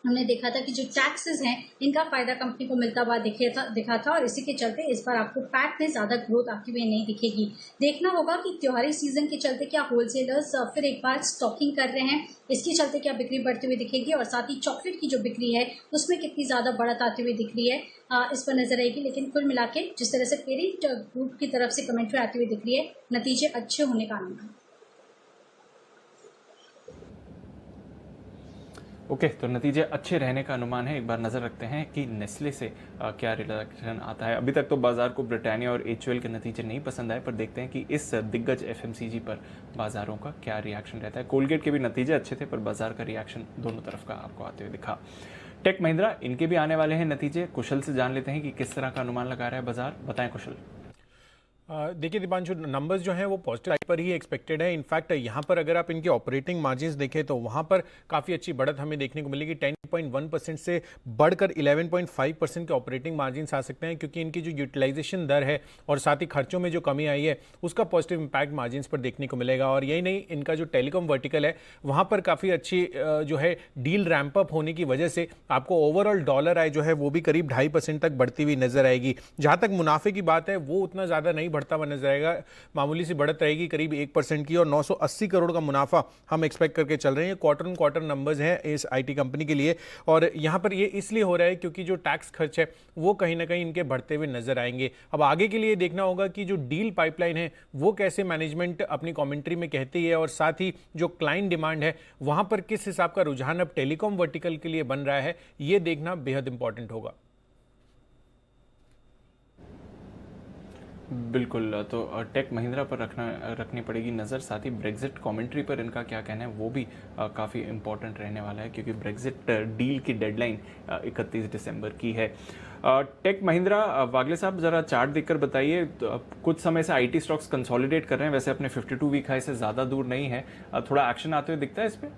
हमने देखा था कि जो टैक्सेस हैं इनका फायदा कंपनी को मिलता हुआ दिखा था, और इसी के चलते इस बार आपको पैट में ज्यादा ग्रोथ आती हुई नहीं दिखेगी। देखना होगा कि त्योहारी सीजन के चलते क्या होलसेलर्स फिर एक बार स्टॉकिंग कर रहे हैं, इसके चलते क्या बिक्री बढ़ती हुई दिखेगी, और साथ ही चॉकलेट की जो बिक्री है उसमें कितनी ज्यादा बढ़त आती हुई दिख रही है, इस पर नजर आएगी। लेकिन कुल मिला के जिस तरह से पेरेंट ग्रुप की तरफ से कमेंट्री आती हुई दिख रही है, नतीजे अच्छे होने का अनुमान। ओके, तो नतीजे अच्छे रहने का अनुमान है। एक बार नजर रखते हैं कि नेस्ले से क्या रिएक्शन आता है। अभी तक तो बाजार को ब्रिटानिया और HUL के नतीजे नहीं पसंद आए, पर देखते हैं कि इस दिग्गज FMCG पर बाजारों का क्या रिएक्शन रहता है। कोलगेट के भी नतीजे अच्छे थे, पर बाजार का रिएक्शन दोनों तरफ का आपको आते हुए दिखा। टेक महिंद्रा, इनके भी आने वाले हैं नतीजे। कुशल से जान लेते हैं कि किस तरह का अनुमान लगा रहा है बाजार। बताएं कुशल। देखिए दीपांशु, नंबर्स जो हैं वो पॉजिटिव साइड पर ही एक्सपेक्टेड है। इनफैक्ट यहाँ पर अगर आप इनके ऑपरेटिंग मार्जिन्स देखें तो वहाँ पर काफ़ी अच्छी बढ़त हमें देखने को मिलेगी। 10.1% से बढ़कर 11.5% के ऑपरेटिंग मार्जिन्स आ सकते हैं, क्योंकि इनकी जो यूटिलाइजेशन दर है और साथ ही खर्चों में जो कमी आई है उसका पॉजिटिव इंपैक्ट मार्जिन्स पर देखने को मिलेगा। और यही नहीं, इनका जो टेलीकॉम वर्टिकल है वहाँ पर काफ़ी अच्छी जो है डील रैंप अप होने की वजह से आपको ओवरऑल डॉलर आय जो है वो भी करीब 2.5% तक बढ़ती हुई नजर आएगी। जहाँ तक मुनाफे की बात है वो उतना ज़्यादा नहीं बढ़ता हुआ नजर आएगा। मामूली सी बढ़त रहेगी करीब 1% की और 980 करोड़ का मुनाफा हम एक्सपेक्ट करके चल रहे हैं। क्वार्टर ऑन क्वार्टर नंबर्स हैं इस आईटी कंपनी के लिए और यहाँ पर ये इसलिए हो रहा है क्योंकि जो टैक्स खर्च है वो कहीं ना कहीं इनके बढ़ते हुए नजर आएंगे। अब आगे के लिए देखना होगा कि जो डील पाइपलाइन है वो कैसे मैनेजमेंट अपनी कमेंट्री में कहती है और साथ ही जो क्लाइंट डिमांड है वहां पर किस हिसाब का रुझान अब टेलीकॉम वर्टिकल के लिए बन रहा है, ये देखना बेहद इंपॉर्टेंट होगा। बिल्कुल, तो टेक महिंद्रा पर रखनी पड़ेगी नज़र। साथ ही ब्रेग्जिट कमेंट्री पर इनका क्या कहना है वो भी काफ़ी इंपॉर्टेंट रहने वाला है क्योंकि ब्रेग्जिट डील की डेडलाइन 31 दिसंबर की है। टेक महिंद्रा, वागले साहब ज़रा चार्ट देखकर बताइए। कुछ समय से आईटी स्टॉक्स कंसोलिडेट कर रहे हैं, वैसे अपने 52 वीक हाई से ज़्यादा दूर नहीं है, थोड़ा एक्शन आते हुए दिखता है इस पर?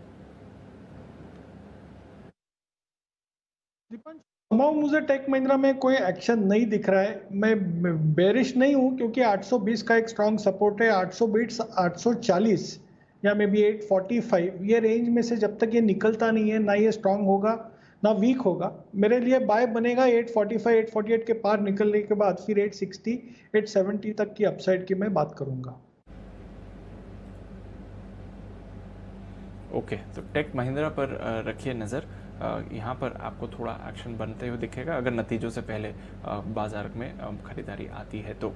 मुझे टेक महिंद्रा में कोई एक्शन नहीं दिख रहा है। मैं बेरिश नहीं हूं क्योंकि 820 का एक स्ट्रॉन्ग सपोर्ट है, 820 840 या मे बी 845, ये रेंज में से जब तक ये निकलता नहीं है ना ये स्ट्रॉन्ग होगा ना वीक होगा। मेरे लिए बाय बनेगा 845 848 के पार निकलने के बाद, फिर 860 870 तक की अपसाइड की मैं बात करूंगा। ओके, तो टेक महिंद्रा पर रखिए नज़र। यहाँ पर आपको थोड़ा एक्शन बनते हुए दिखेगा अगर नतीजों से पहले बाजार में खरीदारी आती है तो।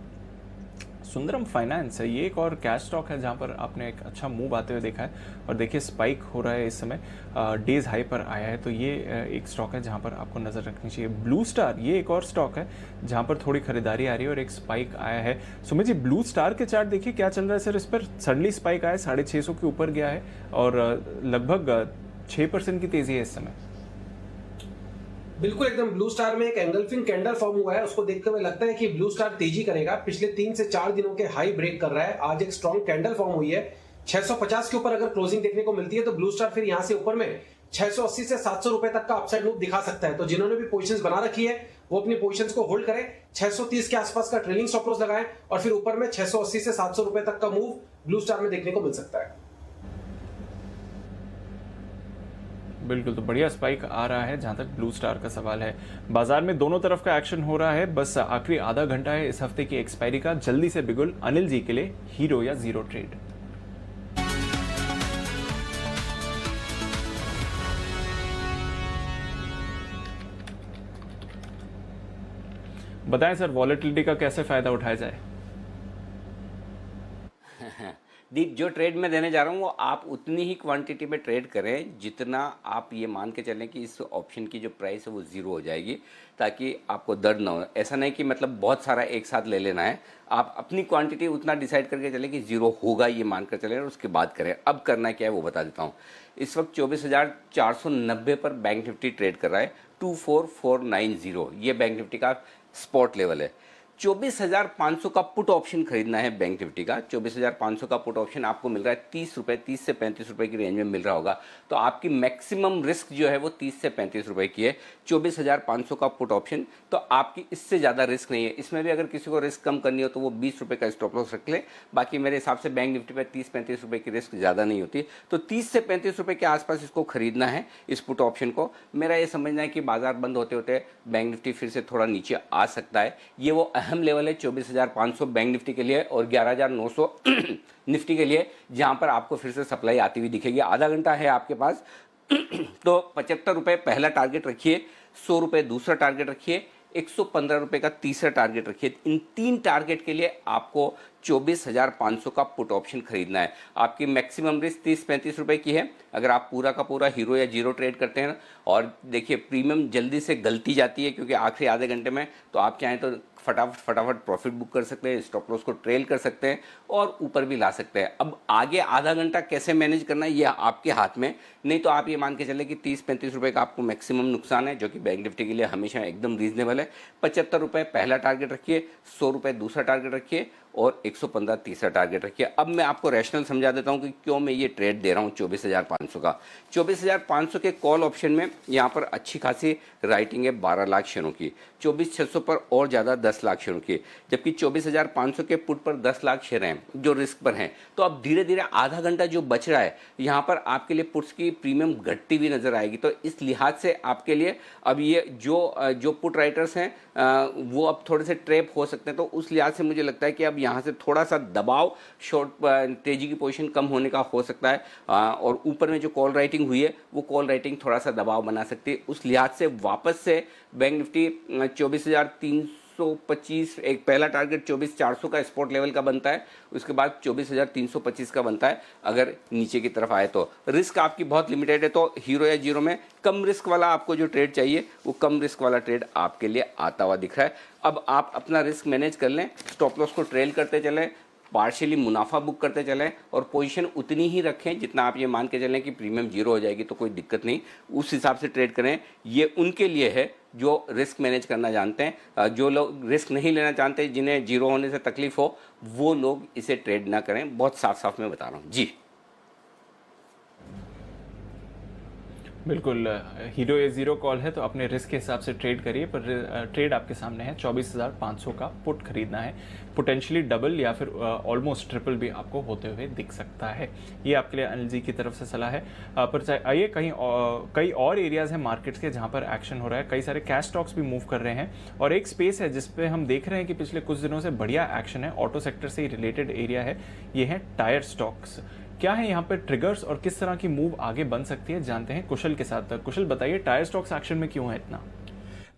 सुंदरम फाइनेंस है, ये एक और कैश स्टॉक है जहाँ पर आपने एक अच्छा मूव आते हुए देखा है और देखिए स्पाइक हो रहा है इस समय, डेज हाई पर आया है, तो ये एक स्टॉक है जहाँ पर आपको नज़र रखनी चाहिए। ब्लू स्टार, ये एक और स्टॉक है जहाँ पर थोड़ी खरीदारी आ रही है और एक स्पाइक आया है। सुमित जी, ब्लू स्टार के चार्ट देखिए क्या चल रहा है सर, इस पर सडनली स्पाइक आया, 650 के ऊपर गया है और लगभग 6% की तेजी है इस समय। बिल्कुल एकदम ब्लू स्टार में एक एंगल्फिंग कैंडल फॉर्म हुआ है, उसको देखते हुए लगता है कि ब्लू स्टार तेजी करेगा। पिछले 3 से 4 दिनों के हाई ब्रेक कर रहा है, आज एक स्ट्रॉन्ग कैंडल फॉर्म हुई है। 650 के ऊपर अगर क्लोजिंग देखने को मिलती है तो ब्लू स्टार फिर यहां से ऊपर में 680 से 700 रुपए तक का अपसाइड मूव दिखा सकता है। तो जिन्होंने भी पोजीशंस बना रखी है वो अपनी पोजीशंस को होल्ड करें, 630 के आसपास का ट्रेलिंग स्टॉप लॉस लगाएं और फिर ऊपर में 680 से 700 रुपए तक का मूव ब्लू स्टार में देखने को मिल सकता है। बिल्कुल, तो बढ़िया स्पाइक आ रहा है जहां तक ब्लू स्टार का सवाल है। बाजार में दोनों तरफ का एक्शन हो रहा है, बस आखिरी आधा घंटा है इस हफ्ते की एक्सपायरी का। जल्दी से बिगुल अनिल जी के लिए हीरो या जीरो ट्रेड। बताएं सर, वॉलेटिलिटी का कैसे फायदा उठाया जाए? दीप, जो ट्रेड में देने जा रहा हूँ वो आप उतनी ही क्वांटिटी में ट्रेड करें जितना आप ये मान के चलें कि इस ऑप्शन की जो प्राइस है वो ज़ीरो हो जाएगी, ताकि आपको दर्द ना हो। ऐसा नहीं कि मतलब बहुत सारा एक साथ ले लेना है, आप अपनी क्वांटिटी उतना डिसाइड करके चलें कि ज़ीरो होगा ये मान कर चलें और उसके बाद करें। अब करना क्या है वो बता देता हूँ। इस वक्त 24,490 पर बैंक निफ्टी ट्रेड कर रहा है, 24490 ये बैंक निफ्टी का स्पॉट लेवल है। 24,500 का पुट ऑप्शन खरीदना है बैंक निफ्टी का। 24,500 का पुट ऑप्शन आपको मिल रहा है 30 रुपये, 30 से 35 रुपये की रेंज में मिल रहा होगा, तो आपकी मैक्सिमम रिस्क जो है वो 30 से 35 रुपये की है। 24,500 का पुट ऑप्शन, तो आपकी इससे ज़्यादा रिस्क नहीं है। इसमें भी अगर किसी को रिस्क कम करनी हो तो वो 20 रुपये का स्टॉप लॉस रख ले। बाकी मेरे हिसाब से बैंक निफ्टी पर 30-35 रुपये की रिस्क ज़्यादा नहीं होती, तो 30 से 35 रुपये के आसपास इसको खरीदना है, इस पुट ऑप्शन को। मेरा ये समझना है कि बाजार बंद होते होते बैंक निफ्टी फिर से थोड़ा नीचे आ सकता है। ये वो अहम लेवल है 24,500 बैंक निफ्टी के लिए और 11,900 निफ्टी के लिए, जहां पर आपको फिर से सप्लाई आती हुई दिखेगी। आधा घंटा है आपके पास तो 75 रुपये पहला टारगेट रखिए, 100 रुपये दूसरा टारगेट रखिए, 115 रुपये का तीसरा टारगेट रखिए। इन 3 टारगेट के लिए आपको 24,500 का पुट ऑप्शन खरीदना है। आपकी मैक्सिमम रिस्क 30-35 रुपये की है। अगर आप पूरा का पूरा हीरो या जीरो ट्रेड करते हैं, और देखिए प्रीमियम जल्दी से गलती जाती है क्योंकि आखिरी आधे घंटे में, तो आप चाहें तो फटाफट प्रॉफिट बुक कर सकते हैं, स्टॉप लॉस को ट्रेल कर सकते हैं और ऊपर भी ला सकते हैं। अब आगे आधा घंटा कैसे मैनेज करना है ये आपके हाथ में, नहीं तो आप ये मान के चले कि 30-35 रुपये का आपको मैक्सिमम नुकसान है, जो कि बैंक निफ्टी के लिए हमेशा एकदम रीजनेबल है। 75 रुपये पहला टारगेट रखिए, 100 रुपये दूसरा टारगेट रखिए और 115 तीसरा टारगेट रखिए। अब मैं आपको रैशनल समझा देता हूं कि क्यों मैं ये ट्रेड दे रहा हूं 24,500 का। 24,500 के कॉल ऑप्शन में यहां पर अच्छी खासी राइटिंग है 12 लाख शेयरों की, 24,600 पर और ज़्यादा 10 लाख शेयरों की, जबकि 24,500 के पुट पर 10 लाख शेयर हैं जो रिस्क पर हैं। तो अब धीरे धीरे आधा घंटा जो बच रहा है यहाँ पर आपके लिए पुट्स की प्रीमियम घटती हुई नजर आएगी। तो इस लिहाज से आपके लिए अब ये जो पुट राइटर्स हैं वो अब थोड़े से ट्रैप हो सकते हैं। तो उस लिहाज से मुझे लगता है कि अब यहाँ से थोड़ा सा दबाव शॉर्ट तेजी की पोजीशन कम होने का हो सकता है, और ऊपर में जो कॉल राइटिंग हुई है वो कॉल राइटिंग थोड़ा सा दबाव बना सकती है। उस लिहाज से वापस से बैंक निफ्टी 24,325, एक पहला टारगेट 24,400 का स्पॉट लेवल का बनता है, उसके बाद 24,325 का बनता है अगर नीचे की तरफ आए तो। रिस्क आपकी बहुत लिमिटेड है, तो हीरो या जीरो में कम रिस्क वाला आपको जो ट्रेड चाहिए वो कम रिस्क वाला ट्रेड आपके लिए आता हुआ दिख रहा है। अब आप अपना रिस्क मैनेज कर लें, स्टॉप लॉस को ट्रेल करते चलें, पार्शियली मुनाफा बुक करते चलें और पोजीशन उतनी ही रखें जितना आप ये मान के चलें कि प्रीमियम जीरो हो जाएगी तो कोई दिक्कत नहीं, उस हिसाब से ट्रेड करें। ये उनके लिए है जो रिस्क मैनेज करना जानते हैं। जो लोग रिस्क नहीं लेना चाहते, जिन्हें जीरो होने से तकलीफ हो, वो लोग इसे ट्रेड ना करें। बहुत साफ साफ मैं बता रहा हूँ जी। बिल्कुल, हीरो ए जीरो कॉल है तो अपने रिस्क के हिसाब से ट्रेड करिए, पर ट्रेड आपके सामने है। 24,500 का पुट खरीदना है, पोटेंशियली डबल या फिर ऑलमोस्ट ट्रिपल भी आपको होते हुए दिख सकता है। ये आपके लिए अनिल जी की तरफ से सलाह है। पर आइए कई और एरियाज हैं मार्केट्स के जहां पर एक्शन हो रहा है। कई सारे कैश स्टॉक्स भी मूव कर रहे हैं और एक स्पेस है जिसपे हम देख रहे हैं कि पिछले कुछ दिनों से बढ़िया एक्शन है, ऑटो सेक्टर से ही रिलेटेड एरिया है, ये है टायर स्टॉक्स। क्या है यहाँ पे ट्रिगर्स और किस तरह की मूव आगे बन सकती है, जानते हैं कुशल के साथ। कुशल बताइए, टायर स्टॉक्स एक्शन में क्यों है इतना?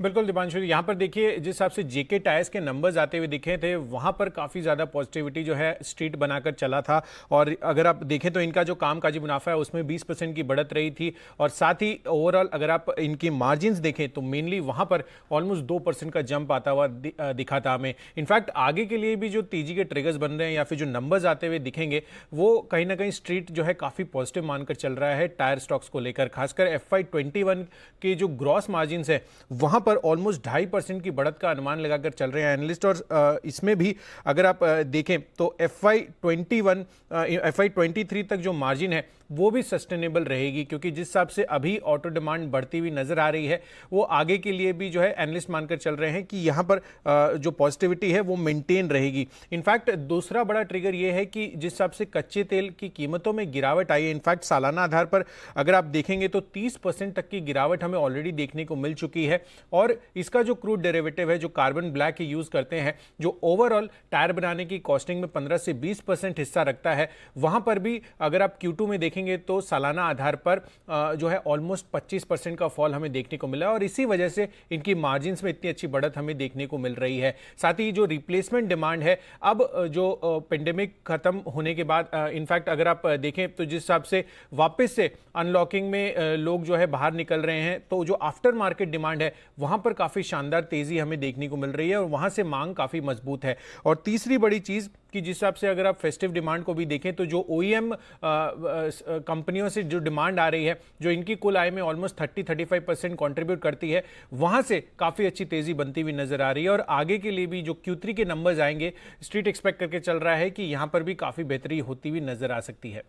बिल्कुल दीपांशु, यहाँ पर देखिए जिस हिसाब से जेके टायर्स के नंबर्स आते हुए दिखे थे वहाँ पर काफ़ी ज़्यादा पॉजिटिविटी जो है स्ट्रीट बनाकर चला था। और अगर आप देखें तो इनका जो कामकाजी मुनाफा है उसमें 20% की बढ़त रही थी। और साथ ही ओवरऑल अगर आप इनकी मार्जिन्स देखें तो मेनली वहाँ पर ऑलमोस्ट 2% का जंप आता हुआ दिखा था हमें। इनफैक्ट आगे के लिए भी जो तेजी के ट्रिगर्स बन रहे हैं या फिर जो नंबर्स आते हुए दिखेंगे वो कहीं ना कहीं स्ट्रीट जो है काफ़ी पॉजिटिव मानकर चल रहा है टायर स्टॉक्स को लेकर। खासकर FY21 के जो ग्रॉस मार्जिन्स है वहाँ पर ऑलमोस्ट 2.5% की बढ़त का अनुमान लगाकर चल रहे हैं एनालिस्ट। और इसमें भी अगर आप देखें तो FY21 FY23 तक जो मार्जिन है वो भी सस्टेनेबल रहेगी, क्योंकि जिस हिसाब से अभी ऑटो डिमांड बढ़ती हुई नजर आ रही है वो आगे के लिए भी जो है एनालिस्ट मानकर चल रहे हैं कि यहाँ पर जो पॉजिटिविटी है वो मेंटेन रहेगी। इनफैक्ट दूसरा बड़ा ट्रिगर ये है कि जिस हिसाब से कच्चे तेल की कीमतों में गिरावट आई है, इनफैक्ट सालाना आधार पर अगर आप देखेंगे तो 30% तक की गिरावट हमें ऑलरेडी देखने को मिल चुकी है। और इसका जो क्रूड डेरिवेटिव है जो कार्बन ब्लैक यूज करते हैं, जो ओवरऑल टायर बनाने की कॉस्टिंग में 15 से 20% हिस्सा रखता है, वहां पर भी अगर आप Q2 में देखेंगे तो सालाना आधार पर जो है ऑलमोस्ट 25% का फॉल हमें देखने को मिला और इसी वजह से इनकी मार्जिन्स में इतनी अच्छी बढ़त हमें देखने को मिल रही है। साथ ही जो रिप्लेसमेंट डिमांड है अब जो पेंडेमिक खत्म होने के बाद, इनफैक्ट अगर आप देखें तो जिस हिसाब से वापस से अनलॉकिंग में लोग जो है बाहर निकल रहे हैं, तो जो आफ्टर मार्केट डिमांड है वहां पर काफी शानदार तेजी हमें देखने को मिल रही है और वहां से मांग काफी मजबूत है। और तीसरी बड़ी चीज कि जिस हिसाब से अगर आप फेस्टिव डिमांड को भी देखें तो जो OEM कंपनियों से जो डिमांड आ रही है, जो इनकी कुल आय में ऑलमोस्ट 30-35% कंट्रीब्यूट करती है, वहां से काफी अच्छी तेजी बनती हुई नजर आ रही है। और आगे के लिए भी जो Q3 के नंबर्स आएंगे, स्ट्रीट एक्सपेक्ट करके चल रहा है कि यहां पर भी काफी बेहतरी होती हुई नजर आ सकती है।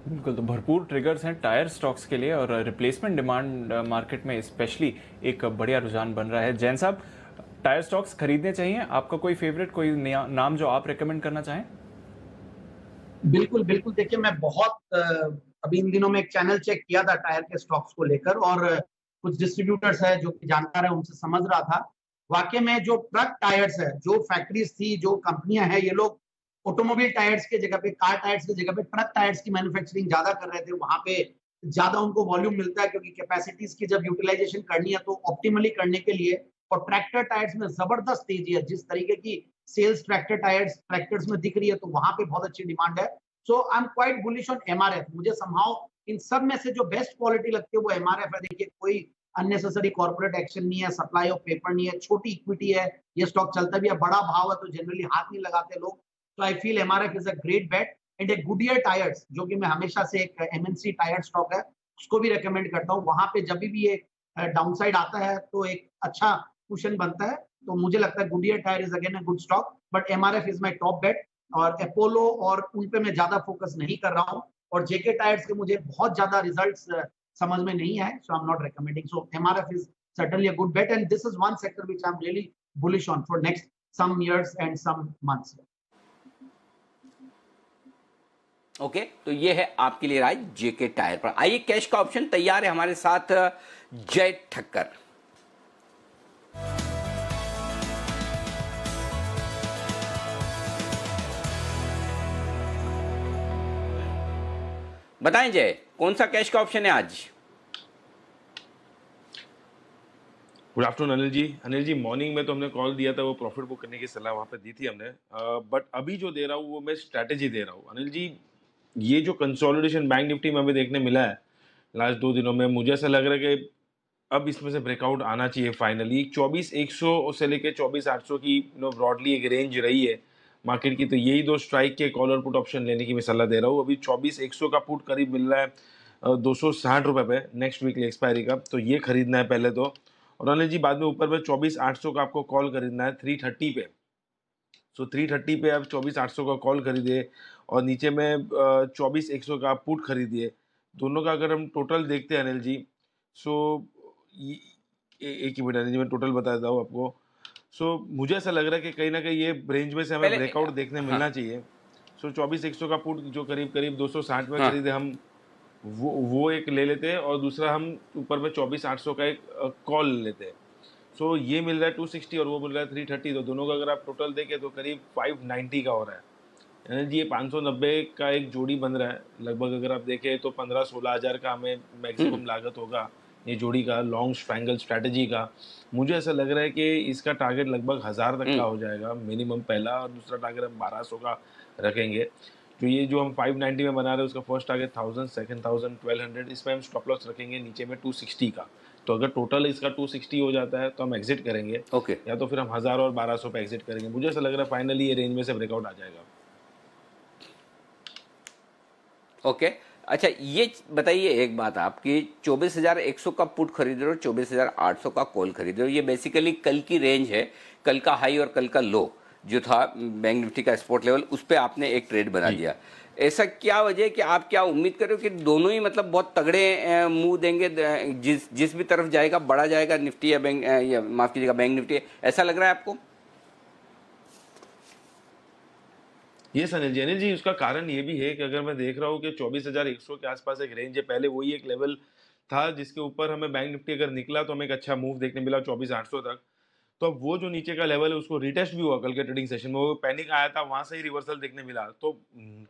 बिल्कुल, तो भरपूर ट्रिगर्स हैं टायर स्टॉक्स के लिए और रिप्लेसमेंट डिमांड मार्केट में स्पेशली एक बढ़िया रुझान बन रहा है। जैन साहब, टायर स्टॉक्स खरीदने चाहिए? आपका कोई फेवरेट, कोई नाम जो आप रेकमेंड करना चाहें? बिल्कुल बिल्कुल, देखिए मैं बहुत अभी इन दिनों में एक चैनल चेक किया था टायर के स्टॉक्स को लेकर और कुछ डिस्ट्रीब्यूटर्स है जो कि जानकार है उनसे समझ रहा था। वाकई में जो ट्रक टायर्स है, जो फैक्ट्रीज थी, जो कंपनियां हैं, ये लोग ऑटोमोबाइल टायर्स के जगह पे, कार टायर्स की जगह पे ट्रक टायर्स की मैन्युफैक्चरिंग ज्यादा कर रहे थे। वहां पे ज्यादा उनको वॉल्यूम मिलता है क्योंकि कैपेसिटीज की जब यूटिलाइजेशन करनी है तो ऑप्टिमली करने के लिए। और ट्रैक्टर टायर्स में जबरदस्त तेजी है, जिस तरीके की सेल्स ट्रैक्टर्स में दिख रही है तो वहां पे बहुत अच्छी डिमांड है। So I am quite bullish on MRF। मुझे समहाउ इन सब में से जो बेस्ट क्वालिटी लगती है वो MRF है। देखिए कोई अननेसेसरी कॉर्पोरेट एक्शन नहीं है, सप्लाई ऑफ पेपर नहीं है, छोटी इक्विटी है, ये स्टॉक चलता भी है, बड़ा भाव है तो जनरली हाथ नहीं लगाते लोग। तो I feel MRF is a great bet. And एक गुडियर टायर्स, जो कि मैं हमेशा से एक MNC टायर स्टॉक है, उसको भी रिकमेंड करता हूँ। वहां पे जब भी ये डाउनसाइड आता है तो एक अच्छा कुशन बनता है। तो मुझे लगता है Goodyear tyre is again a good stock, but MRF is my top bet. और अपोलो और उन पे मैं ज्यादा फोकस नहीं कर रहा हूँ। और जेके टायर्स के मुझे बहुत ज्यादा रिजल्ट्स समझ में नहीं आए, so I am not recommending. So MRF is certainly a good bet and this is one sector which I'm really bullish on for next some years and some months. Okay, तो ये है आपके लिए राय जेके टायर पर। आइए, कैश का ऑप्शन तैयार है हमारे साथ जय ठक्कर। बताएं जय, कौन सा कैश का ऑप्शन है आज? Good afternoon Anil ji morning में तो हमने कॉल दिया था, वो प्रॉफिट बुक करने की सलाह वहाँ पे दी थी हमने, बट अभी जो दे रहा हूँ वो मैं स्ट्रैटेजी दे रहा हूँ अनिल जी। ये जो कंसोलिडेशन बैंक निफ्टी में हमें देखने मिला है लास्ट 2 दिनों में, मुझे ऐसा लग रहा है कि अब इसमें से ब्रेकआउट आना चाहिए फाइनली। 24,100 से लेके 24,800 की ब्रॉडली एक रेंज रही है मार्केट की, तो यही 2 स्ट्राइक के कॉल और पुट ऑप्शन लेने की मैं सलाह दे रहा हूँ। अभी 24,100 का पुट करीब मिल रहा है 260 रुपये पे नेक्स्ट वीकली एक्सपायरी का, तो ये खरीदना है पहले तो। और अनिल जी बाद में ऊपर पे 24,800 का आपको कॉल खरीदना है 330 पे, सो 330 पे आप 24,800 का कॉल खरीदिए और नीचे में 24,100 का पुट खरीदिए। दोनों का अगर हम टोटल देखते हैं अनिल जी, सो एक ही मिनट अनिल जी मैं टोटल बता देता हूँ आपको। सो मुझे ऐसा लग रहा है कि कहीं ना कहीं ये रेंज में से हमें ब्रेकआउट देखने मिलना चाहिए। सो 24,100 का पुट जो करीब करीब 260 में खरीदे हम, वो एक ले लेते हैं और दूसरा हम ऊपर में 24,800 का एक कॉल लेते हैं। सो ये मिल रहा है 260 और वो मिल रहा है 330, तो दोनों का अगर आप टोटल देखें तो करीब 590 का हो रहा है यानी जी। ये 590 का एक जोड़ी बन रहा है लगभग, अगर आप देखें तो 15-16 हज़ार का हमें मैक्सिमम लागत होगा ये जोड़ी का लॉन्ग ट्रायंगल स्ट्रैटेजी का। मुझे ऐसा लग रहा है कि इसका टारगेट लगभग 1000 तक का हो जाएगा मिनिमम पहला, और दूसरा टारगेट हम 1200 का रखेंगे। तो ये जो हम 590 में बना रहे हैं उसका फर्स्ट टारगेट 1000, सेकंड 1000, 1200, इसमें हम स्टॉप लॉस रखेंगे नीचे में 260 का। तो अगर टोटल इसका 260 हो जाता है तो हम एग्जिट करेंगे, या तो फिर हम 1000 और 1200 पे एग्जिट करेंगे। मुझे ऐसा लग रहा है फाइनली ये रेंज में से ब्रेकआउट आ जाएगा। ओके अच्छा ये बताइए एक बात, आपकी 24,100 का पुट खरीद रहे हो, 24,800 का कॉल खरीद रहे हो, ये बेसिकली कल की रेंज है, कल का हाई और कल का लो जो था बैंक निफ्टी का स्पॉट लेवल, उस पर आपने एक ट्रेड बना दिया। ऐसा क्या वजह है कि आप क्या उम्मीद कर रहे हो कि दोनों ही मतलब बहुत तगड़े मुंह देंगे, जिस भी तरफ जाएगा बढ़ा जाएगा निफ्टी या बैंक, या माफ कीजिएगा बैंक निफ्टी, ऐसा लग रहा है आपको? ये अनिल जी उसका कारण ये भी है कि अगर मैं देख रहा हूँ कि 24,100 के आसपास एक रेंज है, पहले वही एक लेवल था जिसके ऊपर हमें बैंक निफ्टी अगर निकला तो हमें एक अच्छा मूव देखने मिला 24,800 तक। तो अब वो जो नीचे का लेवल है उसको रिटेस्ट भी हुआ कल के ट्रेडिंग सेशन में, वो पैनिक आया था वहां से ही रिवर्सल देखने मिला। तो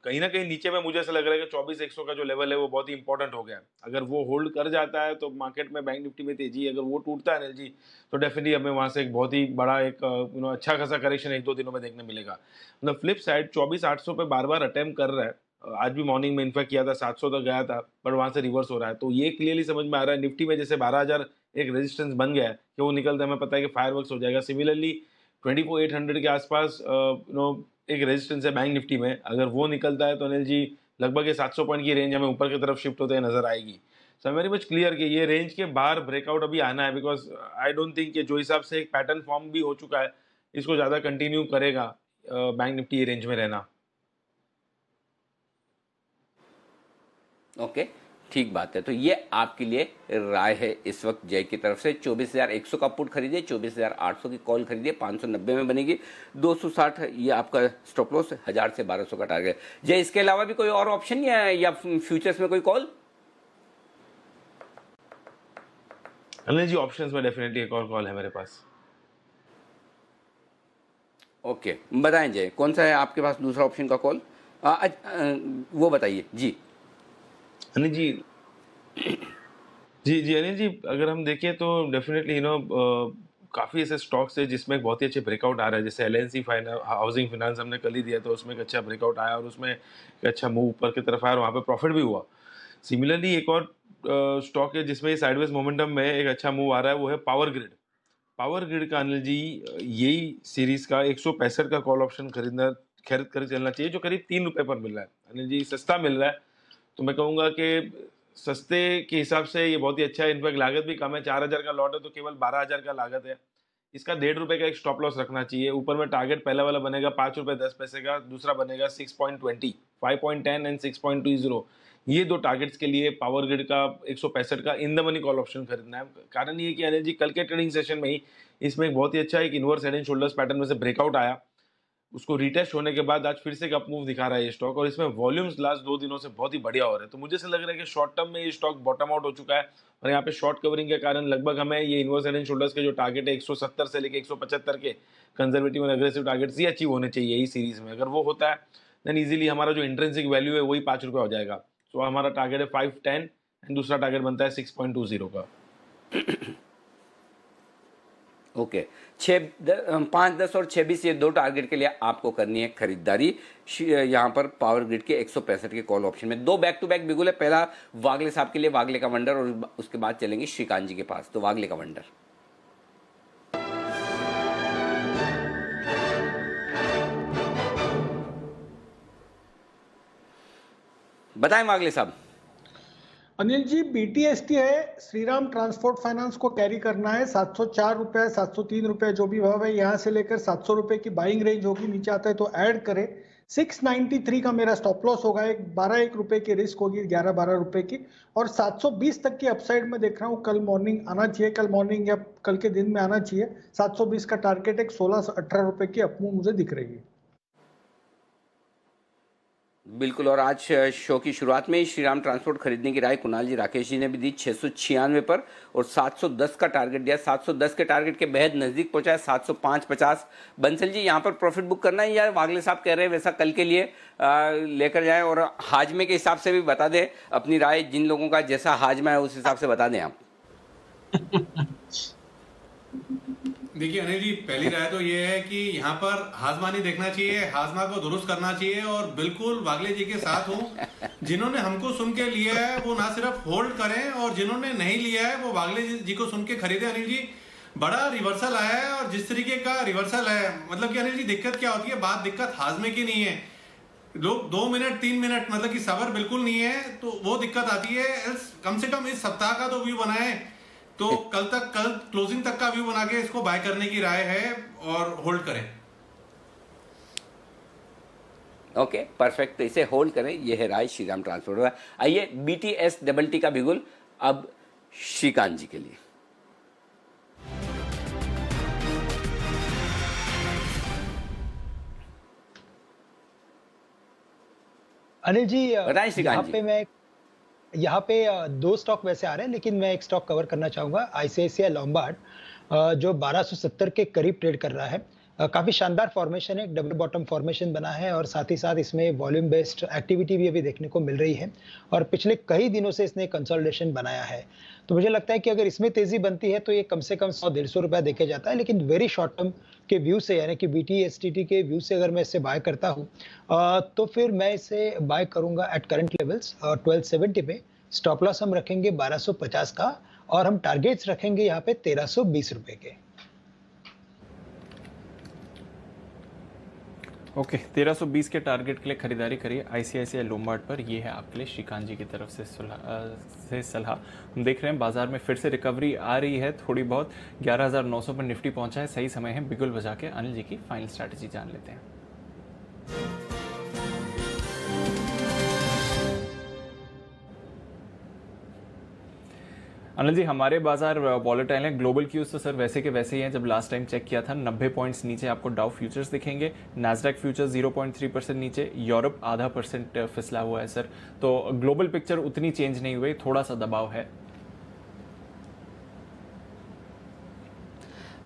कहीं ना कहीं नीचे में मुझे ऐसा लग रहा है कि 24,100 का जो लेवल है वो बहुत ही इंपॉर्टेंट हो गया। अगर वो होल्ड कर जाता है तो मार्केट में बैंक निफ्टी में तेजी, अगर वो टूटता है अनिल जी तो डेफिनेटली हमें वहां से एक बहुत ही बड़ा एक अच्छा खासा करेक्शन 1-2 दिनों में देखने मिलेगा। मतलब फ्लिप साइड 24,800 पे बार बार अटेम्प्ट कर रहा है, आज भी मॉर्निंग में इन्फेक्ट किया था 700 तक गया था, पर वहां से रिवर्स हो रहा है। तो ये क्लियरली समझ में आ रहा है निफ्टी में जैसे 12,000 एक रेजिस्टेंस बन गया है कि वो निकलता है, हमें पता है कि फायरवर्क्स हो जाएगा। सिमिलरली 24,800 के आसपास एक रेजिस्टेंस है बैंक निफ्टी में, अगर वो निकलता है तो अनिल जी लगभग ये 700 पॉइंट की रेंज हमें ऊपर की तरफ शिफ्ट होते नजर आएगी। सो वेरी मच क्लियर कि ये रेंज के बाहर ब्रेकआउट अभी आना है, बिकॉज आई डोंट थिंक कि जो हिसाब से एक पैटर्न फॉर्म भी हो चुका है इसको ज्यादा कंटिन्यू करेगा बैंक निफ्टी ये रेंज में रहना। ओके ठीक बात है, तो ये आपके लिए राय है इस वक्त जय की तरफ से। 24,100 का पुट खरीदिए, 24,800 की कॉल खरीदिए, 590 में बनेगी 260, ये आपका स्टॉप लॉस, 1000 से 1200 का टारगेट। जय इसके अलावा भी कोई और ऑप्शन या फ्यूचर्स में कोई कॉल? अनिल जी ऑप्शंस में डेफिनेटली एक और कॉल है मेरे पास। ओके बताएं जय, कौन सा है आपके पास दूसरा ऑप्शन का कॉल? वो बताइए जी। अनिल जी जी अनिल जी अगर हम देखें तो डेफिनेटली काफ़ी ऐसे स्टॉक्स है जिसमें बहुत ही अच्छे ब्रेकआउट आ रहा है, जैसे LNC हाउसिंग फाइनेंस हमने कल ही दिया तो उसमें एक अच्छा ब्रेकआउट आया और उसमें एक अच्छा मूव ऊपर की तरफ आया और वहाँ पे प्रॉफिट भी हुआ। सिमिलरली एक और स्टॉक है जिसमें साइडवेज मोमेंटम में एक अच्छा मूव आ रहा है, वो है पावर ग्रिड। पावर ग्रिड का अनिल जी यही सीरीज का 165 का कॉल ऑप्शन खरीद कर चलना चाहिए, जो करीब 3 रुपये पर मिल रहा है। अनिल जी सस्ता मिल रहा है, तो मैं कहूँगा कि सस्ते के हिसाब से ये बहुत ही अच्छा है। इनफैक्ट लागत भी कम है, 4,000 का लॉट है तो केवल 12,000 का लागत है। इसका 1.5 रुपये का एक स्टॉप लॉस रखना चाहिए। ऊपर में टारगेट पहला वाला बनेगा 5 रुपये 10 पैसे का, दूसरा बनेगा 6.20, 5.10 एंड 6.20। ये 2 टारगेट्स के लिए पावर ग्रिड का 165 का in the money call option खरीदना है। कारण ये कि अनिल जी कल के ट्रेडिंग सेशन में ही इसमें एक बहुत ही अच्छा एक inverse head and shoulders pattern में से ब्रेकआउट आया उसको रिटेस्ट होने के बाद आज फिर से एक अप मूव दिखा रहा है ये स्टॉक, और इसमें वॉल्यूम्स लास्ट 2 दिनों से बहुत ही बढ़िया हो रहे हैं। तो मुझे से लग रहा है कि शॉर्ट टर्म में ये स्टॉक बॉटम आउट हो चुका है, और यहाँ पे शॉर्ट कवरिंग के कारण लगभग हमें ये इनवर्स हेड एंड शोल्डर्स के जो टारगेट है 170 से लेके 175 के कंजर्वेटिव और एग्रेसिव टारगेट्स ये अचीव होने चाहिए यही सीरीज में। अगर वो होता है देन इजीली हमारा जो इंट्रिंसिक वैल्यू है वही 5 रुपये हो जाएगा। तो हमारा टारगेट है 510 एंड दूसरा टारगेट बनता है 6.20 का। ओके, 5, 10 और 26 ये दो टारगेट के लिए आपको करनी है खरीदारी यहाँ पर पावर ग्रिड के 165 के कॉल ऑप्शन में। 2 बैक टू बैक बिगुल है, पहला वागले साहब के लिए वागले का वंडर, और उसके बाद चलेंगे श्रीकांत जी के पास। तो वागले का वंडर बताएं वागले साहब। अनिल जी, BTST है, श्रीराम ट्रांसपोर्ट फाइनेंस को कैरी करना है। 704 रुपए, 703 रुपए जो भी भाव है, यहाँ से लेकर 700 रुपए की बाइंग रेंज होगी, नीचे आता है तो ऐड करें। 693 का मेरा स्टॉप लॉस होगा, 1 रुपए की रिस्क होगी, 11-12 रुपए की, और 720 तक की अपसाइड में देख रहा हूँ। कल मॉर्निंग आना चाहिए, कल मॉर्निंग या कल के दिन में आना चाहिए। 720 का टारगेट, एक 16 से 18 रुपए की अपमूव मुझे दिख रही है। बिल्कुल, और आज शो की शुरुआत में ही श्रीराम ट्रांसपोर्ट खरीदने की राय कुणाल जी राकेश जी ने भी दी 696 पर, और 710 का टारगेट दिया। 710 के टारगेट के बेहद नजदीक पहुंचा है, 705-50। बंसल जी, यहाँ पर प्रॉफिट बुक करना है या वागले साहब कह रहे हैं वैसा कल के लिए लेकर जाएं, और हाजमे के हिसाब से भी बता दें अपनी राय। जिन लोगों का जैसा हाजमा है उस हिसाब से बता दें आप। देखिए अनिल जी, पहली राय तो ये है कि यहाँ पर हाजमा नहीं देखना चाहिए, हाजमा को दुरुस्त करना चाहिए, और बिल्कुल वागले जी के साथ हूँ। जिन्होंने हमको सुन के लिया है वो ना सिर्फ होल्ड करें, और जिन्होंने नहीं लिया है वो वागले जी को सुन के खरीदे। अनिल जी, बड़ा रिवर्सल आया है, और जिस तरीके का रिवर्सल है, मतलब कि अनिल जी दिक्कत क्या होती है, बात दिक्कत हाजमे की नहीं है। लोग 2 मिनट 3 मिनट मतलब कि सबर बिल्कुल नहीं है, तो वो दिक्कत आती है। कम से कम इस सप्ताह का तो व्यू बनाए, तो कल क्लोजिंग तक का व्यू बना के इसको बाय करने की राय है, और होल्ड करें। Okay, perfect. तो इसे होल्ड करें, ये है राय श्रीराम ट्रांसपोर्ट। आइए BTST का बिगुल अब श्रीकांत जी के लिए। अनिल जी, बताएं श्रीकांत जी। यहाँ पे 2 स्टॉक वैसे आ रहे हैं, लेकिन मैं एक स्टॉक कवर करना चाहूंगा, ICICI लोम्बार्ड, जो 1270 के करीब ट्रेड कर रहा है। काफी शानदार फॉर्मेशन है, एक डबल बॉटम फॉर्मेशन बना है, और साथ ही साथ इसमें वॉल्यूम बेस्ड एक्टिविटी भी अभी देखने को मिल रही है, और पिछले कई दिनों से इसने कंसोलिडेशन बनाया है। तो मुझे लगता है कि अगर इसमें तेजी बनती है तो ये कम से कम 100-150 रुपया देखे जाता है, लेकिन वेरी शॉर्ट टर्म के व्यू से, यानी कि BTST के व्यू से अगर मैं इसे बाय करता हूँ तो फिर मैं इसे बाय करूंगा एट करंट लेवल्स 1270 पे। स्टॉप लॉस हम रखेंगे 1250 का, और हम टारगेट्स रखेंगे यहाँ पे 1320 रुपए के। ओके, 1320 के टारगेट के लिए खरीदारी करिए ICICI लोम्बार्ड पर। ये है आपके लिए श्रीकांत जी की तरफ से सलाह। हम देख रहे हैं बाजार में फिर से रिकवरी आ रही है थोड़ी बहुत। 11,900 पर निफ्टी पहुंचा है, सही समय है बिगुल बजा के अनिल जी की फाइनल स्ट्रैटेजी जान लेते हैं। अनिल जी, हमारे बाजार वॉलेटाइल हैं। ग्लोबल क्यूज तो सर वैसे के वैसे ही हैं, जब लास्ट टाइम चेक किया था 90 पॉइंट्स नीचे आपको डाउ फ्यूचर्स दिखेंगे, नैस्डैक फ्यूचर्स 0.3% नीचे, यूरोप 0.5% फिसला हुआ है सर। तो ग्लोबल पिक्चर उतनी चेंज नहीं हुई, थोड़ा सा दबाव है।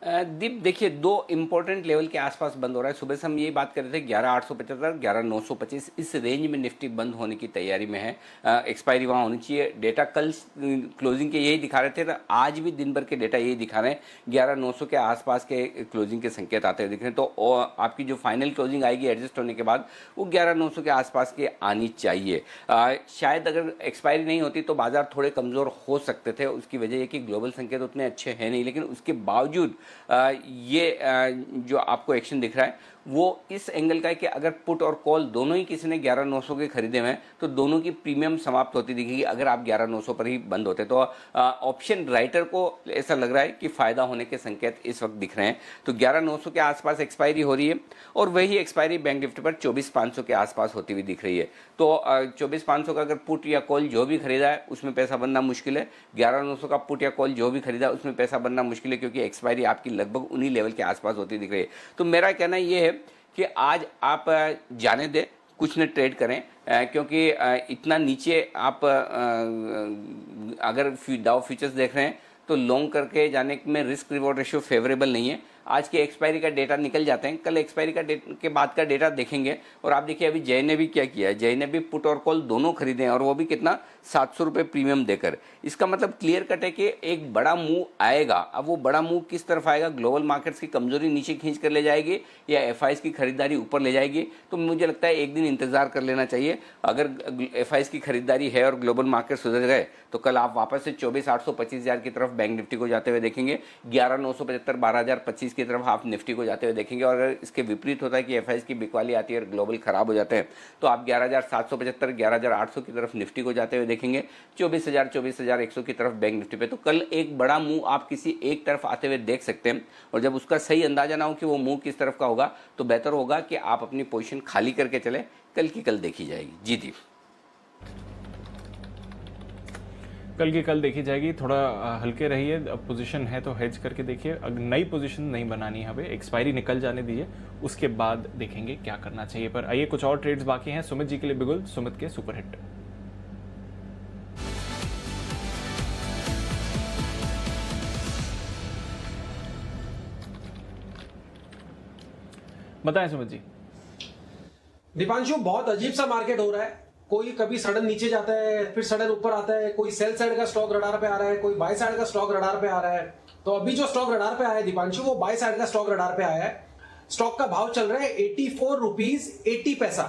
दीप, देखिए 2 इंपॉर्टेंट लेवल के आसपास बंद हो रहा है। सुबह से हम यही बात कर रहे थे 11,875, 11,925 इस रेंज में निफ्टी बंद होने की तैयारी में है। एक्सपायरी वहाँ होनी चाहिए। डेटा कल क्लोजिंग के यही दिखा रहे थे, तो आज भी दिन भर के डेटा यही दिखा रहे हैं। 11,900 के आसपास के क्लोजिंग के संकेत आते हुए दिख रहे हैं। तो आपकी जो फाइनल क्लोजिंग आएगी एडजस्ट होने के बाद वो 11,900 के आसपास की आनी चाहिए। शायद अगर एक्सपायरी नहीं होती तो बाजार थोड़े कमज़ोर हो सकते थे। उसकी वजह ये कि ग्लोबल संकेत उतने अच्छे हैं नहीं, लेकिन उसके बावजूद ये जो आपको एक्शन दिख रहा है वो इस एंगल का है कि अगर पुट और कॉल दोनों ही किसी ने 11,900 के खरीदे हुए हैं तो दोनों की प्रीमियम समाप्त होती दिखेगी अगर आप 11,900 पर ही बंद होते। तो ऑप्शन राइटर को ऐसा लग रहा है कि फ़ायदा होने के संकेत इस वक्त दिख रहे हैं। तो 11,900 के आसपास एक्सपायरी हो रही है, और वही एक्सपायरी बैंक निफ्टी पर 24,500 के आसपास होती हुई दिख रही है। तो 24,500 का अगर पुट या कॉल जो भी खरीदा है उसमें पैसा बनना मुश्किल है। 11,900 का पुट या कॉल जो भी खरीदा है उसमें पैसा बनना मुश्किल है, क्योंकि एक्सपायरी आपकी लगभग उन्हीं लेवल के आसपास होती दिख रही है। तो मेरा कहना ये है कि आज आप जाने दें, कुछ न ट्रेड करें, क्योंकि इतना नीचे आप अगर डाउ फ्यूचर्स देख रहे हैं तो लॉन्ग करके जाने में रिस्क रिवॉर्ड रेशियो फेवरेबल नहीं है। आज के एक्सपायरी का डेटा निकल जाते हैं, कल एक्सपायरी का के बाद का डेटा देखेंगे। और आप देखिए अभी जय ने भी क्या किया है, जय ने भी पुट और कॉल दोनों खरीदे हैं और वो भी कितना 700 रुपये प्रीमियम देकर। इसका मतलब क्लियर कट है कि एक बड़ा मूव आएगा। अब वो बड़ा मूव किस तरफ आएगा, ग्लोबल मार्केट्स की कमजोरी नीचे खींच कर ले जाएगी या एफआईज की खरीदारी ऊपर ले जाएगी, तो मुझे लगता है एक दिन इंतजार कर लेना चाहिए। अगर एफआईज की खरीदारी है और ग्लोबल मार्केट सुधर गए तो कल आप वापस से 24,825,000 की तरफ बैंक निफ्टी को जाते हुए देखेंगे, 11,975 12,025 की तरफ आप निफ्टी को जाते हुए देखेंगे। और अगर इसके विपरीत होता है कि एफआईज की बिकवाली आती है और ग्लोबल खराब हो जाते हैं तो आप 11,775 11,800 की तरफ निफ्टी को जाते हुए देखेंगे, 24,000 24,100 की तरफ बैंक निफ्टी पे। तो कल एक बड़ा मूव आप किसी एक तरफ आते हुए देख सकते हैं और जब उसका सही अंदाजा ना हो कि वो मूव किस तरफ का होगा तो बेहतर होगा कि आप अपनी पोजीशन खाली करके चले, कल की कल देखी जाएगी। जी दी, कल की कल देखी जाएगी। थोड़ा हल्के रहिए, पोजीशन है तो हेज करके देखिए। अगर नई पोजीशन नहीं बनानी है हमें, एक्सपायरी निकल जाने दीजिए, उसके बाद देखेंगे क्या करना चाहिए। पर आइए कुछ और ट्रेड्स बाकी हैं सुमित जी के लिए। बिगुल सुमित के सुपरहिट। बताएं सुमित जी। दीपांशु, बहुत अजीब सा मार्केट हो रहा है। कोई कभी सडन नीचे जाता है, फिर सडन ऊपर आता है। कोई सेल साइड का स्टॉक रडार पे आ रहा है, कोई बाय साइड का स्टॉक रडार पे आ रहा है। तो अभी जो स्टॉक रडार पे आया है दीपांशु, वो बाय साइड का स्टॉक रडार पे आया है। स्टॉक का भाव चल रहा है 84 रुपीज 80 पैसा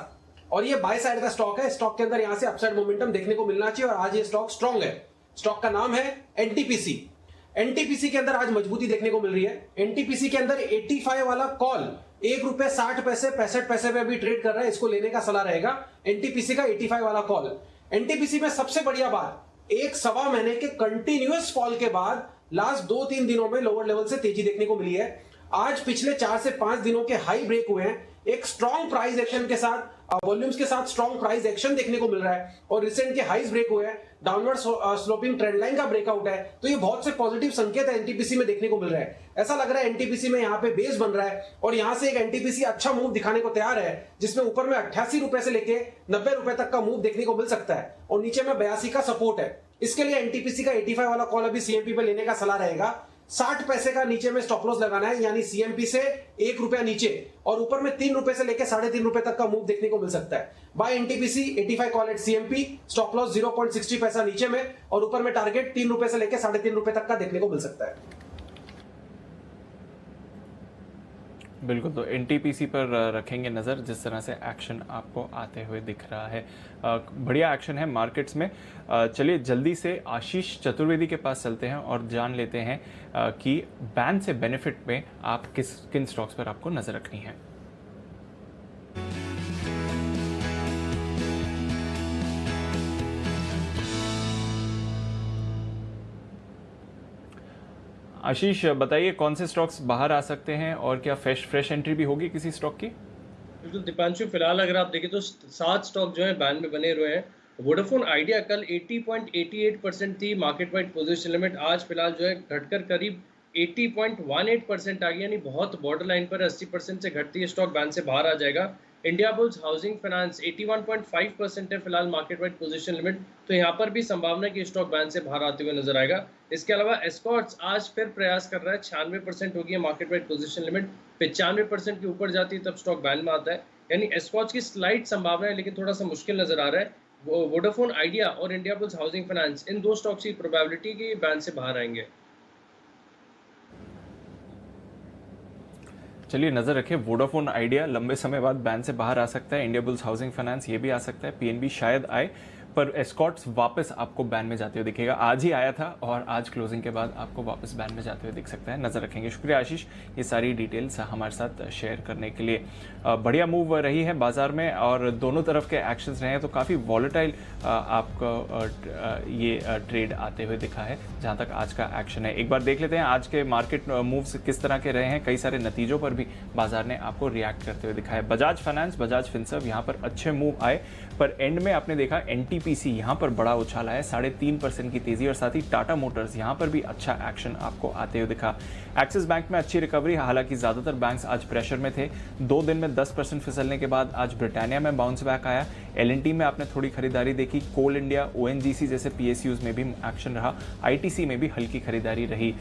और ये बाय साइड का स्टॉक है। स्टॉक के अंदर यहां से अपसाइड मोमेंटम देखने को मिलना चाहिए और आज ये स्टॉक स्ट्रॉन्ग है। स्टॉक का नाम है एनटीपीसी। एनटीपीसी के अंदर आज मजबूती देखने को मिल रही है। एनटीपीसी के अंदर 85 वाला कॉल ₹1.60 65 पैसे पे अभी ट्रेड कर रहा है। इसको लेने का सलाह रहेगा एनटीपीसी का 85 वाला कॉल। एनटीपीसी में सबसे बढ़िया बात, एक सवा महीने के कंटिन्यूअस फॉल के बाद लास्ट 2-3 दिनों में लोअर लेवल से तेजी देखने को मिली है। आज पिछले 4 से 5 दिनों के हाई ब्रेक हुए हैं। एक स्ट्रॉन्ग प्राइस एक्शन के साथ, वॉल्यूम्स के साथ स्ट्रॉन्ग प्राइस एक्शन देखने को मिल रहा है और रिसेंट के हाईज ब्रेक हुए हैं। डाउनवर्ड स्लोपिंग ट्रेंड लाइन का ब्रेकआउट है। तो ये बहुत से पॉजिटिव संकेत एनटीपीसी में देखने को मिल रहा है। ऐसा लग रहा है एनटीपीसी में यहाँ पे बेस बन रहा है और यहाँ से एक एनटीपीसी अच्छा मूव दिखाने को तैयार है, जिसमें ऊपर में 88 रुपए से लेके 90 रुपए तक का मूव देखने को मिल सकता है और नीचे में 82 का सपोर्ट है। इसके लिए एनटीपीसी का 85 वाला कॉल अभी सीएमपी पे लेने का सलाह रहेगा। 60 पैसे का नीचे में स्टॉप लॉस लगाना है, यानी सीएमपी से 1 रुपया नीचे और ऊपर में 3 रुपए से लेकर 3.5 रुपए तक का मूव देखने को मिल सकता है। Buy NTPC 85 call at CMP, stop loss 0.60 पैसा नीचे में और ऊपर में टारगेट 3 रुपए से लेकर 3.5 रुपए तक का देखने को मिल सकता है। बिल्कुल, तो एनटीपीसी पर रखेंगे नज़र, जिस तरह से एक्शन आपको आते हुए दिख रहा है। बढ़िया एक्शन है मार्केट्स में। चलिए जल्दी से आशीष चतुर्वेदी के पास चलते हैं और जान लेते हैं कि बैन से बेनिफिट में आप किन स्टॉक्स पर आपको नज़र रखनी है। आशीष बताइए, कौन से स्टॉक्स बाहर आ सकते हैं और क्या फ्रेश एंट्री भी होगी किसी स्टॉक की? बिल्कुल दीपांशु, फिलहाल अगर आप देखें तो 7 स्टॉक जो है बैन में बने हुए हैं। वोडाफोन आइडिया कल 80.88% थी मार्केट वाइड पोजीशन लिमिट, आज फिलहाल जो है घटकर करीब 80.18% आ गई, यानी बहुत बॉर्डर लाइन पर 80% से घटती है स्टॉक बैन से बाहर आ जाएगा। इंडिया बुल्स हाउसिंग फाइनेंस 81.5% है फिलहाल मार्केट वाइड पोजीशन लिमिट, तो यहाँ पर भी संभावना है कि स्टॉक बैन से बाहर आते हुए नजर आएगा। इसके अलावा एस्कॉर्ट्स आज फिर प्रयास कर रहा है, 96% होगी मार्केट वाइड पोजीशन लिमिट, 95% के ऊपर जाती है तब स्टॉक बैन में आता है, यानी एस्कॉर्ट्स की स्लाइड संभावना है लेकिन थोड़ा सा मुश्किल नजर आ रहा है। वोडाफोन आइडिया और इंडिया बुल्स हाउसिंग फाइनेंस, इन 2 स्टॉक्स की प्रोबेबिलिटी कि बैन से बाहर आएंगे। चलिए नजर रखें, वोडाफोन आइडिया लंबे समय बाद बैन से बाहर आ सकता है, इंडिया बुल्स हाउसिंग फाइनेंस ये भी आ सकता है, पीएनबी शायद आए, पर एस्कॉर्ट्स वापस आपको बैन में जाते हुए दिखेगा। आज ही आया था और आज क्लोजिंग के बाद आपको वापस बैन में जाते हुए दिख सकता है, नजर रखेंगे। शुक्रिया आशीष ये सारी डिटेल्स हमारे साथ शेयर करने के लिए। बढ़िया मूव रही है बाजार में और दोनों तरफ के एक्शंस रहे हैं, तो काफ़ी वॉलेटाइल आपको ये ट्रेड आते हुए दिखा है जहाँ तक आज का एक्शन है। एक बार देख लेते हैं आज के मार्केट मूव्स किस तरह के रहे हैं। कई सारे नतीजों पर भी बाजार ने आपको रिएक्ट करते हुए दिखा है। बजाज फाइनेंस, बजाज फिनसर्व यहाँ पर अच्छे मूव आए, पर एंड में आपने देखा एनटीपीसी एनटीपीसी यहाँ पर बड़ा उछाल आया, 3.5% की तेजी, और साथ ही टाटा मोटर्स यहाँ पर भी अच्छा एक्शन आपको आते हुए दिखा। एक्सिस बैंक में अच्छी रिकवरी, हालांकि ज्यादातर बैंक्स आज प्रेशर में थे। 2 दिन में 10% फिसलने के बाद आज ब्रिटानिया में बाउंस बैक आया। एलएनटी में आपने थोड़ी खरीदारी देखी। कोल इंडिया, ओएनजीसी जैसे पीएसयूज में भी एक्शन रहा। आईटीसी में भी हल्की खरीदारी रही।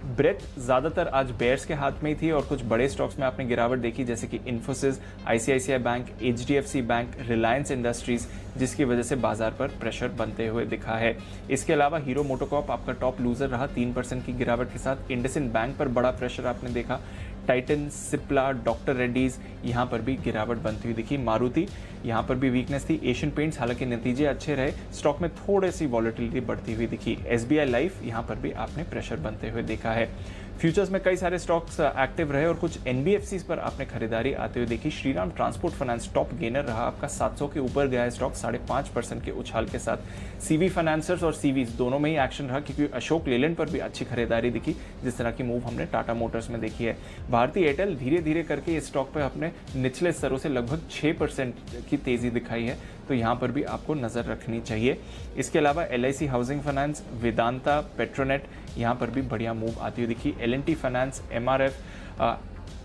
ब्रेथ ज्यादातर आज बेयर्स के हाथ में ही थी और कुछ बड़े स्टॉक्स में आपने गिरावट देखी, जैसे कि Infosys, ICICI bank, HDFC bank, Reliance industries, जिसकी वजह से बाजार पर प्रेशर बनते हुए दिखा है। इसके अलावा हीरो मोटोकॉर्प आपका टॉप लूजर रहा 3% की गिरावट के साथ। इंडसइंड बैंक पर बड़ा प्रेशर आपने देखा। टाइटन, सिप्ला, डॉक्टर रेड्डीज यहाँ पर भी गिरावट बनती हुई दिखी। मारुति यहाँ पर भी वीकनेस थी। एशियन पेंट्स, हालांकि नतीजे अच्छे रहे, स्टॉक में थोड़ी सी वॉलेटिलिटी बढ़ती हुई दिखी। एसबीआई लाइफ यहाँ पर भी आपने प्रेशर बनते हुए देखा है। फ्यूचर्स में कई सारे स्टॉक्स एक्टिव रहे और कुछ एनबीएफसीज पर आपने खरीदारी आते हुए देखी। Shriram transport finance top gainer रहा, आपका 700 के ऊपर गया है स्टॉक 5.5% के उछाल के साथ। सीवी फाइनेंसर्स और सीवीज दोनों में ही एक्शन रहा, क्योंकि अशोक लेलैंड पर भी अच्छी खरीदारी दिखी, जिस तरह की मूव हमने टाटा मोटर्स में देखी है। भारतीय एयरटेल धीरे धीरे करके इस स्टॉक पर अपने निचले स्तरों से लगभग 6% की तेजी दिखाई है, तो यहाँ पर भी आपको नजर रखनी चाहिए। इसके अलावा एलआईसी हाउसिंग फाइनेंस, वेदांता, पेट्रोनेट यहाँ पर भी बढ़िया मूव आती हुई दिखी। एलएनटी फाइनेंस, एमआरएफ,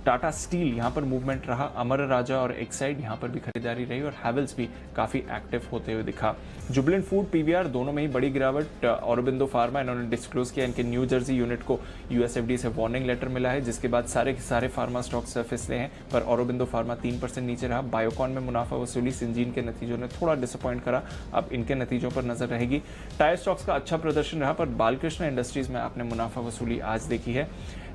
टाटा स्टील यहाँ पर मूवमेंट रहा। अमर राजा और एक्साइड यहाँ पर भी खरीदारी रही और हैवेल्स भी काफ़ी एक्टिव होते हुए दिखा। जुबिलेंट फूड, पीवीआर दोनों में ही बड़ी गिरावट। औरोबिंदो फार्मा, इन्होंने डिस्क्लोज किया इनके न्यू जर्सी यूनिट को यूएसएफडी से वार्निंग लेटर मिला है, जिसके बाद सारे के सारे फार्मा स्टॉक्स फिसले हैं, पर औरोबिंदो फार्मा 3% नीचे रहा। बायोकॉन में मुनाफा वसूली, सिंजीन के नतीजों ने थोड़ा डिसअपॉइंट करा, अब इनके नतीजों पर नजर रहेगी। टायर स्टॉक्स का अच्छा प्रदर्शन रहा, पर बालकृष्ण इंडस्ट्रीज में आपने मुनाफा वसूली आज देखी है।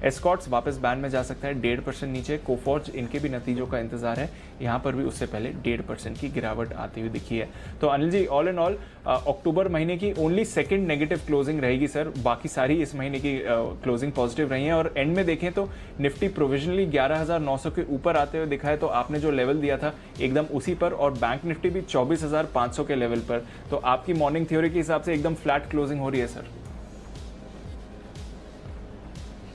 एस्कॉर्ट्स वापस बैन में जा सकता है 1.5% नीचे। कोफोर्ज, इनके भी नतीजों का इंतजार है, यहाँ पर भी उससे पहले 1.5% की गिरावट आती हुई दिखी है। तो अनिल जी, ऑल इन ऑल अक्टूबर महीने की ओनली सेकंड नेगेटिव क्लोजिंग रहेगी सर, बाकी सारी इस महीने की क्लोजिंग पॉजिटिव रही है। और एंड में देखें तो निफ्टी प्रोविजनली 11,900 के ऊपर आते हुए दिखा है, तो आपने जो लेवल दिया था एकदम उसी पर, और बैंक निफ्टी भी 24,500 के लेवल पर। तो आपकी मॉर्निंग थ्योरी के हिसाब से एकदम फ्लैट क्लोजिंग हो रही है सर?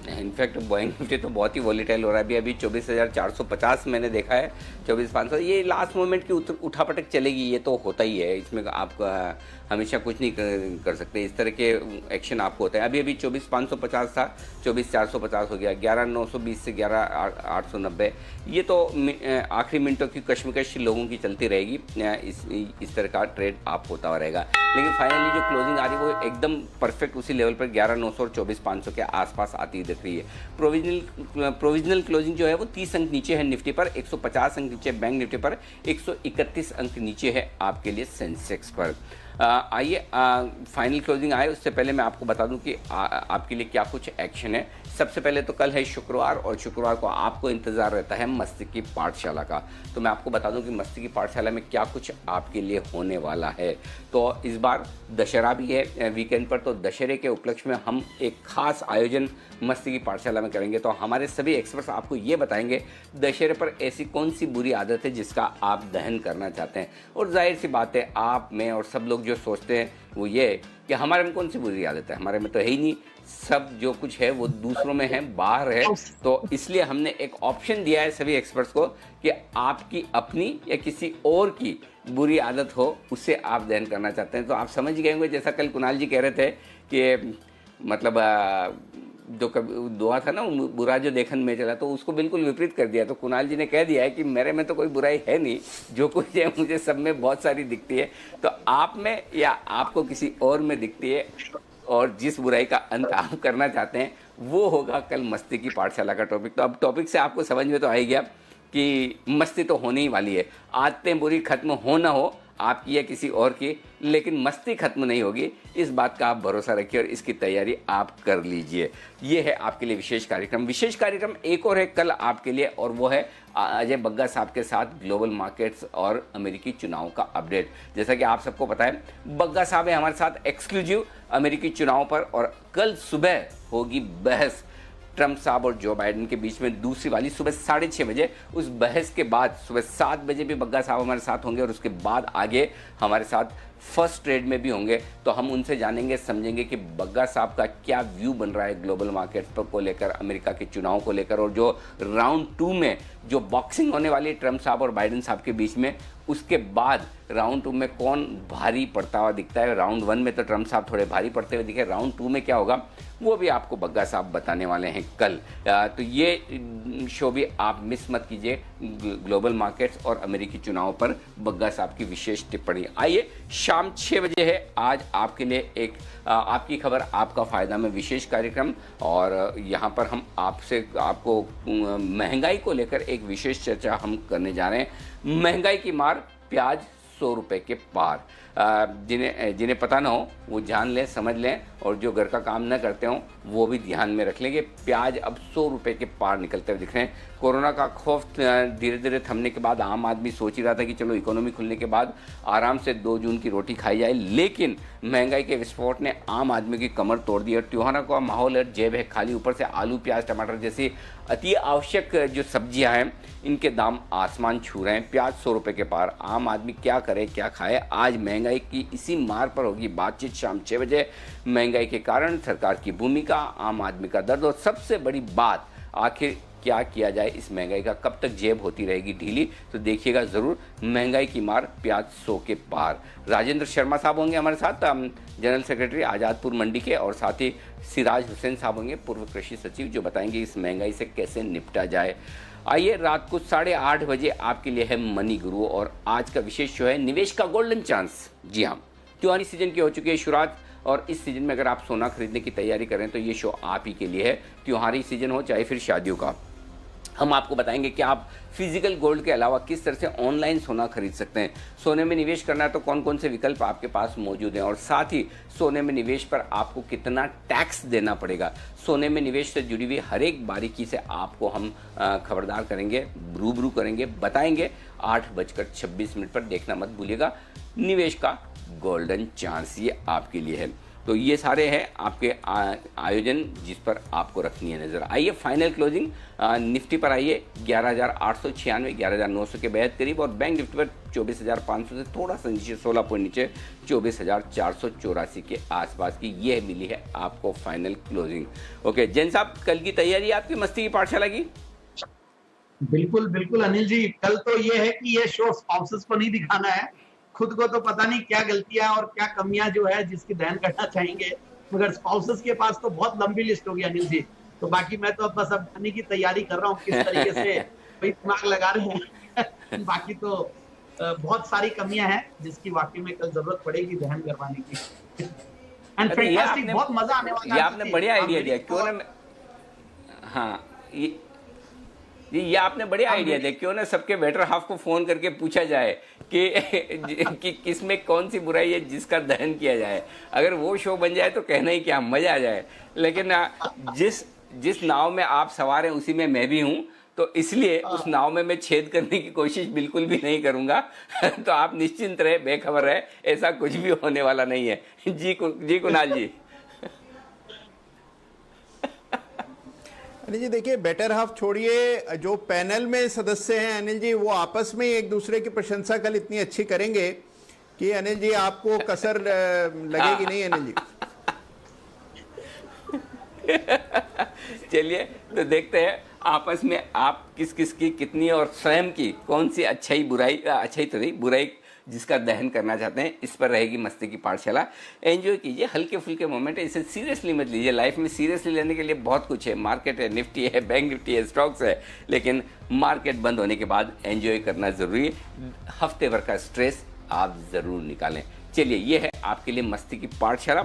इनफैक्ट बैंक निफ्टी तो बहुत ही वॉलीटाइल हो रहा है। अभी 24,450 मैंने देखा है, 24,500। ये लास्ट मोमेंट की उठापटक चलेगी, ये तो होता ही है, इसमें आप हमेशा कुछ नहीं कर सकते। इस तरह के एक्शन आपको होता है। अभी 24,550 था, 24,450 हो गया। 11,920 से 11,890, ये तो आखिरी मिनटों की कश्मकश लोगों की चलती रहेगी। इस तरह का ट्रेड आप होता हुआ रहेगा, लेकिन फाइनली जो क्लोजिंग आ रही है वो एकदम परफेक्ट उसी लेवल पर 11,900 और 24,500 के आसपास आती दिख रही है। प्रोविजनल क्लोजिंग जो है वो 30 अंक नीचे है निफ्टी पर, 150 अंक नीचे बैंक निफ्टी पर, 131 अंक नीचे है आपके लिए सेंसेक्स पर। आइए फाइनल क्लोजिंग आए उससे पहले मैं आपको बता दूं कि आपके लिए क्या कुछ एक्शन है। सबसे पहले तो कल है शुक्रवार, और शुक्रवार को आपको इंतज़ार रहता है मस्तिष्क की पाठशाला का। तो मैं आपको बता दूं कि मस्तिष्क की पाठशाला में क्या कुछ आपके लिए होने वाला है। तो इस बार दशहरा भी है वीकेंड पर, तो दशहरे के उपलक्ष्य में हम एक खास आयोजन मस्तिष्क की पाठशाला में करेंगे। तो हमारे सभी एक्सपर्ट्स आपको ये बताएंगे दशहरे पर ऐसी कौन सी बुरी आदत है जिसका आप दहन करना चाहते हैं। और जाहिर सी बात है, आप, मैं और सब लोग जो सोचते हैं वो ये कि हमारे में कौन सी बुरी आदत है, हमारे में तो है ही नहीं, सब जो कुछ है वो दूसरों में है, बाहर है। तो इसलिए हमने एक ऑप्शन दिया है सभी एक्सपर्ट्स को कि आपकी अपनी या किसी और की बुरी आदत हो, उससे आप दहन करना चाहते हैं। तो आप समझ गए होंगे, जैसा कल कुणाल जी कह रहे थे कि मतलब जो दुआ था ना, बुरा जो देखन में चला, तो उसको बिल्कुल विपरीत कर दिया। तो कुणाल जी ने कह दिया है कि मेरे में तो कोई बुराई है नहीं, जो कुछ है मुझे सब में बहुत सारी दिखती है। तो आप में या आपको किसी और में दिखती है, और जिस बुराई का अंत आप करना चाहते हैं वो होगा कल मस्ती की पाठशाला का टॉपिक। तो अब टॉपिक से आपको समझ में तो आ ही गया कि मस्ती तो होने ही वाली है। आदतें बुरी खत्म हो ना हो, आपकी या किसी और की, लेकिन मस्ती खत्म नहीं होगी, इस बात का आप भरोसा रखिए और इसकी तैयारी आप कर लीजिए। ये है आपके लिए विशेष कार्यक्रम। विशेष कार्यक्रम एक और है कल आपके लिए, और वो है अजय बग्गा साहब के साथ ग्लोबल मार्केट्स और अमेरिकी चुनाव का अपडेट। जैसा कि आप सबको पता है, बग्गा साहब है हमारे साथ एक्सक्लूसिव अमेरिकी चुनाव पर, और कल सुबह होगी बहस ट्रंप साहब और जो बाइडेन के बीच में, दूसरी वाली सुबह 6:30 बजे। उस बहस के बाद सुबह 7 बजे भी बग्गा साहब हमारे साथ होंगे, और उसके बाद आगे हमारे साथ फर्स्ट ट्रेड में भी होंगे। तो हम उनसे जानेंगे, समझेंगे कि बग्गा साहब का क्या व्यू बन रहा है ग्लोबल मार्केट्स पर को लेकर, अमेरिका के चुनाव को लेकर, और जो राउंड 2 में जो बॉक्सिंग होने वाली है ट्रंप साहब और बाइडेन साहब के बीच में, उसके बाद राउंड 2 में कौन भारी पड़ता हुआ दिखता है। राउंड 1 में तो ट्रम्प साहब थोड़े भारी पड़ते हुए दिखे, राउंड 2 में क्या होगा वो भी आपको बग्गा साहब बताने वाले हैं कल। तो ये शो भी आप मिस मत कीजिए, ग्लोबल मार्केट्स और अमेरिकी चुनाव पर बग्गा साहब की विशेष टिप्पणी। आइए, शाम 6 बजे है आज आपके लिए एक आपकी खबर आपका फ़ायदा में विशेष कार्यक्रम, और यहाँ पर हम आपको महंगाई को लेकर एक विशेष चर्चा हम करने जा रहे हैं। महंगाई की मार, प्याज 100 रुपये के पार। जिन्हें पता ना हो वो जान लें, समझ लें, और जो घर का काम न करते हों वो भी ध्यान में रख लेंगे। प्याज अब 100 रुपये के पार निकलते हुए दिख रहे हैं। कोरोना का खौफ धीरे धीरे थमने के बाद आम आदमी सोच ही रहा था कि चलो इकोनॉमी खुलने के बाद आराम से 2 जून की रोटी खाई जाए, लेकिन महंगाई के विस्फोट ने आम आदमी की कमर तोड़ दी। और त्योहारों का माहौल है, जेब है खाली, ऊपर से आलू प्याज टमाटर जैसी अति आवश्यक जो सब्जियां हैं इनके दाम आसमान छू रहे हैं। प्याज 100 रुपये के पार। आम आदमी क्या करे क्या खाए, आज महंगाई की इसी मार पर होगी बातचीत शाम 6 बजे। महंगाई के कारण सरकार की भूमिका, आम आदमी का दर्द, और सबसे बड़ी बात आखिर क्या किया जाए इस महंगाई का, कब तक जेब होती रहेगी ढीली। तो देखिएगा ज़रूर, महंगाई की मार, प्याज 100 के पार। राजेंद्र शर्मा साहब होंगे हमारे साथ, जनरल सेक्रेटरी आज़ादपुर मंडी के, और साथ ही सिराज हुसैन साहब होंगे पूर्व कृषि सचिव, जो बताएंगे इस महंगाई से कैसे निपटा जाए। आइए, रात को 8:30 बजे आपके लिए है मनी गुरु, और आज का विशेष शो है निवेश का गोल्डन चांस। जी हाँ, त्योहारी सीजन की हो चुकी है शुरुआत, और इस सीजन में अगर आप सोना खरीदने की तैयारी करें तो ये शो आप ही के लिए है। त्योहारी सीजन हो चाहे फिर शादियों का, हम आपको बताएंगे कि आप फिजिकल गोल्ड के अलावा किस तरह से ऑनलाइन सोना खरीद सकते हैं। सोने में निवेश करना है तो कौन कौन से विकल्प आपके पास मौजूद हैं, और साथ ही सोने में निवेश पर आपको कितना टैक्स देना पड़ेगा। सोने में निवेश से जुड़ी हुई हर एक बारीकी से आपको हम खबरदार करेंगे, रूबरू करेंगे, बताएंगे। 8:26 पर देखना मत भूलिएगा निवेश का गोल्डन चांस, ये आपके लिए है। तो ये सारे हैं आपके आयोजन जिस पर आपको रखनी है नज़र। आइए, फाइनल क्लोजिंग निफ्टी पर आइए 11,896, 11,900 के बेहद करीब, और बैंक निफ्टी पर 24,500 से थोड़ा सा नीचे, 16 पॉइंट नीचे 24,484 के आसपास की ये मिली है आपको फाइनल क्लोजिंग। ओके जैन साहब, कल की तैयारी आपकी मस्ती की पाठशाला की? बिल्कुल बिल्कुल अनिल जी, कल तो ये है कि ये शो स्पाउसेस को नहीं दिखाना है, खुद को तो पता नहीं क्या गलतियां और क्या कमियां जो है जिसकी दहन करना चाहेंगे, मगर स्पाउसेस के पास तो बहुत लंबी लिस्ट होगी अनिल जी। तो बाकी मैं तो बस अब खाने की तैयारी कर रहा हूँ किस तरीके से भाई दिमाग लगा रहे हैं। बाकी तो बहुत सारी कमियां हैं जिसकी वाकई में कल जरूरत पड़ेगी दहन करवाने की। एंड फैंटास्टिक, बहुत मजा आने वाला है। ये आपने बढ़िया आइडिया दिया, क्यों ना, हाँ ये आपने बढ़िया आइडिया दिया, क्यों ना सबके बेटर हाफ को फोन करके पूछा जाए कि किसमें कौन सी बुराई है जिसका दहन किया जाए। अगर वो शो बन जाए तो कहना ही क्या, मजा आ जाए। लेकिन जिस नाव में आप सवार हैं उसी में मैं भी हूँ, तो इसलिए उस नाव में मैं छेद करने की कोशिश बिल्कुल भी नहीं करूंगा। तो आप निश्चिंत रहे, बेखबर रहे, ऐसा कुछ भी होने वाला नहीं है। जी कुणाल जी। अनिल जी देखिए, बेटर हाफ छोड़िए, जो पैनल में सदस्य हैं अनिल जी, वो आपस में एक दूसरे की प्रशंसा कल इतनी अच्छी करेंगे कि अनिल जी आपको कसर लगेगी नहीं अनिल जी। चलिए तो देखते हैं आपस में आप किस किस की कितनी और स्वयं की कौन सी अच्छाई बुराई, अच्छाई तो नहीं बुराई जिसका दहन करना चाहते हैं, इस पर रहेगी मस्ती की पाठशाला। एंजॉय कीजिए, हल्के फुल्के मोमेंट है, इसे सीरियसली मत लीजिए। लाइफ में सीरियसली लेने के लिए बहुत कुछ है, मार्केट है, निफ्टी है, बैंक निफ्टी है, स्टॉक्स है, लेकिन मार्केट बंद होने के बाद एंजॉय करना ज़रूरी है। हफ्ते भर का स्ट्रेस आप ज़रूर निकालें। चलिए, ये है आपके लिए मस्ती की पाठशाला,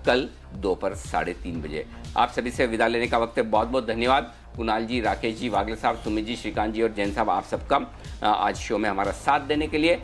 कल दोपहर 3:30 बजे। आप सभी से विदा लेने का वक्त है। बहुत बहुत धन्यवाद कुणाल जी, राकेश जी, वागले साहब, सुमित जी, श्रीकांत जी और जैन साहब, आप सबका आज शो में हमारा साथ देने के लिए।